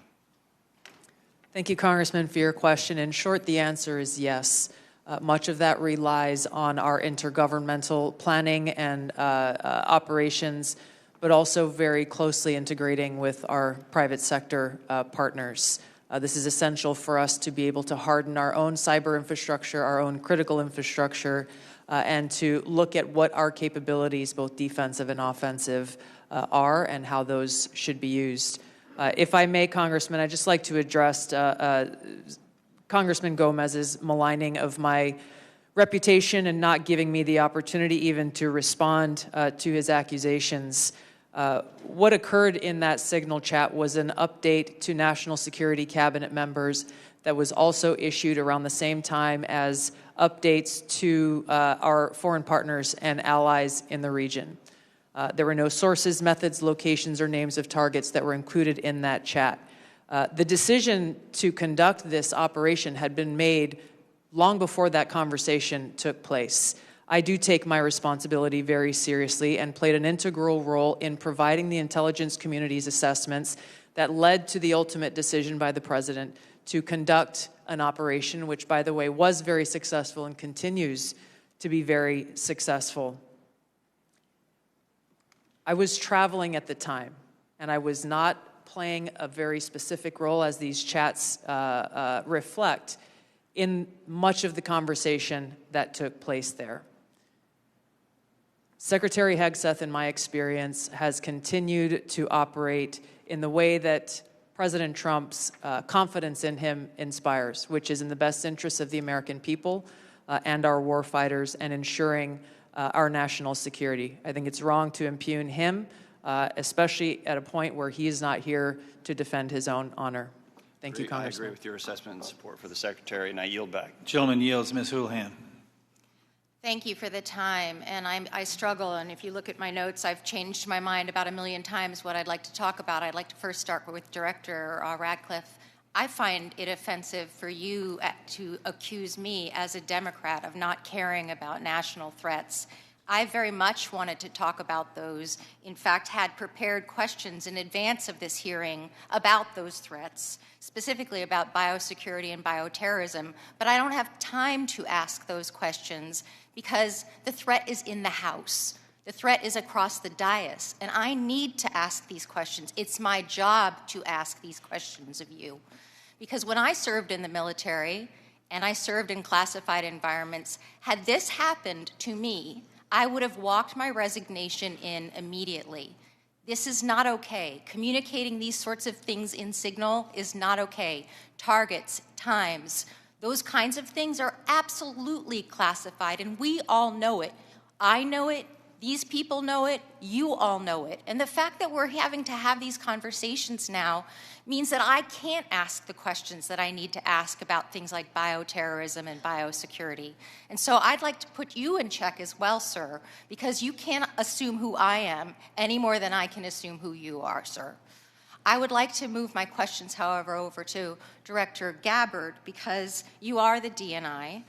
Thank you, Congressman, for your question. In short, the answer is yes. Much of that relies on our intergovernmental planning and operations, but also very closely integrating with our private sector partners. This is essential for us to be able to harden our own cyber infrastructure, our own critical infrastructure, and to look at what our capabilities, both defensive and offensive, are and how those should be used. If I may, Congressman, I'd just like to address Congressman Gomez's maligning of my reputation and not giving me the opportunity even to respond to his accusations. What occurred in that signal chat was an update to national security cabinet members that was also issued around the same time as updates to our foreign partners and allies in the region. There were no sources, methods, locations, or names of targets that were included in that chat. The decision to conduct this operation had been made long before that conversation took place. I do take my responsibility very seriously and played an integral role in providing the intelligence community's assessments that led to the ultimate decision by the President to conduct an operation, which, by the way, was very successful and continues to be very successful. I was traveling at the time, and I was not playing a very specific role, as these chats reflect, in much of the conversation that took place there. Secretary Hegseth, in my experience, has continued to operate in the way that President Trump's confidence in him inspires, which is in the best interests of the American people and our war fighters and ensuring our national security. I think it's wrong to impugn him, especially at a point where he is not here to defend his own honor. Thank you, Congressman.
I agree with your assessment and support for the Secretary, and I yield back.
Gentleman yields. Ms. Houlihan.
Thank you for the time, and I struggle, and if you look at my notes, I've changed my mind about 1,000,000 times what I'd like to talk about. I'd like to first start with Director Ratcliffe. I find it offensive for you to accuse me as a Democrat of not caring about national threats. I very much wanted to talk about those, in fact, had prepared questions in advance of this hearing about those threats, specifically about biosecurity and bioterrorism, but I don't have time to ask those questions because the threat is in the House. The threat is across the dais, and I need to ask these questions. It's my job to ask these questions of you. Because when I served in the military and I served in classified environments, had this happened to me, I would have walked my resignation in immediately. This is not okay. Communicating these sorts of things in signal is not okay. Targets, times, those kinds of things are absolutely classified, and we all know it. I know it, These people know it, you all know it. And the fact that we're having to have these conversations now means that I can't ask the questions that I need to ask about things like bioterrorism and biosecurity. And so I'd like to put you in check as well, sir, because you can't assume who I am any more than I can assume who you are, sir. I would like to move my questions, however, over to Director Gabbard, because you are the DNI.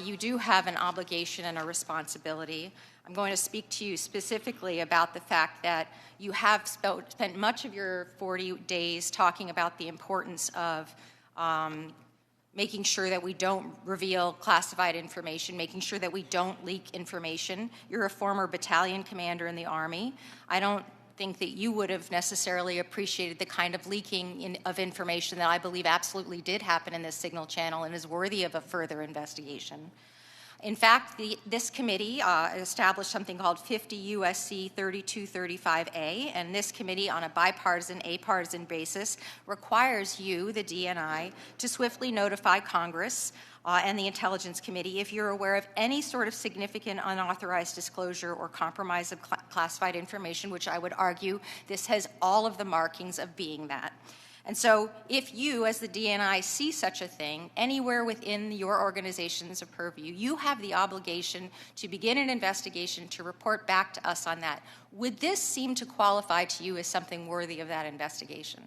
You do have an obligation and a responsibility. I'm going to speak to you specifically about the fact that you have spent much of your 40 days talking about the importance of making sure that we don't reveal classified information, making sure that we don't leak information. You're a former battalion commander in the Army. I don't think that you would have necessarily appreciated the kind of leaking of information that I believe absolutely did happen in this signal channel and is worthy of a further investigation. In fact, this committee established something called 50 U.S.C. 3235A, and this committee, on a bipartisan, apartisan basis, requires you, the DNI, to swiftly notify Congress and the Intelligence Committee if you're aware of any sort of significant unauthorized disclosure or compromise of classified information, which I would argue this has all of the markings of being that. And so if you, as the DNI, see such a thing anywhere within your organization's purview, you have the obligation to begin an investigation to report back to us on that. Would this seem to qualify to you as something worthy of that investigation?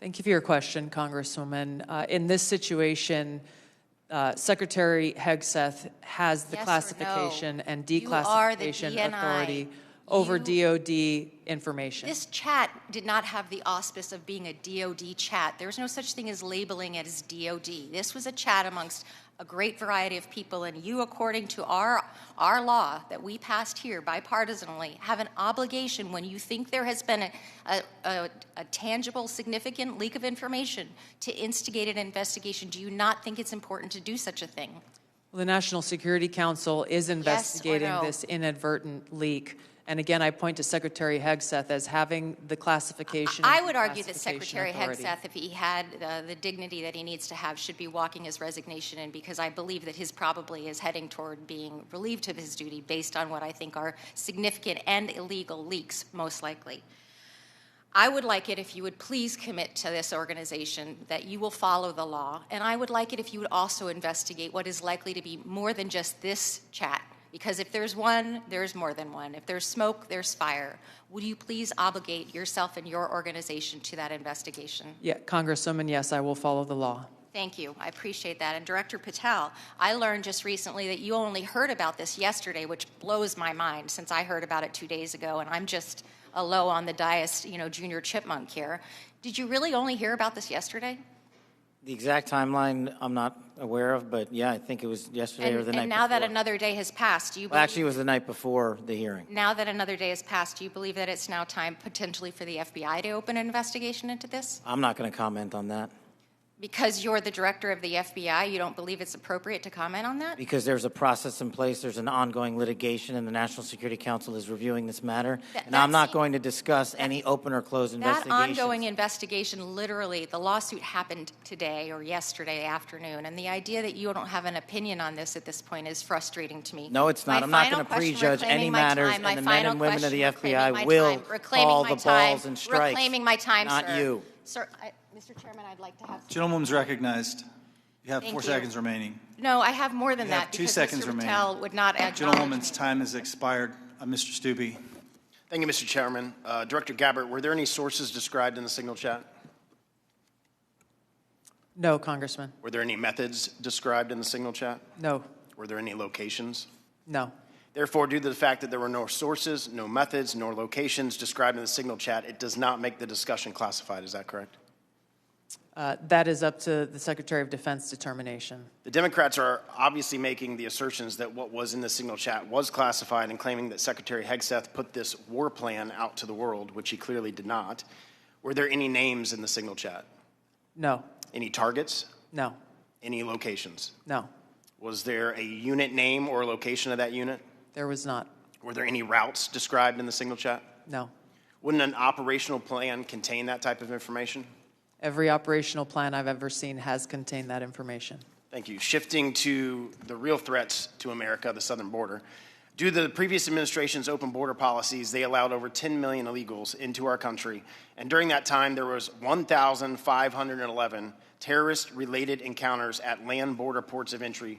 Thank you for your question, Congresswoman. In this situation, Secretary Hegseth has the classification and declassification authority over DOD information.
This chat did not have the auspice of being a DOD chat. There's no such thing as labeling it as DOD. This was a chat amongst a great variety of people, and you, according to our law that we passed here bipartisanly, have an obligation when you think there has been a tangible, significant leak of information to instigate an investigation. Do you not think it's important to do such a thing?
Well, the National Security Council is investigating this inadvertent leak. And again, I point to Secretary Hegseth as having the classification.
I would argue that Secretary Hegseth, if he had the dignity that he needs to have, should be walking his resignation in, because I believe that his probably is heading toward being relieved of his duty based on what I think are significant and illegal leaks, most likely. I would like it if you would please commit to this organization that you will follow the law, and I would like it if you would also investigate what is likely to be more than just this chat. Because if there's one, there's more than one. If there's smoke, there's fire. Would you please obligate yourself and your organization to that investigation?
Yeah, Congresswoman, yes, I will follow the law.
Thank you. I appreciate that. And Director Patel, I learned just recently that you only heard about this yesterday, which blows my mind since I heard about it 2 days ago, and I'm just a low on the dais, junior chipmunk here. Did you really only hear about this yesterday?
The exact timeline I'm not aware of, but yeah, I think it was yesterday or the night before.
And now that another day has passed, do you believe...
Well, actually, it was the night before the hearing.
Now that another day has passed, do you believe that it's now time potentially for the FBI to open an investigation into this?
I'm not going to comment on that.
Because you're the director of the FBI, you don't believe it's appropriate to comment on that?
Because there's a process in place, there's an ongoing litigation, and the National Security Council is reviewing this matter. And I'm not going to discuss any open or closed investigations.
That ongoing investigation, literally, the lawsuit happened today or yesterday afternoon, and the idea that you don't have an opinion on this at this point is frustrating to me.
No, it's not. I'm not going to prejudge any matters, and the men and women of the FBI will call the balls and strikes.
Reclaiming my time,
not
sir.
you.
Sir, Mr. Chairman, I'd like to have...
Gentlewoman's recognized. You have 4 seconds remaining.
No, I have more than
You have
that.
2 seconds remaining.
Patel would not acknowledge
Gentlewoman's time has expired. Mr. Stubbe.
Thank you, Mr. Chairman. Director Gabbard, were there any sources described in the signal chat?
No, Congressman.
Were there any methods described in the signal chat?
No.
Were there any locations?
No.
Therefore, due to the fact that there were no sources, no methods, nor locations described in the signal chat, it does not make the discussion classified. Is that correct?
That is up to the Secretary of Defense determination.
The Democrats are obviously making the assertions that what was in the signal chat was classified and claiming that Secretary Hegseth put this war plan out to the world, which he clearly did not. Were there any names in the signal chat?
No.
Any targets?
No.
Any locations?
No.
Was there a unit name or location of that unit?
There was not.
Were there any routes described in the signal chat?
No.
Wouldn't an operational plan contain that type of information?
Every operational plan I've ever seen has contained that information.
Thank you. Shifting to the real threats to America, the southern border, Due to the previous administration's open border policies, they allowed over 10 million illegals into our country, and during that time there was 1,511 terrorist-related encounters at land border ports of entry,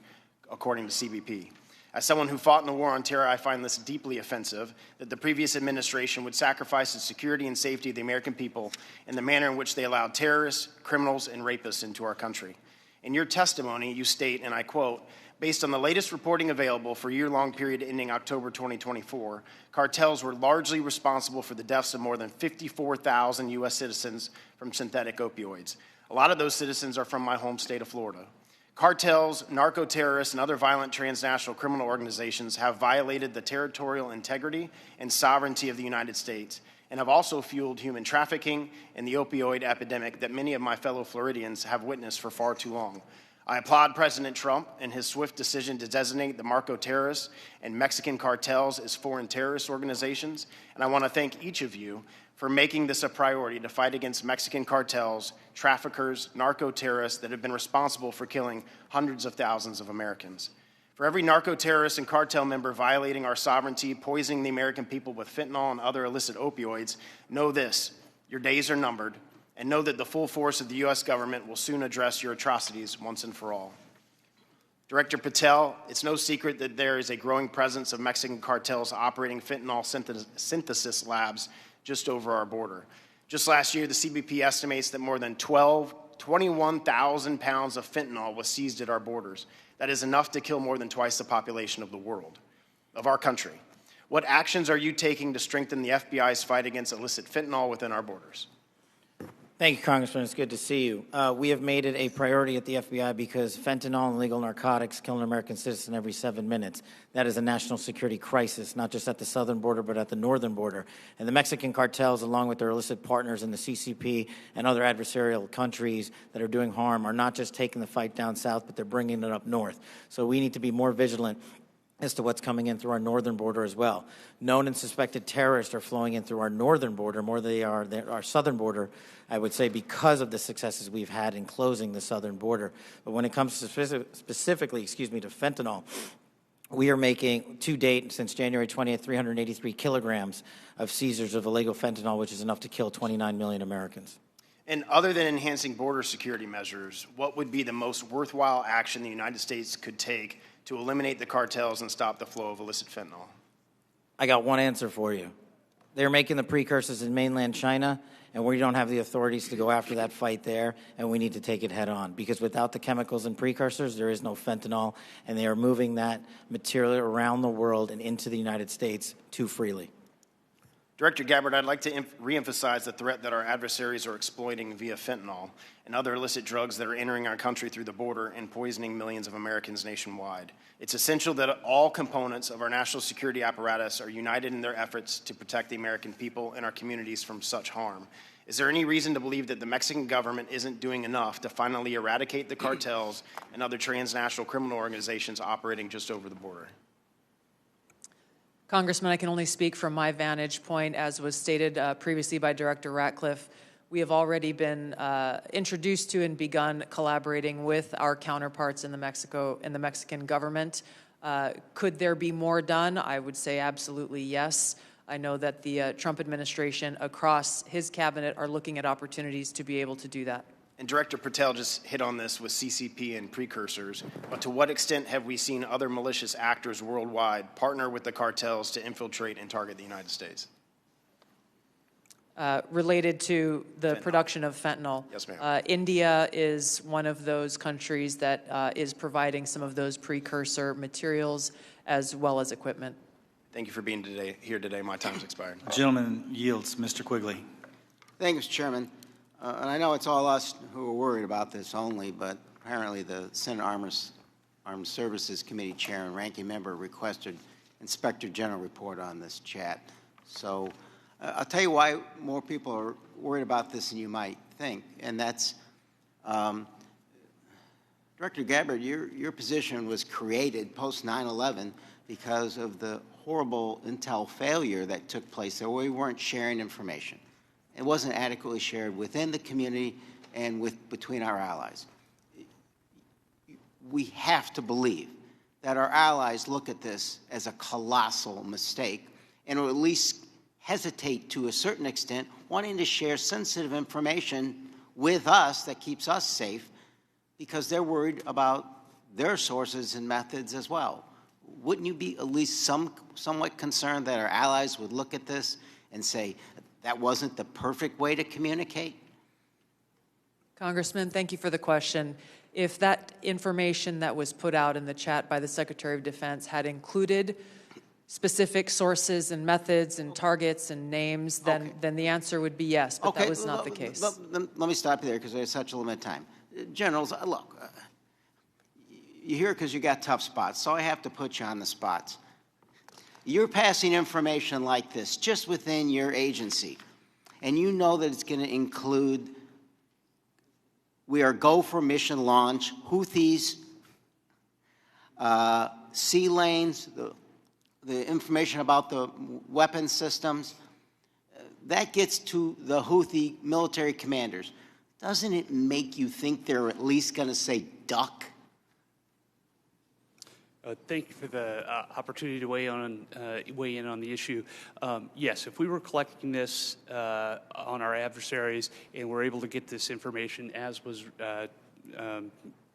according to CBP. As someone who fought in the war on terror, I find this deeply offensive, that the previous administration would sacrifice the security and safety of the American people in the manner in which they allowed terrorists, criminals, and rapists into our country. In your testimony, you state, and I quote, "Based on the latest reporting available for a year-long period ending October 2024, cartels were largely responsible for the deaths of more than 54,000 U.S. citizens from synthetic opioids. A lot of those citizens are from my home state of Florida. Cartels, narco-terrorists, and other violent transnational criminal organizations have violated the territorial integrity and sovereignty of the United States and have also fueled human trafficking and the opioid epidemic that many of my fellow Floridians have witnessed for far too long. I applaud President Trump and his swift decision to designate the narco-terrorists and Mexican cartels as foreign terrorist organizations, and I want to thank each of you for making this a priority to fight against Mexican cartels, traffickers, narco-terrorists that have been responsible for killing hundreds of thousands of Americans. For every narco-terrorist and cartel member violating our sovereignty, poisoning the American people with fentanyl and other illicit opioids, know this: your days are numbered, and know that the full force of the U.S. government will soon address your atrocities once and for all. Director Patel, it's no secret that there is a growing presence of Mexican cartels operating fentanyl synthesis labs just over our border. Just last year, the CBP estimates that more than 21,000 pounds of fentanyl was seized at our borders. That is enough to kill more than twice the population of the world, of our country. What actions are you taking to strengthen the FBI's fight against illicit fentanyl within our borders?
Thank you, Congressman. It's good to see you. We have made it a priority at the FBI because fentanyl and illegal narcotics kill an American citizen every 7 minutes. That is a national security crisis, not just at the southern border, but at the northern border. And the Mexican cartels, along with their illicit partners in the CCP and other adversarial countries that are doing harm, are not just taking the fight down south, but they're bringing it up north. So we need to be more vigilant as to what's coming in through our northern border as well. Known and suspected terrorists are flowing in through our northern border more than they are our southern border, I would say, because of the successes we've had in closing the southern border. But when it comes to specifically to fentanyl, we are making, to date, since January 20th, 383 kilograms of seizures of illegal fentanyl, which is enough to kill 29 million Americans.
And other than enhancing border security measures, what would be the most worthwhile action the United States could take to eliminate the cartels and stop the flow of illicit fentanyl?
I got one answer for you. They're making the precursors in mainland China, and we don't have the authorities to go after that fight there, and we need to take it head on. Because without the chemicals and precursors, there is no fentanyl, and they are moving that material around the world and into the United States too freely.
Director Gabbard, I'd like to reemphasize the threat that our adversaries are exploiting via fentanyl and other illicit drugs that are entering our country through the border and poisoning millions of Americans nationwide. It's essential that all components of our national security apparatus are united in their efforts to protect the American people and our communities from such harm. Is there any reason to believe that the Mexican government isn't doing enough to finally eradicate the cartels and other transnational criminal organizations operating just over the border?
Congressman, I can only speak from my vantage point. As was stated previously by Director Ratcliffe, we have already been introduced to and begun collaborating with our counterparts in the Mexican government. Could there be more done? I would say absolutely yes. I know that the Trump administration across his cabinet are looking at opportunities to be able to do that.
And Director Patel just hit on this with CCP and precursors, but to what extent have we seen other malicious actors worldwide partner with the cartels to infiltrate and target the United States?
Related to the production of fentanyl.
Yes, ma'am.
India is one of those countries that is providing some of those precursor materials as well as equipment.
Thank you for being here today. My time's expired.
Gentleman yields. Mr. Quigley.
Thank you, Mr. Chairman. And I know it's all us who are worried about this only, but apparently the Senate Armed Services Committee Chair and Ranking Member requested Inspector General report on this chat. So I'll tell you why more people are worried about this than you might think, and that's Director Gabbard, your position was created post 9/11 because of the horrible intel failure that took place there, where we weren't sharing information. It wasn't adequately shared within the community and between our allies. We have to believe that our allies look at this as a colossal mistake and or at least hesitate to a certain extent, wanting to share sensitive information with us that keeps us safe because they're worried about their sources and methods as well. Wouldn't you be at least somewhat concerned that our allies would look at this and say, that wasn't the perfect way to communicate?
Congressman, thank you for the question. If that information that was put out in the chat by the Secretary of Defense had included specific sources and methods and targets and names, then the answer would be yes, but that was not the case.
Let me stop you there because there's such a limited time. Generals, look, you're here because you got tough spots, so I have to put you on the spots. You're passing information like this just within your agency, and you know that it's going to include, we are go for mission launch, Houthis, sea lanes, the information about the weapon systems. That gets to the Houthi military commanders. Doesn't it make you think they're at least going to say duck?
Thank you for the opportunity to weigh in on the issue. Yes, if we were collecting this on our adversaries and we're able to get this information, as was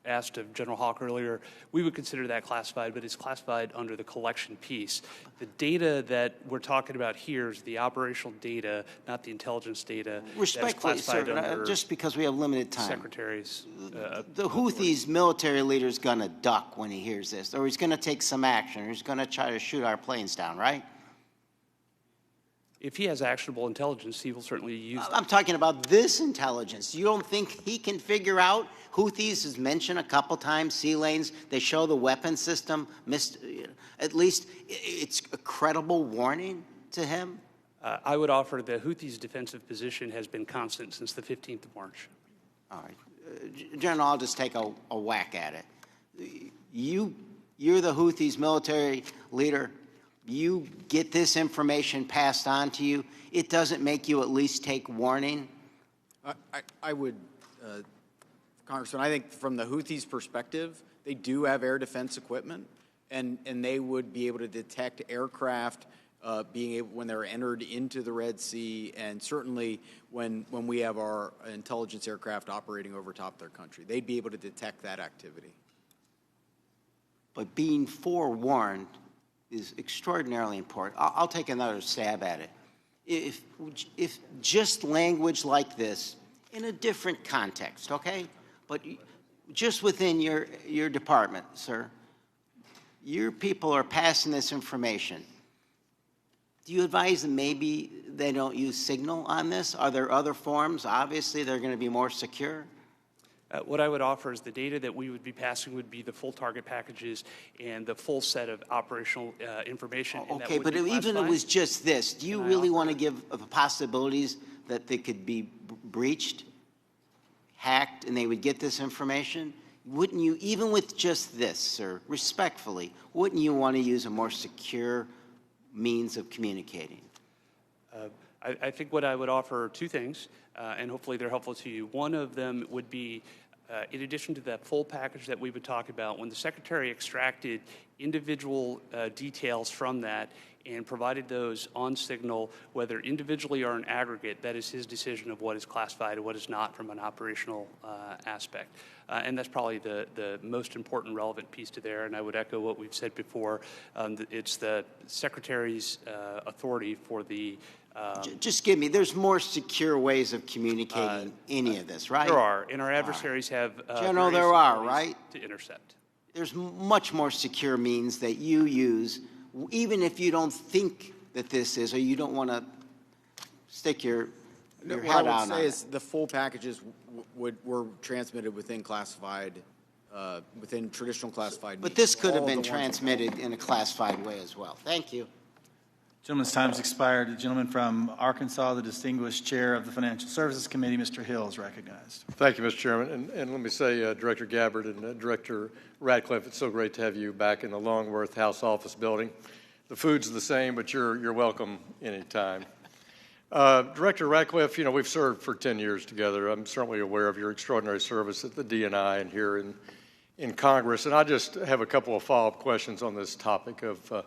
asked of General Haugh earlier, we would consider that classified, but it's classified under the collection piece. The data that we're talking about here is the operational data, not the intelligence data.
Respectfully, sir, just because we have limited time.
Secretaries.
The Houthis military leader is going to duck when he hears this, or he's going to take some action, or he's going to try to shoot our planes down, right?
If he has actionable intelligence, he will certainly use that.
I'm talking about this intelligence. You don't think he can figure out? Houthis is mentioned a couple times, sea lanes. They show the weapon system. At least it's a credible warning to him.
I would offer the Houthis' defensive position has been constant since the 15th of March.
All right. General, I'll just take a whack at it. You're the Houthis' military leader. You get this information passed on to you. It doesn't make you at least take warning?
I would, Congressman, I think from the Houthis' perspective, they do have air defense equipment, and they would be able to detect aircraft when they're entered into the Red Sea, and certainly when we have our intelligence aircraft operating over top their country. They'd be able to detect that activity.
But being forewarned is extraordinarily important. I'll take another stab at it. If just language like this in a different context, okay? But just within your department, sir, your people are passing this information. Do you advise them maybe they don't use signal on this? Are there other forms? Obviously, they're going to be more secure.
What I would offer is the data that we would be passing would be the full target packages and the full set of operational information.
Okay, but even if it was just this, do you really want to give the possibilities that they could be breached, hacked, and they would get this information? Wouldn't you, even with just this, sir, respectfully, wouldn't you want to use a more secure means of communicating?
I think what I would offer are two things, and hopefully they're helpful to you. One of them would be, in addition to that full package that we would talk about, when the Secretary extracted individual details from that and provided those on signal, whether individually or in aggregate, that is his decision of what is classified and what is not from an operational aspect. And that's probably the most important relevant piece to there, and I would echo what we've said before. It's the Secretary's authority for the
just give me, there's more secure ways of communicating any of this, right?
There are, and our adversaries have
General, there are, right?
To intercept.
There's much more secure means that you use, even if you don't think that this is, or you don't want to stick your head out on it.
What I would say is the full packages were transmitted within classified, within traditional classified.
But this could have been transmitted in a classified way as well. Thank you.
Gentleman's time has expired. The gentleman from Arkansas, the distinguished chair of the Financial Services Committee, Mr. Hill, is recognized.
Thank you, Mr. Chairman. And let me say, Director Gabbard and Director Ratcliffe, it's so great to have you back in the Longworth House Office building. The food's the same, but you're welcome anytime. Director Ratcliffe, you know, we've served for 10 years together. I'm certainly aware of your extraordinary service at the DNI and here in Congress. And I just have a couple of follow-up questions on this topic of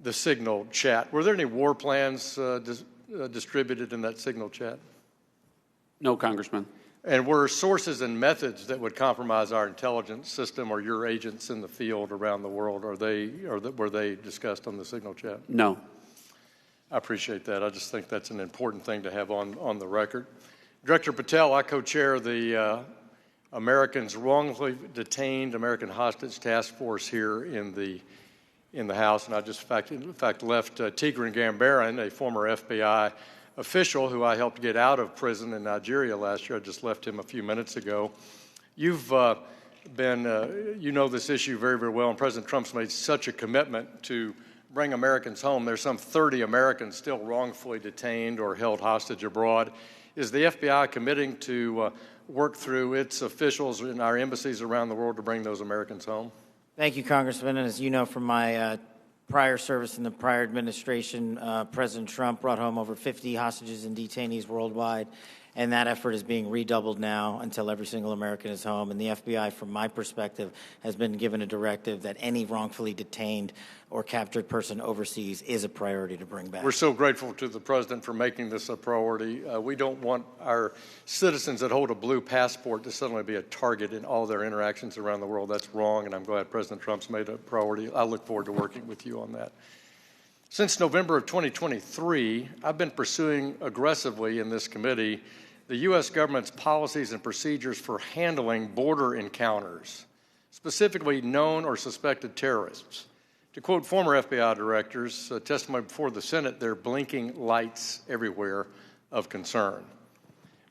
the Signal chat. Were there any war plans distributed in that Signal chat?
No, Congressman.
And were sources and methods that would compromise our intelligence system or your agents in the field around the world, were they discussed on the Signal chat?
No.
I appreciate that. I just think that's an important thing to have on the record. Director Patel, I co-chair the Americans Wrongfully Detained American Hostage Task Force here in the House, and I just in fact left Tigran Gambaryan, a former FBI official who I helped get out of prison in Nigeria last year. I just left him a few minutes ago. You've you know this issue very, very well, and President Trump's made such a commitment to bring Americans home. There's some 30 Americans still wrongfully detained or held hostage abroad. Is the FBI committing to work through its officials in our embassies around the world to bring those Americans home?
Thank you, Congressman. And as you know from my prior service in the prior administration, President Trump brought home over 50 hostages and detainees worldwide, and that effort is being redoubled now until every single American is home. And the FBI, from my perspective, has been given a directive that any wrongfully detained or captured person overseas is a priority to bring back.
We're so grateful to the President for making this a priority. We don't want our citizens that hold a blue passport to suddenly be a target in all their interactions around the world. That's wrong, and I'm glad President Trump's made it a priority. I look forward to working with you on that. Since November of 2023, I've been pursuing aggressively in this committee the U.S. government's policies and procedures for handling border encounters, specifically known or suspected terrorists. To quote former FBI directors, testimony before the Senate, they're blinking lights everywhere of concern.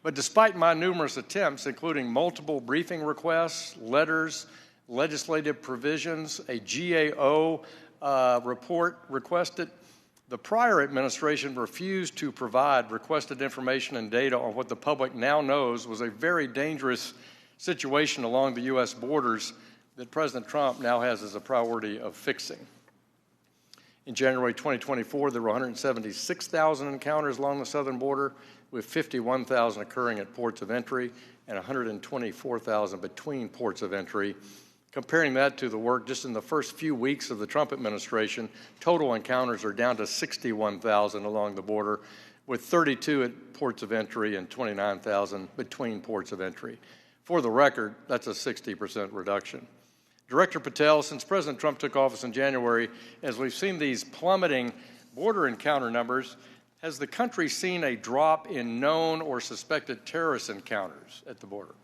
But despite my numerous attempts, including multiple briefing requests, letters, legislative provisions, a GAO report requested, the prior administration refused to provide requested information and data on what the public now knows was a very dangerous situation along the U.S. borders that President Trump now has as a priority of fixing. In January 2024, there were 176,000 encounters along the southern border, with 51,000 occurring at ports of entry and 124,000 between ports of entry. Comparing that to the work just in the first few weeks of the Trump administration, total encounters are down to 61,000 along the border, with 32 at ports of entry and 29,000 between ports of entry. For the record, that's a 60% reduction. Director Patel, since President Trump took office in January, as we've seen these plummeting border encounter numbers, has the country seen a drop in known or suspected terrorist encounters at the border?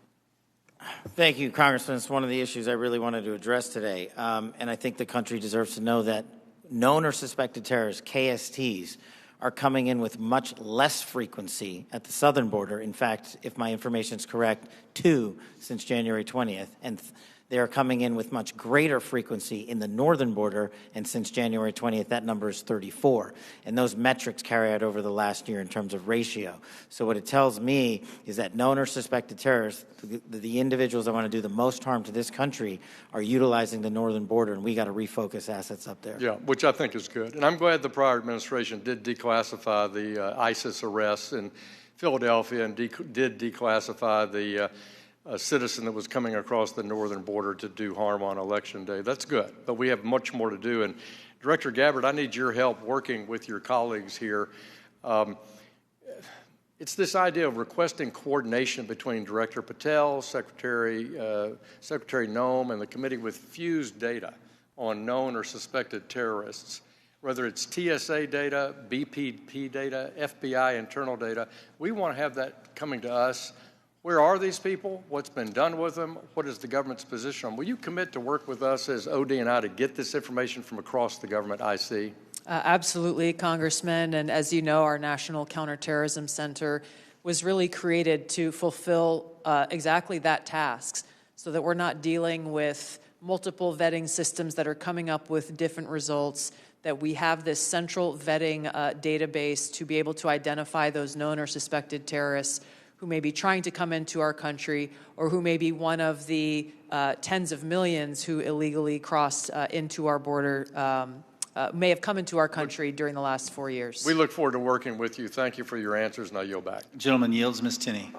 Thank you, Congressman. It's one of the issues I really wanted to address today. And I think the country deserves to know that known or suspected terrorists, KSTs, are coming in with much less frequency at the southern border. In fact, if my information is correct, 2 since January 20th. And they are coming in with much greater frequency in the northern border, and since January 20th, that number is 34. And those metrics carry out over the last year in terms of ratio. So what it tells me is that known or suspected terrorists, the individuals that want to do the most harm to this country, are utilizing the northern border, and we got to refocus assets up there.
Yeah, which I think is good. And I'm glad the prior administration did declassify the ISIS arrests in Philadelphia and did declassify the a citizen that was coming across the northern border to do harm on Election Day. That's good, but we have much more to do. And Director Gabbard, I need your help working with your colleagues here. It's this idea of requesting coordination between Director Patel, Secretary Noem, and the committee with fused data on known or suspected terrorists. Whether it's TSA data, BPP data, FBI internal data, we want to have that coming to us. Where are these people? What's been done with them? What is the government's position on? Will you commit to work with us as ODNI to get this information from across the government, IC?
Absolutely, Congressman. And as you know, our National Counterterrorism Center was really created to fulfill exactly that task, so that we're not dealing with multiple vetting systems that are coming up with different results, that we have this central vetting database to be able to identify those known or suspected terrorists who may be trying to come into our country, or who may be one of the tens of millions who illegally crossed into our border, may have come into our country during the last 4 years.
We look forward to working with you. Thank you for your answers, and I yield back.
Gentleman yields. Ms. Tinney.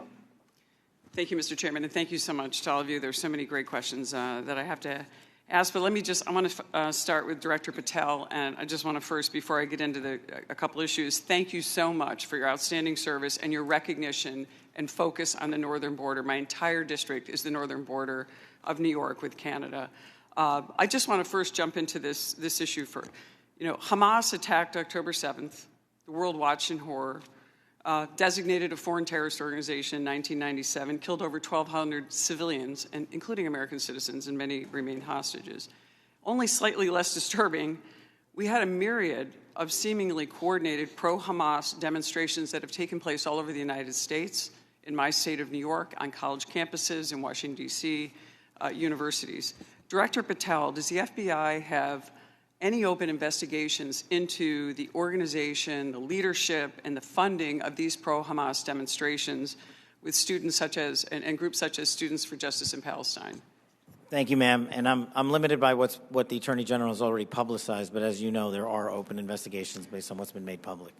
Thank you, Mr. Chairman, and thank you so much to all of you. There's so many great questions that I have to ask, but I want to start with Director Patel, and I just want to first, before I get into a couple issues, thank you so much for your outstanding service and your recognition and focus on the northern border. My entire district is the northern border of New York with Canada. I just want to first jump into this issue for, Hamas attacked October 7th. The world watched in horror. Designated a foreign terrorist organization in 1997, killed over 1,200 civilians, and including American citizens, and many remain hostages. Only slightly less disturbing, we had a myriad of seemingly coordinated pro-Hamas demonstrations that have taken place all over the United States, in my state of New York, on college campuses, in Washington, D.C., universities. Director Patel, does the FBI have any open investigations into the organization, the leadership, and the funding of these pro-Hamas demonstrations with students such as, and groups such as Students for Justice in Palestine?
Thank you, ma'am. And I'm limited by what the Attorney General has already publicized, but as you know, there are open investigations based on what's been made public.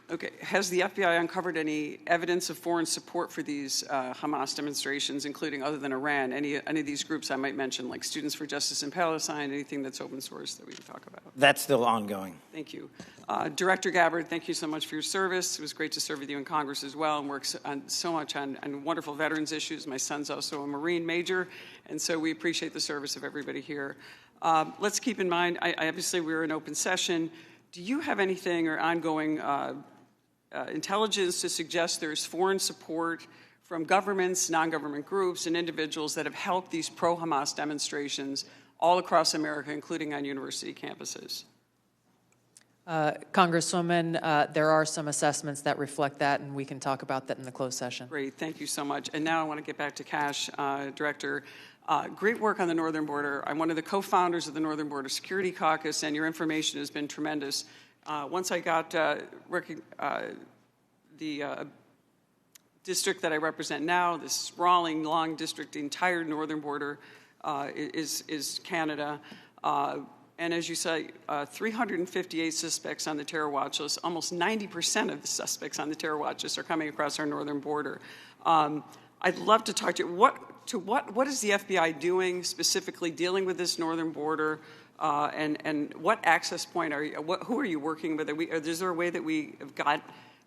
Okay. Has the FBI uncovered any evidence of foreign support for these Hamas demonstrations, including, other than Iran, any of these groups I might mention, like Students for Justice in Palestine, anything that's open source that we can talk about?
That's still ongoing.
Thank you. Director Gabbard, thank you so much for your service. It was great to serve with you in Congress as well, and work so much on wonderful veterans issues. My son's also a Marine major, and so we appreciate the service of everybody here. Let's keep in mind, obviously we're in open session. Do you have anything or ongoing intelligence to suggest there's foreign support from governments, non-government groups, and individuals that have helped these pro-Hamas demonstrations all across America, including on university campuses?
Congresswoman, there are some assessments that reflect that, and we can talk about that in the closed session.
Great, thank you so much. And now I want to get back to Kash, Director. Great work on the northern border. I'm one of the co-founders of the Northern Border Security Caucus, and your information has been tremendous. Once I got the district that I represent now, this sprawling, long district, the entire northern border is Canada. And as you say, 358 suspects on the terror watch list. Almost 90% of the suspects on the terror watch list are coming across our northern border. I'd love to talk to you. What is the FBI doing specifically dealing with this northern border? And what access point are you? Who are you working with? Is there a way that we have got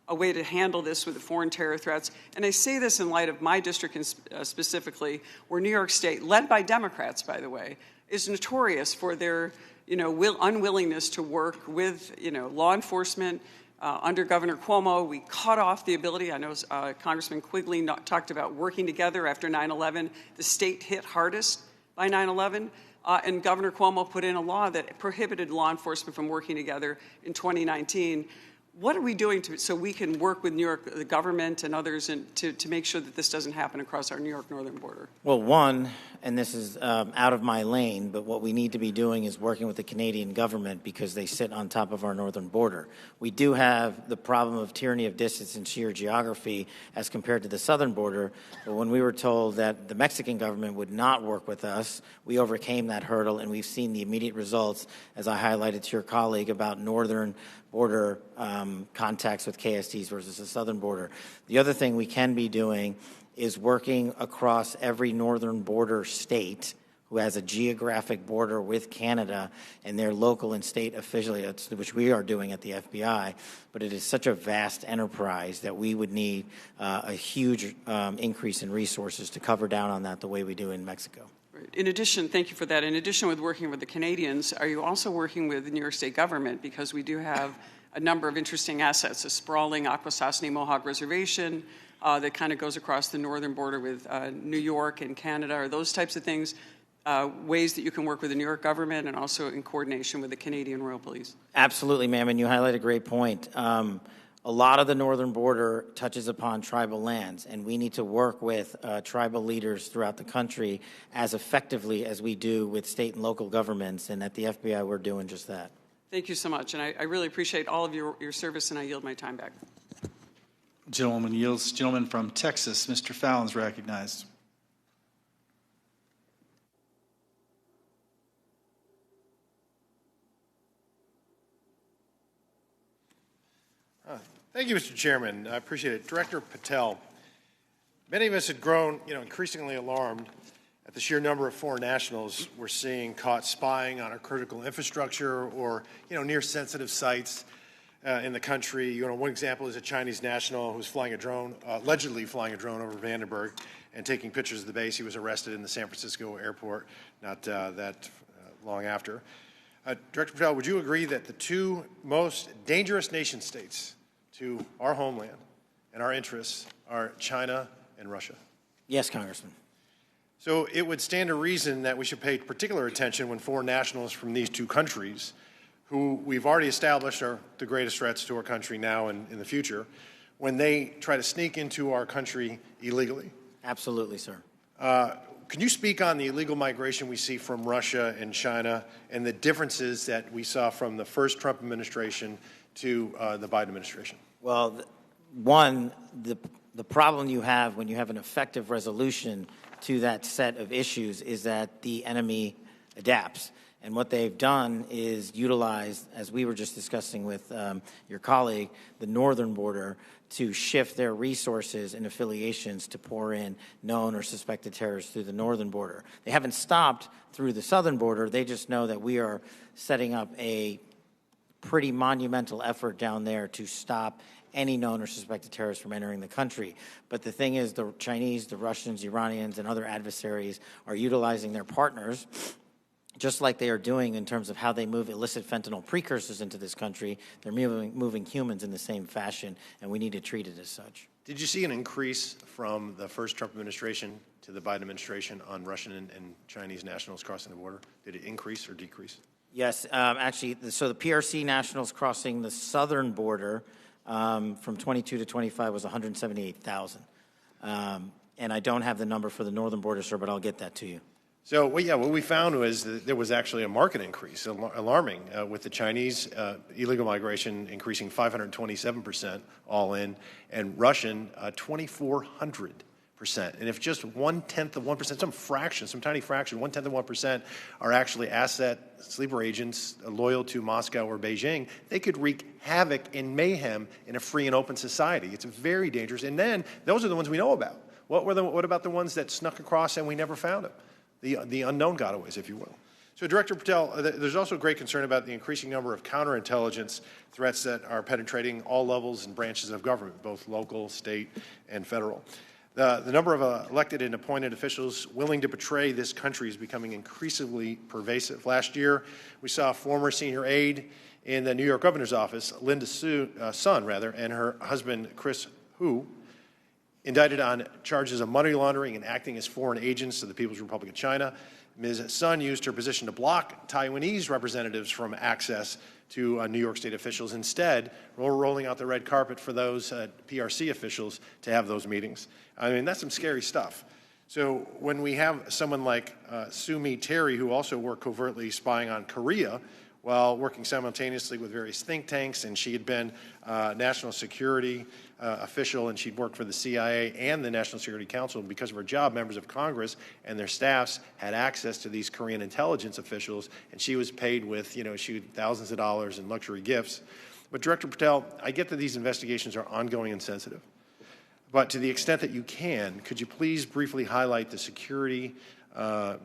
a way to handle this with the foreign terror threats? And I say this in light of my district specifically, where New York State, led by Democrats, by the way, is notorious for their unwillingness to work with law enforcement. Under Governor Cuomo, we cut off the ability. I know Congressman Quigley talked about working together after 9/11. The state hit hardest by 9/11. And Governor Cuomo put in a law that prohibited law enforcement from working together in 2019. What are we doing so we can work with New York, the government and others, to make sure that this doesn't happen across our New York northern border?
Well, one, and this is out of my lane, but what we need to be doing is working with the Canadian government because they sit on top of our northern border. We do have the problem of tyranny of distance and sheer geography as compared to the southern border, but when we were told that the Mexican government would not work with us, we overcame that hurdle, and we've seen the immediate results, as I highlighted to your colleague, about northern border contacts with KSTs versus the southern border. The other thing we can be doing is working across every northern border state who has a geographic border with Canada and their local and state affiliates, which we are doing at the FBI. But it is such a vast enterprise that we would need a huge increase in resources to cover down on that the way we do in Mexico.
In addition, thank you for that. In addition with working with the Canadians, are you also working with the New York State government? Because we do have a number of interesting assets, a sprawling Akwesasne Mohawk Reservation that kind of goes across the northern border with New York and Canada. Are those types of things ways that you can work with the New York government and also in coordination with the Canadian Royal Police?
Absolutely, ma'am, and you highlight a great point. A lot of the northern border touches upon tribal lands, and we need to work with tribal leaders throughout the country as effectively as we do with state and local governments, and at the FBI we're doing just that.
Thank you so much, and I really appreciate all of your service, and I yield my time back.
Gentleman yields. Gentleman from Texas, Mr. Fallon's recognized.
Thank you, Mr. Chairman. I appreciate it. Director Patel,
Many of us had grown, increasingly alarmed at the sheer number of foreign nationals we're seeing caught spying on our critical infrastructure or, near sensitive sites in the country. One example is a Chinese national who's flying a drone, allegedly flying a drone over Vandenberg and taking pictures of the base. He was arrested in the San Francisco airport not that long after. Director Patel, would you agree that the two most dangerous nation states to our homeland and our interests are China and Russia?
Yes, Congressman.
So it would stand to reason that we should pay particular attention when foreign nationals from these two countries, who we've already established are the greatest threats to our country now and in the future, when they try to sneak into our country illegally.
Absolutely, sir.
Can you speak on the illegal migration we see from Russia and China and the differences that we saw from the first Trump administration to the Biden administration?
Well, one, the problem you have when you have an effective resolution to that set of issues is that the enemy adapts. And what they've done is utilize, as we were just discussing with your colleague, the northern border to shift their resources and affiliations to pour in known or suspected terrorists through the northern border. They haven't stopped through the southern border. They just know that we are setting up a pretty monumental effort down there to stop any known or suspected terrorists from entering the country. But the thing is, the Chinese, the Russians, Iranians, and other adversaries are utilizing their partners, just like they are doing in terms of how they move illicit fentanyl precursors into this country. They're moving humans in the same fashion, and we need to treat it as such.
Did you see an increase from the first Trump administration to the Biden administration on Russian and Chinese nationals crossing the border? Did it increase or decrease?
Yes, actually, so the PRC nationals crossing the southern border from 22 to 25 was 178,000. And I don't have the number for the northern border, sir, but I'll get that to you.
So, what we found was that there was actually a market increase, alarming, with the Chinese illegal migration increasing 527% all in, and Russian 2,400%. And if just 1/10 of 1%, some fraction, some tiny fraction, 1/10 of 1% are actually asset sleeper agents loyal to Moscow or Beijing, they could wreak havoc and mayhem in a free and open society. It's very dangerous. And then those are the ones we know about. What about the ones that snuck across and we never found them? The unknown gotaways, if you will. So, Director Patel, there's also great concern about the increasing number of counterintelligence threats that are penetrating all levels and branches of government, both local, state, and federal. The number of elected and appointed officials willing to betray this country is becoming increasingly pervasive. Last year, we saw a former senior aide in the New York governor's office, Linda Sun, and her husband, Chris Haugh, indicted on charges of money laundering and acting as foreign agents to the People's Republic of China. Ms. Sun used her position to block Taiwanese representatives from access to New York State officials. Instead, we're rolling out the red carpet for those PRC officials to have those meetings. I mean, that's some scary stuff. So when we have someone like Sue Terry, who also worked covertly spying on Korea, while working simultaneously with various think tanks, and she had been national security official, and she'd worked for the CIA and the National Security Council. And because of her job, members of Congress and their staffs had access to these Korean intelligence officials, and she was paid with, thousands of dollars in luxury gifts. But Director Patel, I get that these investigations are ongoing and sensitive. But to the extent that you can, could you please briefly highlight the severity of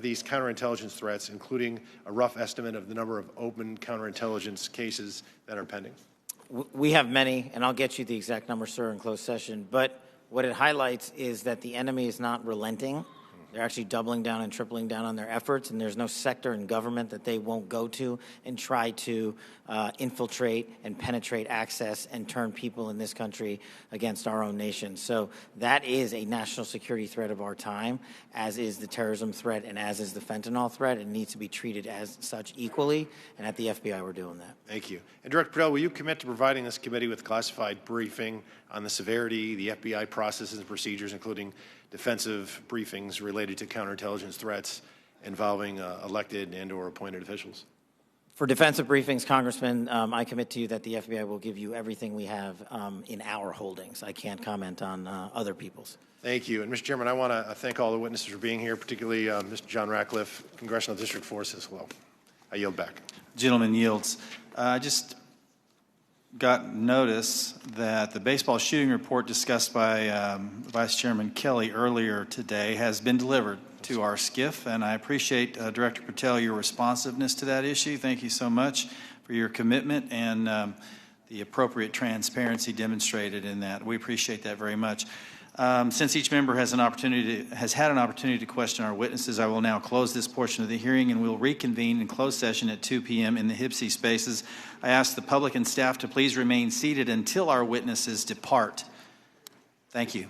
these counterintelligence threats, including a rough estimate of the number of open counterintelligence cases that are pending?
We have many, and I'll get you the exact number, sir, in closed session. But what it highlights is that the enemy is not relenting. They're actually doubling down and tripling down on their efforts, and there's no sector in government that they won't go to and try to infiltrate and penetrate access and turn people in this country against our own nation. So that is a national security threat of our time, as is the terrorism threat and as is the fentanyl threat. It needs to be treated as such equally, and at the FBI we're doing that.
Thank you. And Director Patel, will you commit to providing this committee with classified briefing on the severity, the FBI processes and procedures, including defensive briefings related to counterintelligence threats involving elected and or appointed officials?
For defensive briefings, Congressman, I commit to you that the FBI will give you everything we have in our holdings. I can't comment on other people's.
Thank you. And Mr. Chairman, I want to thank all the witnesses for being here, particularly Mr. John Ratcliffe, Congressional District 4 says hello. I yield back.
Gentleman yields. Just got notice that the baseball shooting report discussed by Vice Chairman Kelly earlier today has been delivered to our SCIF, and I appreciate, Director Patel, your responsiveness to that issue. Thank you so much for your commitment and the appropriate transparency demonstrated in that. We appreciate that very much. Since each member has had an opportunity to question our witnesses, I will now close this portion of the hearing, and we'll reconvene in closed session at 2 p.m. in the HIPSI spaces. I ask the public and staff to please remain seated until our witnesses depart. Thank you.